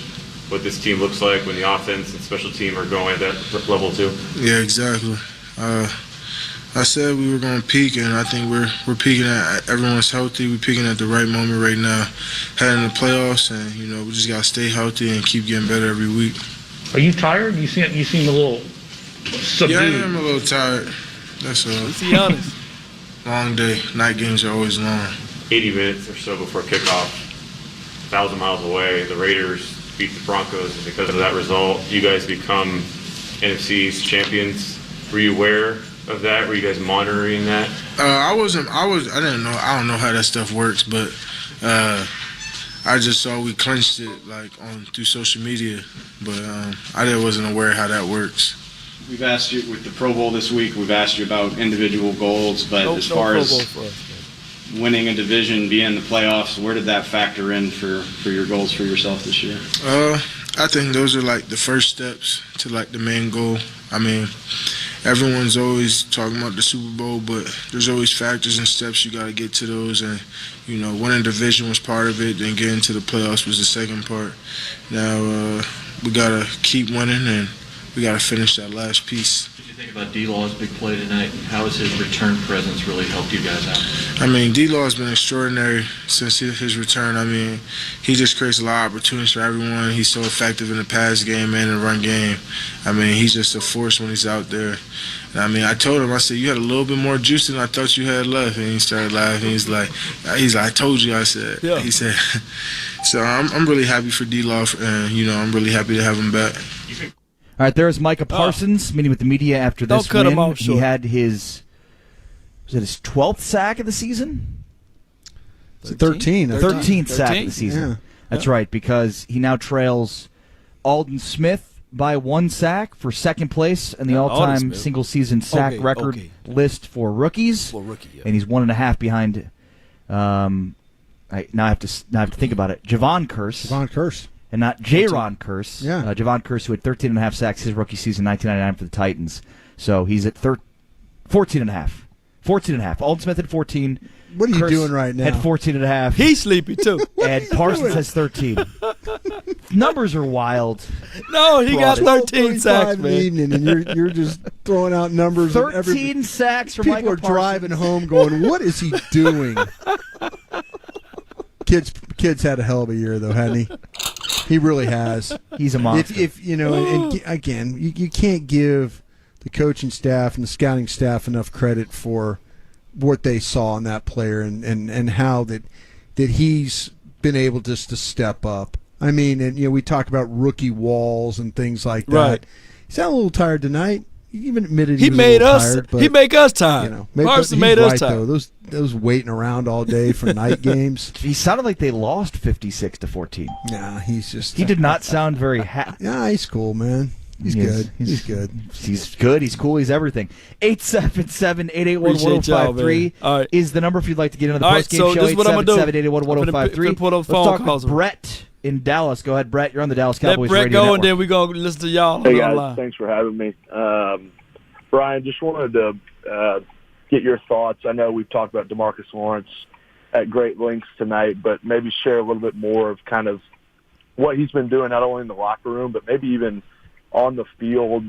what this team looks like when the offense and special team are going at that level too? Yeah, exactly. I said we were going to peak, and I think we're peaking at everyone's healthy. We're peaking at the right moment right now, heading to the playoffs, and we just got to stay healthy and keep getting better every week. Are you tired? You seem a little subdued. Yeah, I am a little tired. That's all. Let's be honest. Long day. Night games are always long. 80 minutes or so before kickoff, 1,000 miles away, the Raiders beat the Broncos. Because of that result, you guys become NFC East champions. Were you aware of that? Were you guys monitoring that? I didn't know. I don't know how that stuff works, but I just saw we clinched it through social media, but I wasn't aware how that works. We've asked you with the Pro Bowl this week. We've asked you about individual goals, but as far as winning a division, being in the playoffs, where did that factor in for your goals for yourself this year? I think those are the first steps to the main goal. I mean, everyone's always talking about the Super Bowl, but there's always factors and steps you got to get to those. And winning division was part of it. Then getting to the playoffs was the second part. Now we got to keep winning, and we got to finish that last piece. What did you think about D-Law's big play tonight? How has his return presence really helped you guys out? I mean, D-Law has been extraordinary since his return. I mean, he just creates a lot of opportunities for everyone. He's so effective in the pass game and the run game. I mean, he's just a force when he's out there. And I mean, I told him, I said, you had a little bit more juice than I thought you had left. And he started laughing. He's like, I told you, I said. Yeah. He said, so I'm really happy for D-Law, and, I'm really happy to have him back. All right, there's Micah Parsons meeting with the media after this cut win. him off short. He had his 12th sack of the season? 13. 13th sack of the season. Yeah. That's right, because he now trails Alden Smith by 1 sack for second place in the all-time single-season sack record list for rookies. And he's 1.5 behind. Now I have to think about it. Javon Curse. And not Jaron Curse. Yeah. Javon Curse, who had 13.5 sacks his rookie season, 1999 for the Titans. So he's at 14.5. 14.5. Alden Smith at 14. What are you Chris doing right now? Had 14.5. He's sleepy too. And Parsons has 13. Numbers are wild. No, he got 13 sacks, in the man. evening, and you're just throwing out numbers. 13 sacks from People Micah are Parsons. driving home going, what is he doing? Kids had a hell of a year, though, hadn't he? He really has. He's a monster. If you know, and again, you can't give the coaching staff and the scouting staff enough credit for what they saw in that player and how that he's been able just to step up. I mean, and we talk about rookie walls and things like that. Right. He sounded a little tired tonight. He even admitted He was made a little us. tired, but, He make us tired. Parsons made us tired. Though. Those waiting around all day for night games. He sounded like they lost 56-14. Nah, he's just. He did not sound very happy. Yeah, he's cool, man. He's good. He's good. He's good. He's cool. He's everything. 877-881-1053 is the number if you'd like to get into the postgame show. This is what I'm gonna do. 877-881-1053. Put on Let's phone talk calls. with Brett in Dallas. Go ahead, Brett. You're on the Dallas Cowboys Let Brett Radio go, Network. and then we're going to listen to y'all. Hey guys, online. thanks for having me. Brian, just wanted to get your thoughts. I know we've talked about DeMarcus Lawrence at great lengths tonight, but maybe share a little bit more of kind of what he's been doing, not only in the locker room, but maybe even on the field,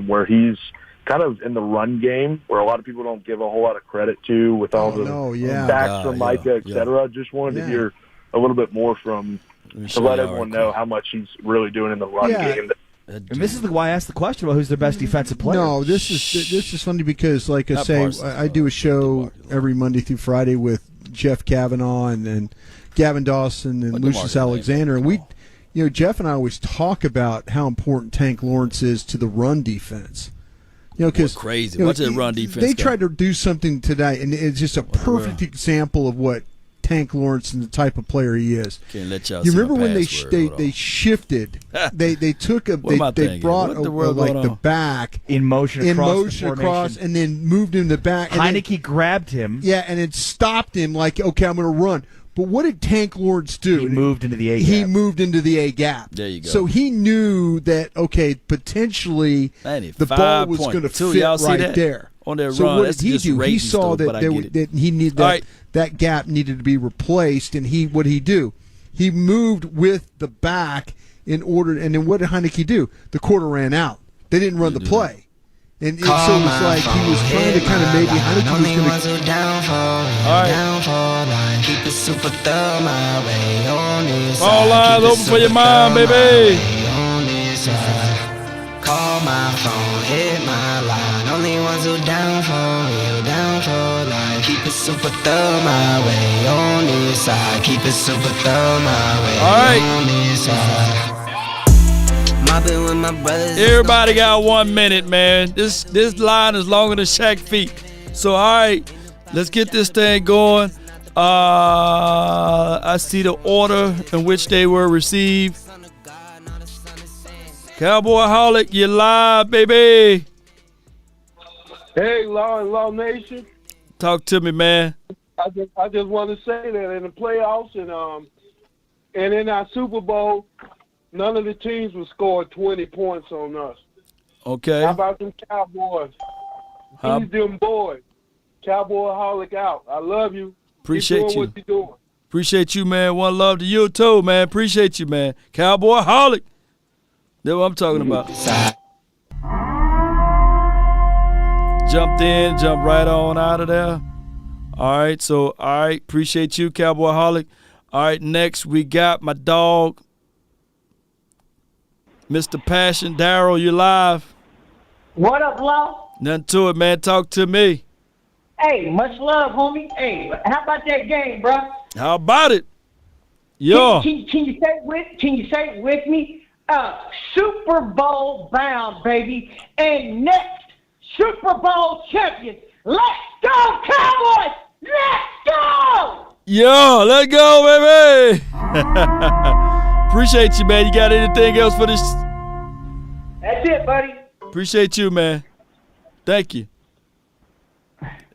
where he's kind of in the run game, where a lot of people don't give a whole lot of credit to with all backs from Micah, et cetera. Just wanted to hear a little bit more from to let everyone know how much he's really doing in the run game. And this is why I asked the question about who's their best defensive player. No, this is funny because, like I say, I do a show every Monday through Friday with Jeff Kavanaugh and Gavin Dawson and Lucius Alexander, and we, Jeff and I always talk about how important Tank Lawrence is to the run defense. Because crazy. What's that run defense? They tried to do something today, and it's just a perfect example of what Tank Lawrence and the type of player he is. Can't let y'all You see remember my when they password. shifted? they took a they brought the back in motion across and then moved him to the back. Heineke grabbed him. Yeah, and it stopped him like, okay, I'm going to run. But what did Tank Lawrence do? He moved into the A gap. He moved into the A gap. There you go. So he knew that, okay, potentially the ball was going to fit right there. On their so run, what did he do? He saw that he needed that gap needed to be replaced, and what did he do? He moved with the back in order, and then what did Heineke do? The quarter ran out. They didn't run the play. And so it was like he was trying to kind of maybe Heineke was going to. Keep it super thorough my way on this. All lines open for your mind, baby. Call my phone, hit my line. Only ones who down for real, down for life. Keep it super thorough my way on this side. Keep it super thorough my way on this side. With my brothers. Everybody got 1 minute, man. This line is longer than Shaq feet. So, all right, let's get this thing going. I see the order in which they were received. Cowboy Holic, you live, baby. Hey, Law Nation. Talk to me, man. I just want to say that in the playoffs and in our Super Bowl, none of the teams would score 20 points on us. Okay. How about them Cowboys? He's them boys. Cowboy Holic out. I love you. Appreciate Keep doing you. what you're doing. Appreciate you, man. One love to you, too, man. Appreciate you, man. Cowboy Holic. That's what I'm talking about. Jumped in, jumped right on out of there. All right, so, all right. Appreciate you, Cowboy Holic. All right, next we got my dog, Mr. Passion. Daryl, you live. What up, Law? Nothing to it, man. Talk to me. Hey, much love, homie. Hey, how about that game, bro? How about it? Yo. Can you say it with me? Super Bowl bound, baby. And next Super Bowl champion. Let's go, Cowboys! Let's go! Yo, let's go, baby. Appreciate you, man. You got anything else for this? That's it, buddy. Appreciate you, man. Thank you.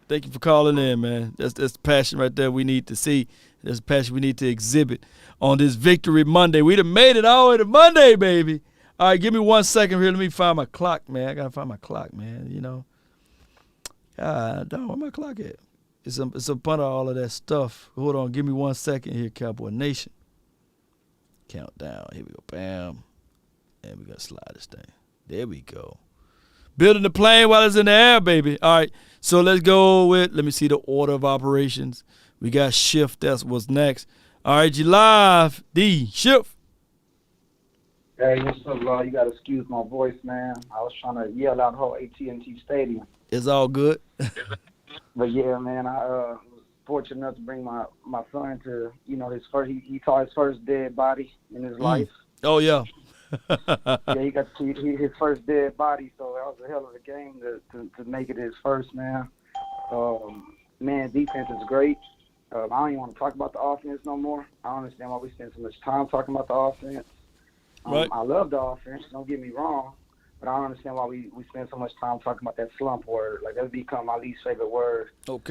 Thank you for calling in, man. That's the passion right there we need to see. That's the passion we need to exhibit on this Victory Monday. We done made it all the way to Monday, baby. All right, give me 1 second here. Let me find my clock, man. I got to find my clock, man, you know. Dog, where my clock at? It's a bunch of all of that stuff. Hold on, give me 1 second here, Cowboy Nation. Countdown. Here we go. Bam. And we got to slide this thing. There we go. Building the plane while it's in the air, baby. All right, so let's go with, let me see the order of operations. We got Shift. That's what's next. All right, you live. D, Shift. Hey, what's up, Law? You got to excuse my voice, man. I was trying to yell out the whole AT&T Stadium. It's all good. But, yeah, man, I was fortunate enough to bring my son to, his first, he saw his first dead body in his life. Oh, yeah. Yeah, he got to see his first dead body, so that was a hell of a game to make it his first, man. Man, defense is great. I don't even want to talk about the offense no more. I don't understand why we spend so much time talking about the offense. Right. I love the offense, don't get me wrong, but I don't understand why we spend so much time talking about that slump word. Like, that's become my least favorite word since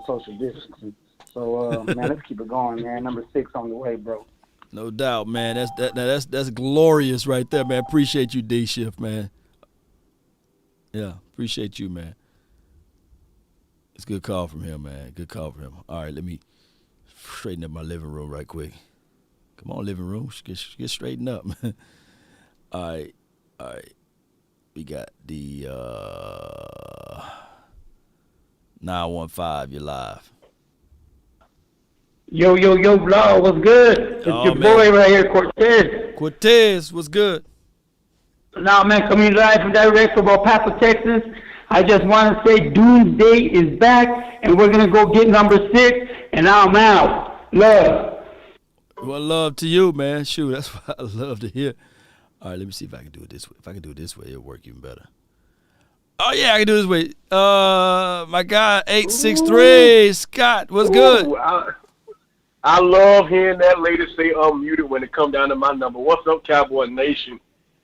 social distancing. So, man, let's keep it going, man. Number 6 on the way, bro. No doubt, man. That's glorious right there, man. Appreciate you, D Shift, man. Yeah, appreciate you, man. It's a good call from him, man. Good call from him. All right, let me straighten up my living room right quick. Come on, living room. Get straightened up, man. All right. We got the 915. You're live. Yo, Law, what's good? It's your boy right here, Cortez. Cortez, what's good? Now, man, coming live from direct from El Paso, Texas. I just want to say Doomsday is back, and we're going to go get number 6, and I'm out. Love. Well, love to you, man. Shoot, that's what I love to hear. All right, let me see if I can do it this way. If I can do it this way, it'll work even better. Oh, yeah, I can do it this way. My guy, 863, Scott, what's good? I love hearing that lady say unmuted when it come down to my number. What's up, Cowboy Nation?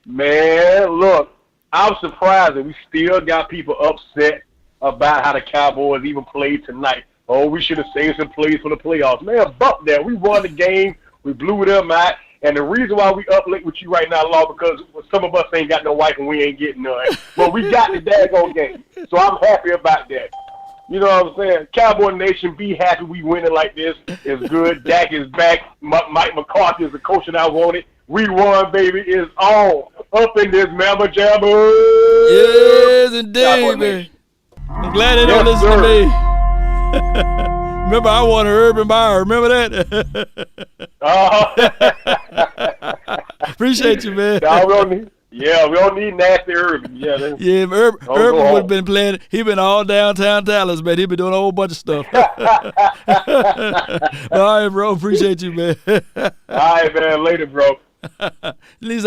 Man, look, I'm surprised that we still got people upset about how the Cowboys even played tonight. Oh, we should have saved some plays for the playoffs. Man, buck that. We won the game. We blew them out. And the reason why we up late with you right now, Law, because some of us ain't got no wife and we ain't getting none. But we got the daggone game. So I'm happy about that. You know what I'm saying? Cowboy Nation, be happy we winning like this. It's good. Dak is back. Mike McCarthy is the coach that I wanted. We won, baby. It's on. Up in this mamma jamma. Yes, indeed, man. I'm glad they don't listen to me. Remember, I wanted Urban Meyer. Remember that? Appreciate you, man. We don't need nasty Urban. Yeah, Urban would have been playing. He been all downtown Dallas, man. He been doing a whole bunch of stuff. All right, bro. Appreciate you, man. All right, man. Later, bro. At least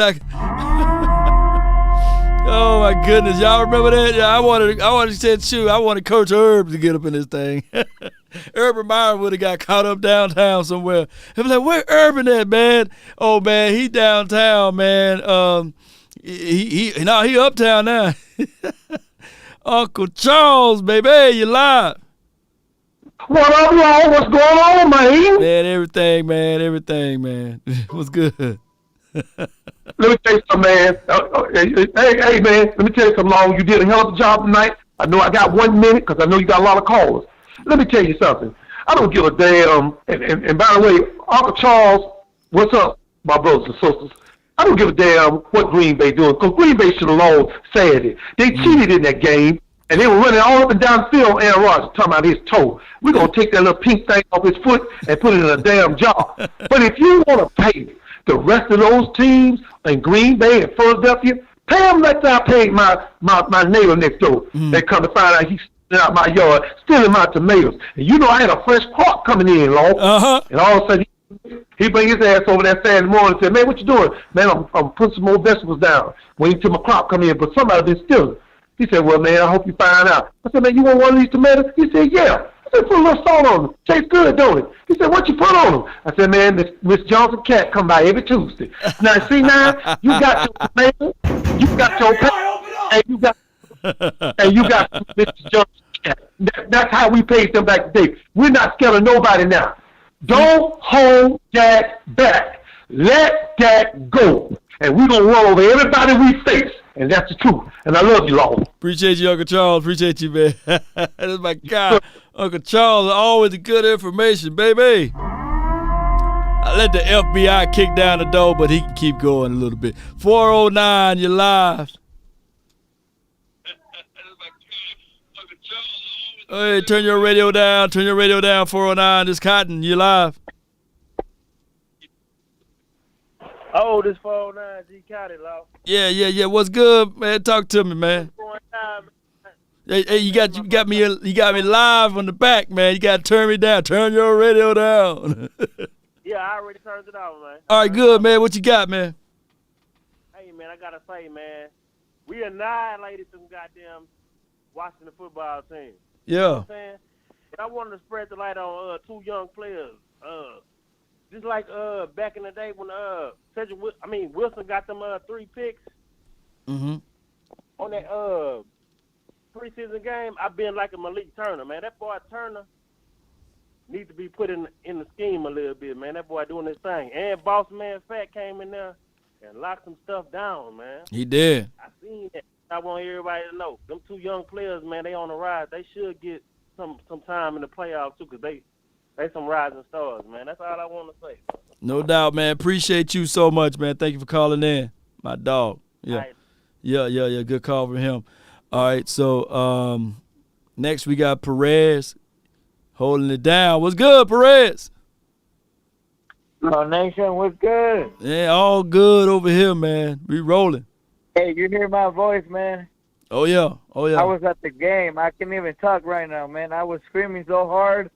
oh my goodness, y'all remember that? Yeah, I wanted Coach Herb to get up in this thing. Urban Meyer would have got caught up downtown somewhere. He'd be like, "Where Urban at, man? Oh man, he downtown, man. He uptown now." Uncle Charles, baby, you live. What up, y'all? What's going on, man? Man, everything, man. What's good? Let me tell you something, man. Hey, man, let me tell you something, Long. You did a hell of a job tonight. I know I got 1 minute because I know you got a lot of callers. Let me tell you something. I don't give a damn. And by the way, Uncle Charles, what's up, my brothers and sisters? I don't give a damn what Green Bay doing because Green Bay should have lost Saturday. They cheated in that game, and they were running all up and down the field. Aaron Rodgers talking about his toe. We're going to take that little pink thing off his foot and put it in a damn jar. But if you want to pay the rest of those teams in Green Bay and Philadelphia, pay them like I paid my neighbor next door. They come to find out he's stealing out my yard, stealing my tomatoes. And you know I had a fresh crop coming in, Lord. And all of a sudden, he bring his ass over there Saturday morning and said, "Man, what you doing?" "Man, I'm putting some more vegetables down, waiting till my crop come in, but somebody been stealing." He said, "Well, man, I hope you find out." I said, "Man, you want one of these tomatoes?" He said, "Yeah." I said, "Put a little salt on them. Tastes good, don't it?" He said, "What you put on them?" I said, "Man, Miss Johnson cat come by every Tuesday." Now, see now, you got your tomatoes, you got your pepper, and you got Mr. Johnson cat. That's how we paid them back today. We're not scared of nobody now. Don't hold that back. Let that go. And we're going to roll over everybody we face And that's the truth. And I love you all. Appreciate you, Uncle Charles. Appreciate you, man. That's my guy. Uncle Charles, always the good information, baby. I let the FBI kick down the door, but he can keep going a little bit. 409, you're live. Hey, turn your radio down. Turn your radio down, 409. This Cotton, you're live. Oh, this 409 G Cotton, Law. Yeah. What's good, man? Talk to me, man. Hey, you got me live on the back, man. You got to turn me down. Turn your radio down. Yeah, I already turned it on, man. All right, good, man. What you got, man? Hey, man, I got to say, man, we annihilated some goddamn Washington football team. Yeah. You know what I'm saying? And I wanted to spread the light on two young players. Just like back in the day when Wilson got them 3 picks Mm-hmm. on that preseason game. I've been like a Malik Turner, man. That boy Turner needs to be put in the scheme a little bit, man. That boy doing his thing. And Boss Man Fat came in there and locked some stuff down, man. He did. I seen that. I want everybody to know. Them 2 young players, man, they on the rise. They should get some time in the playoffs, too, because they some rising stars, man. That's all I want to say. No doubt, man. Appreciate you so much, man. Thank you for calling in. My dog. Yeah. Right. Yeah. Good call from him. All right, so next we got Perez holding it down. What's good, Perez? Nation, what's good? Yeah, all good over here, man. We rolling. Hey, you hear my voice, man? Oh, yeah. I was at the game. I can't even talk right now, man. I was screaming so hard.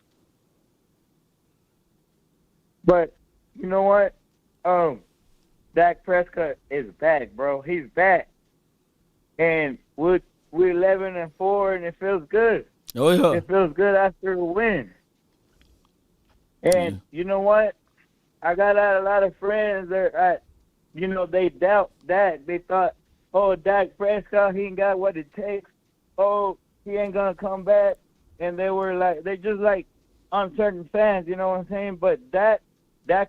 But you know what? Dak Prescott is back, bro. He's back. And we're 11-4, and it feels good. Oh, yeah. It feels good after a win. And you know what? I got a lot of friends that, they doubt Dak. They thought, oh, Dak Prescott, he ain't got what it takes. Oh, he ain't going to come back. And they're just like uncertain fans, you know what I'm saying? But Dak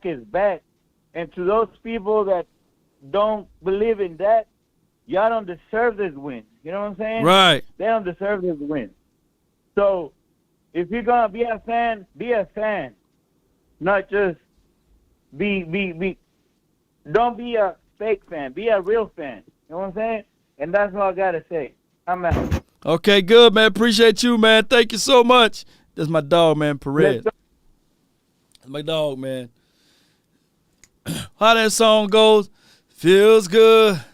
is back. And to those people that don't believe in Dak, y'all don't deserve this win. You know what I'm saying? Right. They don't deserve this win. So if you're going to be a fan, not just don't be a fake fan. Be a real fan. You know what I'm saying? And that's all I got to say. I'm out. Okay, good, man. Appreciate you, man. Thank you so much. That's my dog, man, Perez. That's my dog, man. How that song goes, feels good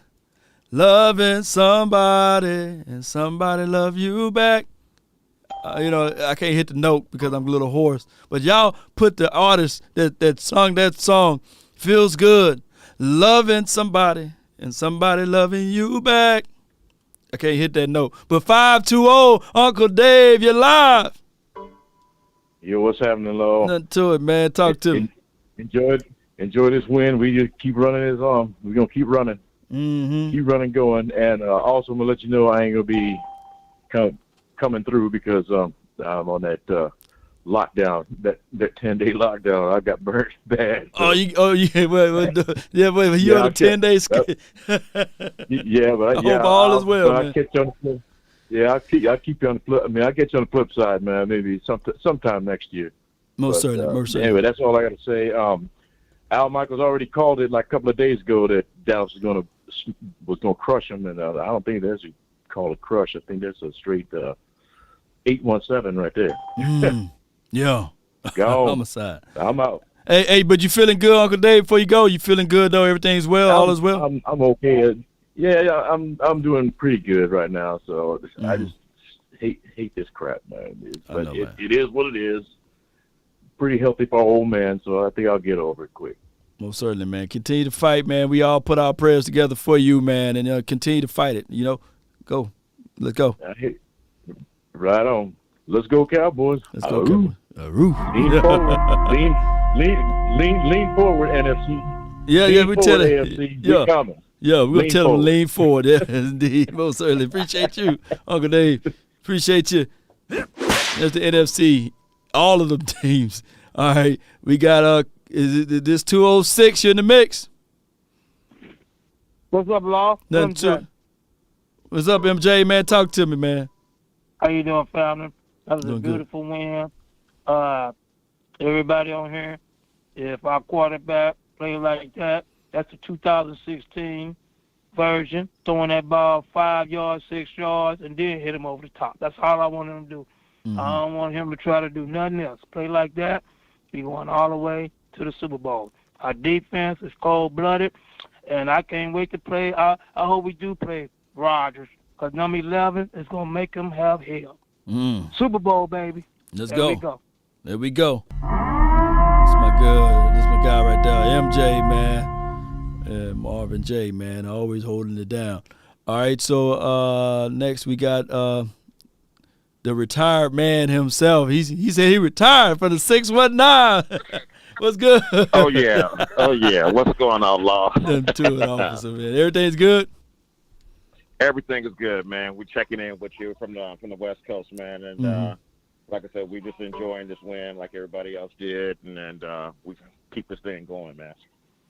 loving somebody and somebody love you back. I can't hit the note because I'm a little hoarse. But y'all put the artist that sung that song, feels good, loving somebody and somebody loving you back. I can't hit that note. But 520, Uncle Dave, you're live. Yo, what's happening, Lo? Nothing to it, man. Talk to me. Enjoy this win. We just keep running his arm. We're going to keep running. Mm-hmm. Keep running, going. And also, I'm going to let you know I ain't going to be coming through because I'm on that lockdown, that 10-day lockdown. I got burnt bad. So. You're on a 10-day skate. But I hope all is well, man. I'll catch you on the flip. Yeah, I'll keep you on the flip. I mean, I'll get you on the flip side, man. Maybe sometime next year. Most certainly. Anyway, that's all I got to say. Al Michaels already called it like a couple of days ago that Dallas was going to crush him, and I don't think that's called a crush. I think that's a straight 817 right there. Yeah. Go. Homicide. I'm out. Hey, but you feeling good, Uncle Dave? Before you go, you feeling good though? Everything's well. All is well. I'm okay. Yeah. I'm doing pretty good right now. So I just hate this crap, man. It is what it is. Pretty healthy for an old man, so I think I'll get over it quick. Most certainly, man. Continue to fight, man. We all put our prayers together for you, man, and continue to fight it. Go. Let's go. Right on. Let's go, Cowboys. Let's go, Cowboys. Lean forward. lean forward, NFC. Yeah, we tell it. AFC. We're coming. Yeah, we'll tell them lean forward. Yeah, indeed. Most certainly. Appreciate you, Uncle Dave. Appreciate you. That's the NFC. All of them teams. All right. We got this 206 you're in the mix. What's up, Law? Nothing to it. What's up, MJ, man? Talk to me, man. How you doing, family? That was Doing a beautiful win. Everybody on here, if our quarterback play like that, that's the 2016 version, throwing that ball 5 yards, 6 yards, and then hit him over the top. That's all I want him to do. I don't want him to try to do nothing else. Play like that, he going all the way to the Super Bowl. Our defense is cold-blooded, and I can't wait to play. I hope we do play Rodgers, because number 11 is going to make him have hell. Super Bowl, baby. Let's There go. we go. There we go. That's my guy right there, MJ, man. And Marvin J, man, always holding it down. All right, so next we got the retired man himself. He said he retired from the 619. What's good? Oh yeah. What's going on, Law? Them two officer, man. Everything's good. Everything is good, man. We're checking in with you from the West Coast, man, and like I said, we just enjoying this win like everybody else did, and we keep this thing going, man.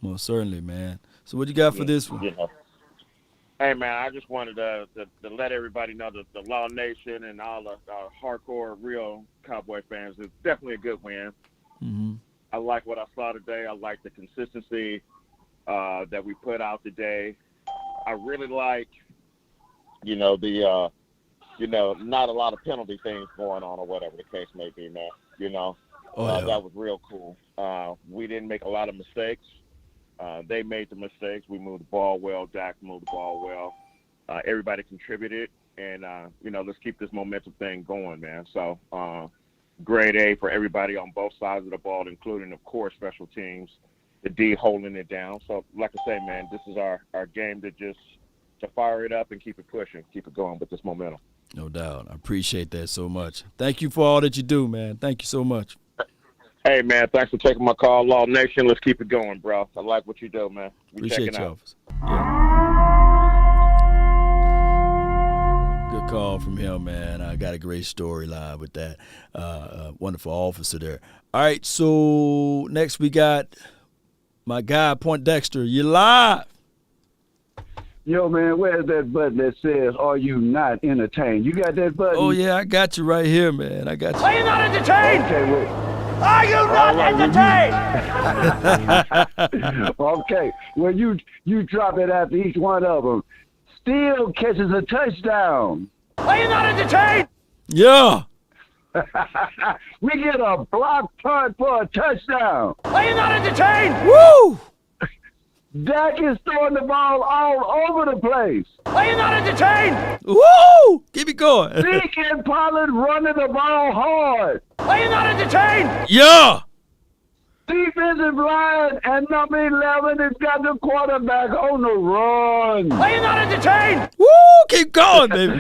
Most certainly, man. So what you got for this one? You know. Hey, man, I just wanted to let everybody know that the Law Nation and all the hardcore, real Cowboy fans, it's definitely a good win. I like what I saw today. I like the consistency that we put out today. I really like, not a lot of penalty things going on or whatever the case may be, man. That was real cool. We didn't make a lot of mistakes. They made the mistakes. We moved the ball well. Dak moved the ball well. Everybody contributed, and let's keep this momentum thing going, man. So, grade A for everybody on both sides of the ball, including, of course, special teams. The D holding it down. So, like I say, man, this is our game to fire it up and keep it pushing, keep it going with this momentum. No doubt. I appreciate that so much. Thank you for all that you do, man. Thank you so much. Hey, man, thanks for taking my call, Law Nation. Let's keep it going, bro. I like what you do, man. Appreciate you, officer. Good call from him, man. I got a great storyline with that. Wonderful officer there. All right, so next we got my guy, Point Dexter. You live. Yo, man, where's that button that says, are you not entertained? You got that button? Oh, yeah, I got you right here, man. I got you. Are you not entertained? Okay, well. Are you not entertained? Okay, well, you drop it after each one of them. Still catches a touchdown. Are you not entertained? Yeah. We get a block punt for a touchdown. Are you not entertained? Woo! Dak is throwing the ball all over the place. Are you not entertained? Woo! Keep it going. Zeke and Pollard running the ball hard. Are you not entertained? Yeah. Defensive line and number 11 has got the quarterback on the run. Are you not entertained? Woo! Keep going, baby.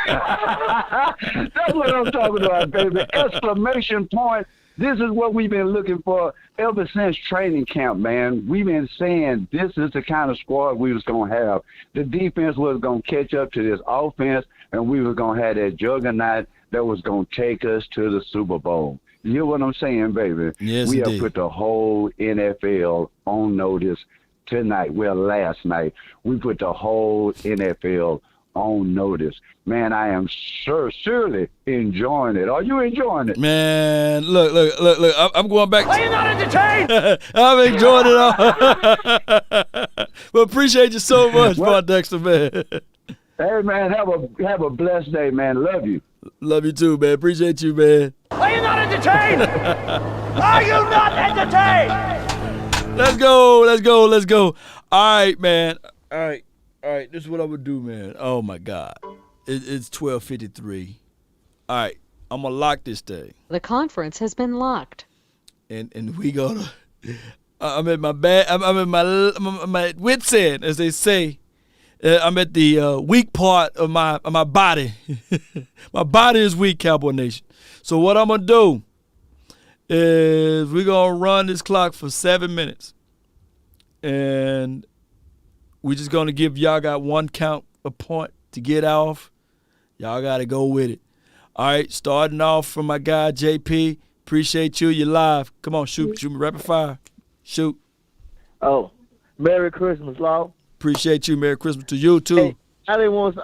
That's what I'm talking about, baby. Exclamation point. This is what we've been looking for ever since training camp, man. We've been saying this is the kind of squad we was going to have. The defense was going to catch up to this offense, and we were going to have that juggernaut that was going to take us to the Super Bowl. You hear what I'm saying, baby? Yes, we indeed. have put the whole NFL on notice tonight. Well, last night. We put the whole NFL on notice. Man, I am surely enjoying it. Are you enjoying it? Man, look. I'm going back. Are you not entertained? I'm enjoying it all. Well, appreciate you so much, Point Dexter, man. Hey, man, have a blessed day, man. Love you. Love you too, man. Appreciate you, man. Are you not entertained? Are you not entertained? Let's go. All right, man. All right. This is what I would do, man. Oh my God, it's 12:53. All right, I'm gonna lock this thing. The conference has been locked. And we gonna. I'm at my bad. I'm at my wit's end, as they say. I'm at the weak part of my body. My body is weak, Cowboy Nation. So what I'm gonna do is we're gonna run this clock for 7 minutes, and we're just going to give y'all got one count a point to get off. Y'all got to go with it. All right, starting off from my guy, JP. Appreciate you. You're live. Come on, shoot me rapid fire. Shoot. Oh, Merry Christmas, Law. Appreciate you. Merry Christmas to you, too. Hey, I didn't want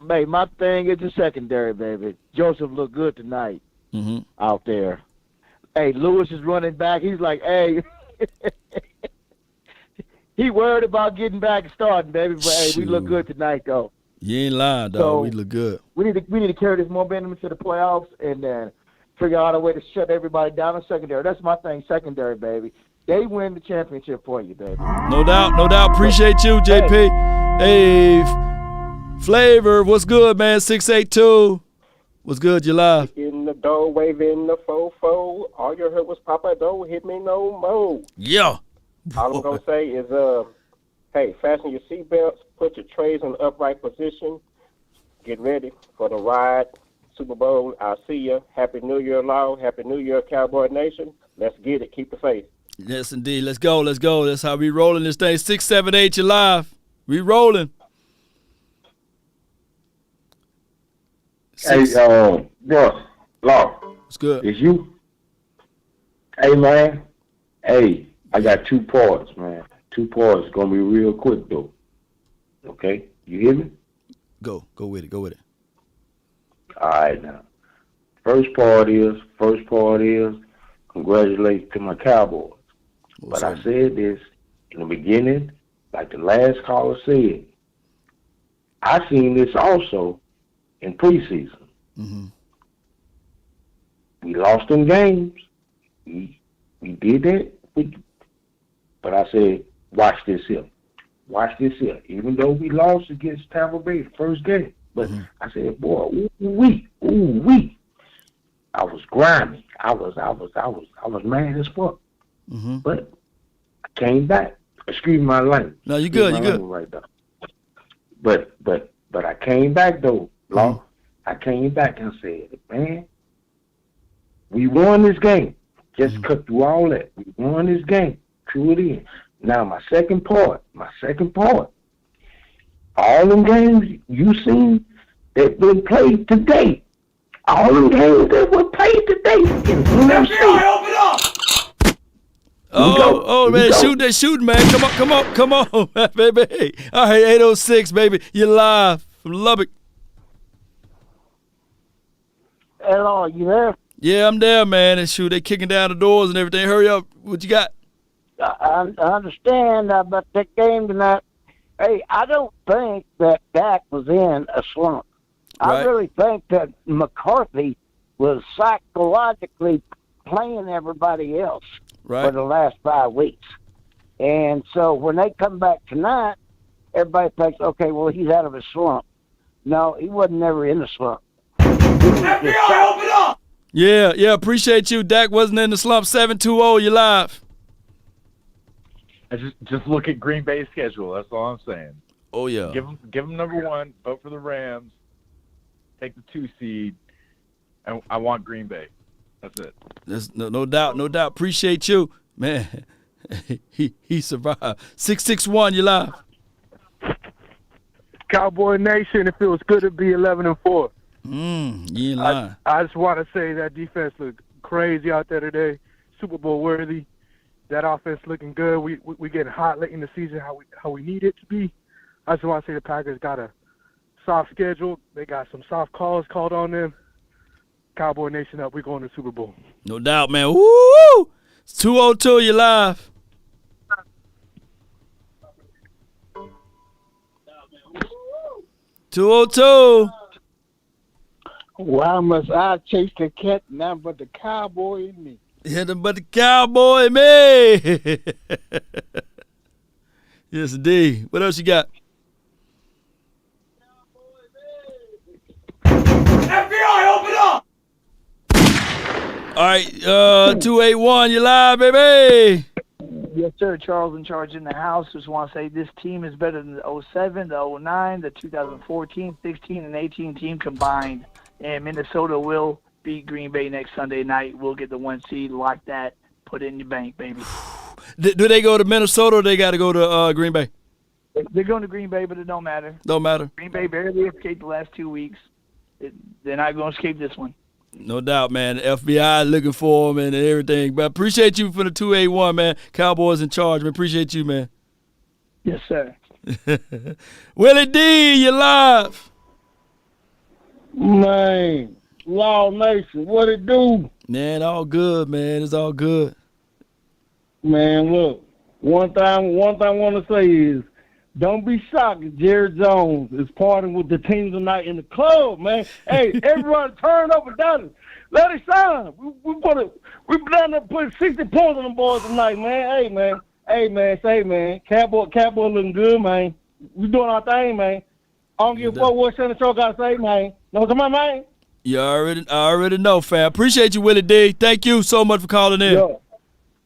Hey, my thing is the secondary, baby. Joseph looked good tonight out there. Hey, Lewis is running back. He's like, hey, he worried about getting back and starting, baby. But hey, we look good tonight, though. You ain't lying, dog. So, we look good. We need to carry this momentum into the playoffs and then figure out a way to shut everybody down in secondary. That's my thing, secondary, baby. They win the championship for you, baby. No doubt, no doubt. Appreciate you, JP. Hey, Flavor, what's good, man? 682. What's good? You live? In the door, waving the fofo. All you heard was Papa, don't hit me no more. Yeah. All I'm going to say is, hey, fasten your seatbelts, put your trays in the upright position, get ready for the ride. Super Bowl, I'll see you. Happy New Year, Law. Happy New Year, Cowboy Nation. Let's get it. Keep the faith. Yes, indeed. Let's go. Let's go. That's how we rolling this thing. 678, you live. We rolling. Hey, bro, Law. It's good. It's you? Hey, man. Hey, I got 2 parts, man. 2 parts. Gonna be real quick, though. Okay? You hear me? Go with it. Go with it. All right, now. First part is, congratulations to my Cowboys. But I said this in the beginning, like the last caller said. I seen this also in preseason. We lost in games. We did that. But I said, watch this here. Watch this here. Even though we lost against Tampa Bay the first game. But I said, boy, ooh-wee. I was grimy. I was mad as fuck. But I came back. Excuse my language. No, you good. You good. Right now. But I came back though, Law. I came back and said, man, we won this game. Just cut through all that. We won this game. True it is. Now my second part. All them games you seen that been played today. All them games that were played today in NFC. Open up! Oh, man, shooting, man. Come on, baby. All right, 806, baby. You're live from Lubbock. Hello, you there? Yeah, I'm there, man. And shoot, they kicking down the doors and everything. Hurry up. What you got? I understand about that game tonight. Hey, I don't think that Dak was in a slump. Right. I really think that McCarthy was psychologically playing everybody else for the last 5 weeks. And so when they come back tonight, everybody thinks, okay, well, he's out of his slump. No, he wasn't never in the slump. FBI, open up! Yeah, appreciate you. Dak wasn't in the slump. 720, you live. I just look at Green Bay's schedule. That's all I'm saying. Oh, yeah. Give them number 1. Vote for the Rams. Take the 2 seed. And I want Green Bay. That's it. There's no doubt. Appreciate you, man. he survived. 661, you live. Cowboy Nation, it feels good to be 11-4. You ain't lying. I just want to say that defense looked crazy out there today. Super Bowl worthy. That offense looking good. We getting hot late in the season how we need it to be. I just want to say the Packers got a soft schedule. They got some soft calls called on them. Cowboy Nation up. We're going to the Super Bowl. No doubt, man. Woo! It's 202, you live. $202. Why must I chase the cat now but the cowboy in me? Yeah, but the cowboy in me. Yes, indeed. What else you got? FBI, open up! All right, 281, you live, baby. Yes, sir. Charles in charge in the house. Just want to say this team is better than the 07, the 09, the 2014, 16, and 18 team combined. And Minnesota will beat Green Bay next Sunday night. We'll get the 1 seed like that. Put it in your bank, baby. Do they go to Minnesota or they got to go to Green Bay? They're going to Green Bay, but it don't matter. Don't matter. Green Bay barely escaped the last 2 weeks. They're not going to escape this one. No doubt, man. The FBI looking for them and everything. But I appreciate you for the 281, man. Cowboys in charge, man. Appreciate you, man. Yes, sir. Willie D, you live. Man, Law Nation, what it do? Man, all good, man. It's all good. Man, look, one thing I want to say is, don't be shocked if Jerry Jones is partying with the team tonight in the club, man. Hey, everybody turn up and down. Let it shine. We down there putting 60 points on the boys tonight, man. Hey, man. Cowboy looking good, man. We doing our thing, man. I don't give a fuck what Santa Cho got to say, man. No, come on, man. You I already know, fam. Appreciate you, Willie D. Thank you so much for calling in. Yeah.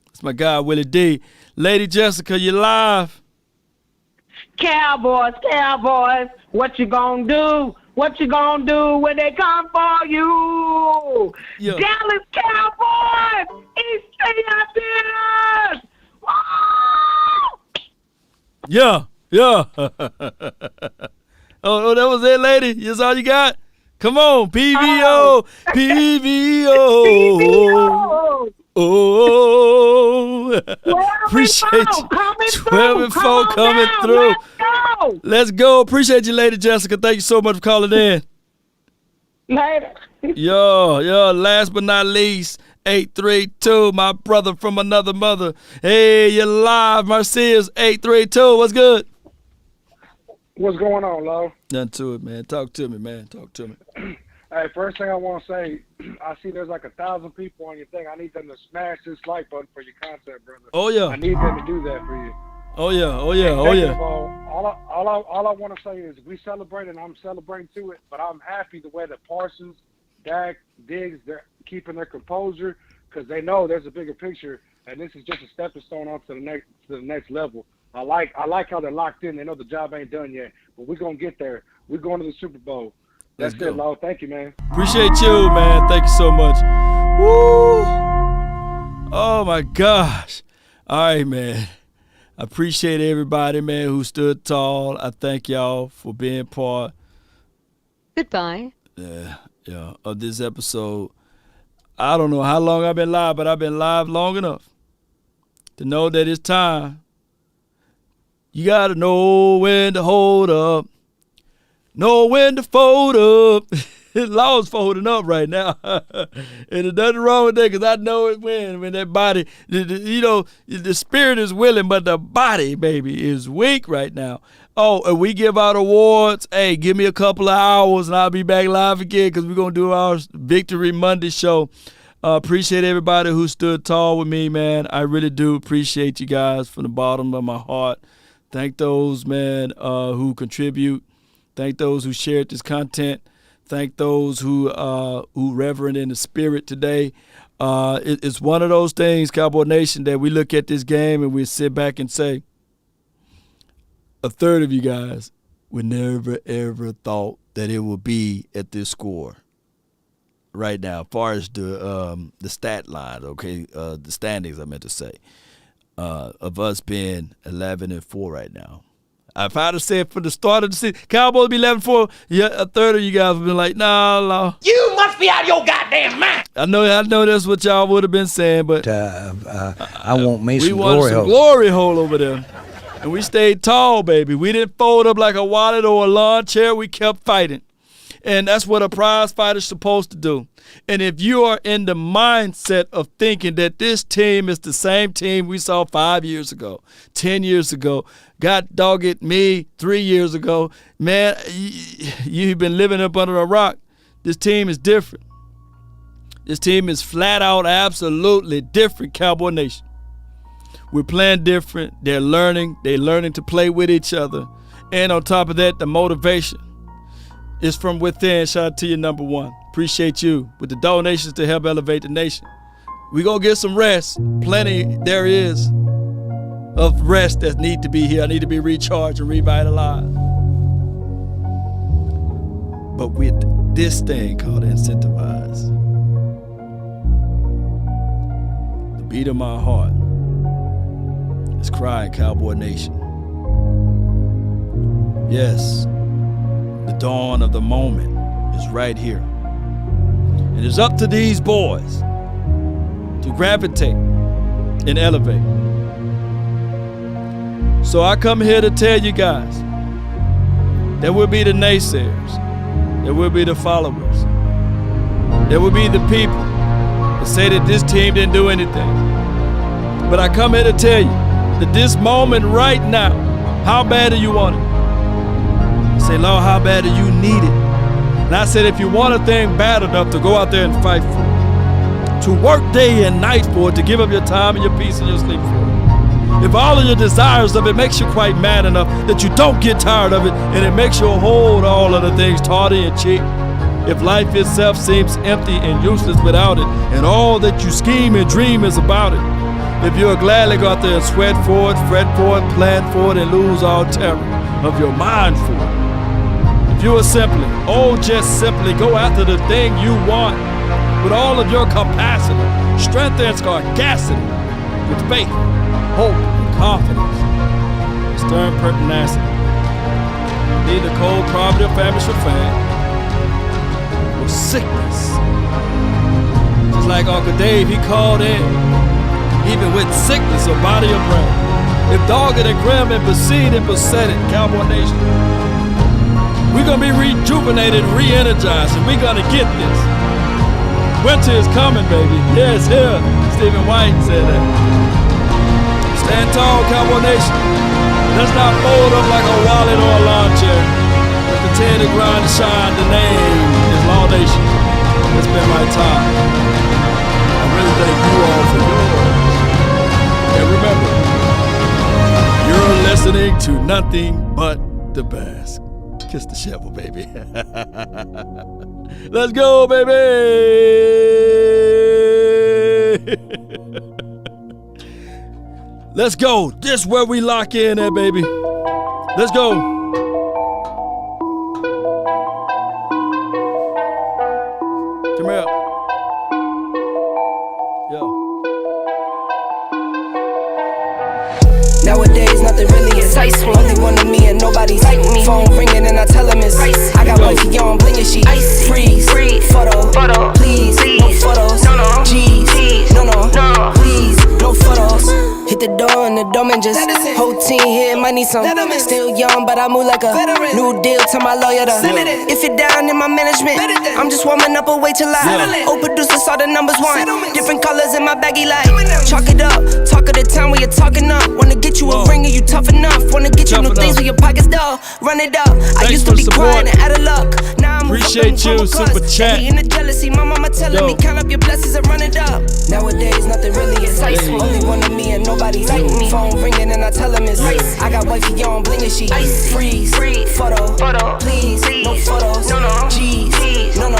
That's my guy, Willie D. Lady Jessica, you live. Cowboys, what you gonna do? What you gonna do when they come for you? Yeah. Dallas Cowboys, East Champions! Yeah. Oh, that was it, lady? That's all you got? Come on, PVO. Oh, appreciate you. 12 and 4 coming through. Let's go. Appreciate you, Lady Jessica. Thank you so much for calling in. Later. Yo, last but not least, 832, my brother from another mother. Hey, you're live, Marcia's 832. What's good? What's going on, Lo? Nothing to it, man. Talk to me, man. Talk to me. Hey, first thing I want to say, I see there's like 1,000 people on your thing. I need them to smash this like button for your content, brother. Oh, yeah. I need them to do that for you. Oh, yeah. All I want to say is we celebrate, and I'm celebrating to it, but I'm happy the way that Parsons, Dak, Diggs, they're keeping their composure because they know there's a bigger picture, and this is just a stepping stone up to the next level. I like how they're locked in. They know the job ain't done yet, but we're going to get there. We're going to the Super Bowl. That's it, Lo. Thank you, man. Appreciate you, man. Thank you so much. Woo! Oh, my gosh. All right, man. I appreciate everybody, man, who stood tall. I thank y'all for being part. Goodbye. Of this episode. I don't know how long I've been live, but I've been live long enough to know that it's time. You got to know when to hold up. Know when to fold up. Law's folding up right now. And there's nothing wrong with that because I know it when that body, the spirit is willing, but the body, baby, is weak right now. Oh, and we give out awards. Hey, give me a couple of hours and I'll be back live again because we're going to do our Victory Monday show. Appreciate everybody who stood tall with me, man. I really do appreciate you guys from the bottom of my heart. Thank those, man, who contribute. Thank those who shared this content. Thank those who reverend in the spirit today. It's one of those things, Cowboy Nation, that we look at this game and we sit back and say, a third of you guys would never, ever thought that it would be at this score right now, as far as the stat line, okay, the standings, I meant to say, of us being 11-4 right now. If I'd have said from the start of the season, Cowboys be 11-4, a third of you guys would have been like, nah. You must be out of your goddamn mind. I know that's what y'all would have been saying, but I want me some glory hole. We wanted some glory hole over there. And we stayed tall, baby. We didn't fold up like a wallet or a lawn chair. We kept fighting. And that's what a prize fighter's supposed to do. And if you are in the mindset of thinking that this team is the same team we saw 5 years ago, 10 years ago, got dogged me 3 years ago, man, you've been living up under a rock. This team is different. This team is flat out absolutely different, Cowboy Nation. We're playing different. They're learning. They're learning to play with each other. And on top of that, the motivation is from within. Shout out to you, number one. Appreciate you with the donations to help elevate the nation. We're going to get some rest. Plenty there is of rest that need to be here. I need to be recharged and revitalized. But with this thing called incentivize, the beat of my heart is crying, Cowboy Nation. Yes, the dawn of the moment is right here. It is up to these boys to gravitate and elevate. So I come here to tell you guys that we'll be the naysayers. There will be the followers. There will be the people that say that this team didn't do anything. But I come here to tell you that this moment right now, how bad do you want it? I say, Lord, how bad do you need it? And I said, if you want a thing bad enough to go out there and fight for it, to work day and night for it, to give up your time and your peace and your sleep for it. If all of your desires of it makes you quite mad enough that you don't get tired of it and it makes you hold all of the things tawdry and cheap. If life itself seems empty and useless without it, and all that you scheme and dream is about it, if you'll gladly go out there and sweat for it, fret for it, plan for it, and lose all terror of your mind for it. If you will simply, just simply go after the thing you want with all of your capacity, strength and sagacity, with faith, hope, and confidence, and stern pertinacity. Need the cold poverty of famine should fan, or sickness. Just like Uncle Dave, he called in, even with sickness of body or brain. If dogged and grim and besieged and besetted, Cowboy Nation, we're going to be rejuvenated, re-energized, and we're going to get this. Winter is coming, baby. Yeah, it's here. Stephen White said that. Stand tall, Cowboy Nation. Let's not fold up like a wallet or a lawn chair. Let's continue to grind and shine. The name is Law Nation. It's been my time. I really thank you all for yours. And remember, you're listening to nothing but the best. Kiss the shovel, baby. Let's go, baby. Let's go. This is where we lock in at, baby. Let's go. Come here. Nowadays, nothing really excites me. Only one of me and nobody's like me. Phone ringing and I tell him it's ice. I got wifey on blinking, she freeze. Photo, please, no photos. G's, no, please, no photos. Hit the door and the doorman just whole team here might need some. Still young, but I move like a new deal to my lawyer. If you're down in my management, I'm just warming up, wait till I old producers saw the numbers one. Different colors in my baggy light. Chalk it up, talk of the town where you're talking up. Wanna get you a ring and you tough enough. Wanna get you new things with your pockets dull. Run it up. I used to be quiet and out of luck. Now I'm appreciate you, super chat. Hating the jealousy, my mama telling me count up your blessings and run it up. Nowadays nothing really excites me. Only one of me and nobody's like me. Phone ringing and I tell him it's ice. I got wifey on blinging, she freeze. Photo, please, no photos. G's, no,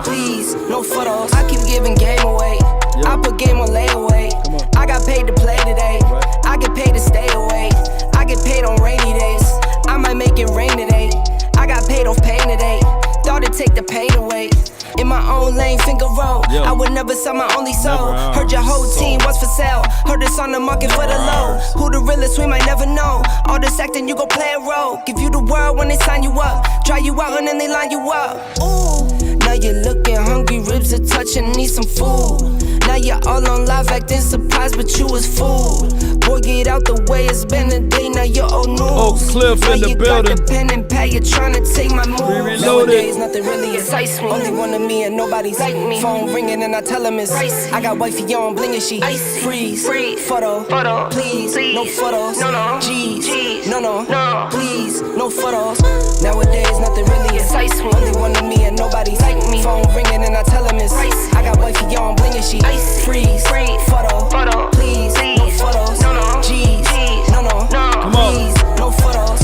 please, no photos. I keep giving game away. I put game on layaway. I got paid to play today. I get paid to stay away. I get paid on rainy days. I might make it rain today. I got paid off pain today. Thought it'd take the pain away. In my own lane, finger roll. I would never sell my only soul. Heard your whole team was for sale. Heard it's on the market for the low. Who the realest, we might never know. All this acting, you gon' play a role. Give you the world when they sign you up. Try you out and then they line you up. Ooh, now you're looking hungry, ribs are touching, need some food. Now you're all on live acting surprised, but you was fooled. Boy, get out the way, it's been a day, now you're old news. Oh, Cliff now in the you building. Got the pen and pad, you're trying to take my moves. Reloaded. Nowadays, nothing really excites me. Only one of me and nobody's like me. Phone ringing and I tell him it's ice. I got wifey on blinging, she freeze. Photo, please, no photos. G's, no, please, no photos. Nowadays, nothing really excites me. Only one of me and nobody's like me. Phone ringing and I tell him it's ice. I got wifey on blinging, she freeze. Photo, please, no photos. G's, no, please, no photos.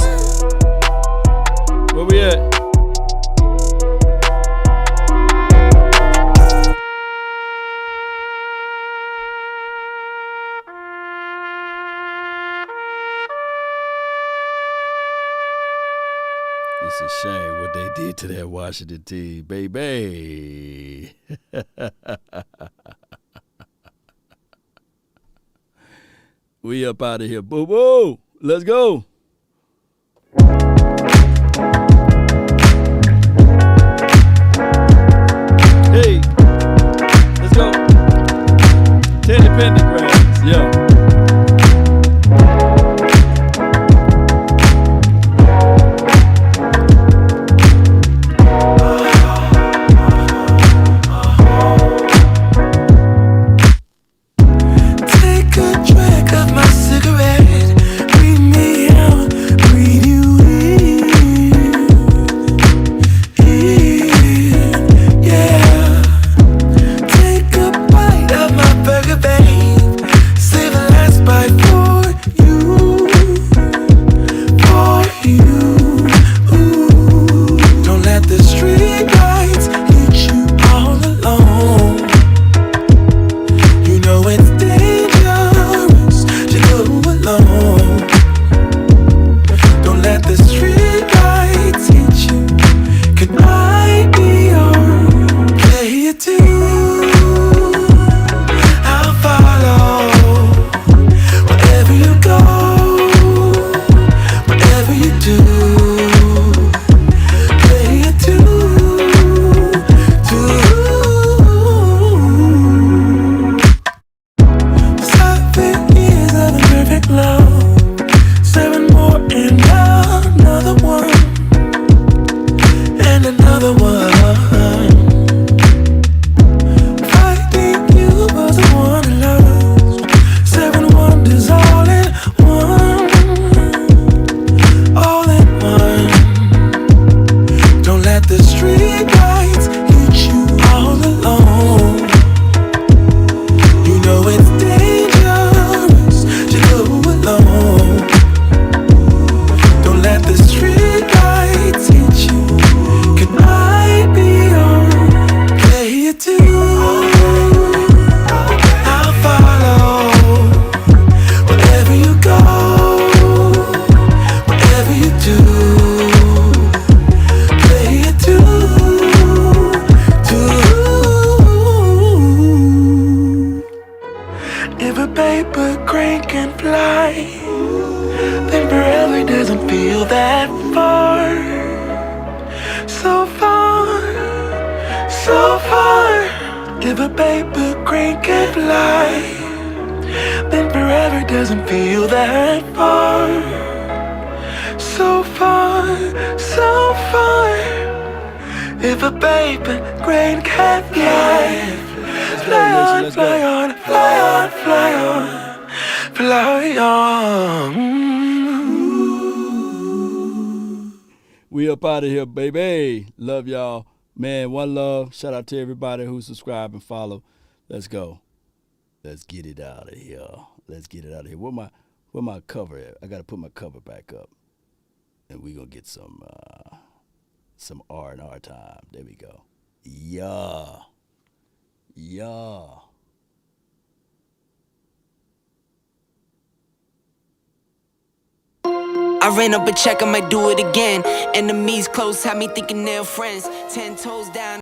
Where we at? It's a shame what they did to that Washington team, baby. We up out of here. Boo boo. Let's go. Hey, let's go. Teddy Pendergrass, yeah. another one, and another one. Fighting you was the one I loved. 7 wonders all in one, all in one. Don't let the street lights hit you all alone. You know it's dangerous to go alone. Don't let the street lights hit you. Can I be your player too? I'll follow wherever you go, whatever you do. Player too, too. If a paper crane can fly, then forever doesn't feel that far. So far, so far. If a paper crane can fly, then forever doesn't feel that far. So far, so far. If a paper crane can fly, fly on, fly on, fly on, fly on, fly on. We up out of here, baby. Love y'all. Man, one love. Shout out to everybody who subscribe and follow. Let's go. Let's get it out of here. Let's get it out of here. Where my cover at? I got to put my cover back up. And we going to get some R&R time. There we go. Yeah. Yeah. I ran up a check, I might do it again. Enemies close, had me thinking they're friends. 10 toes down.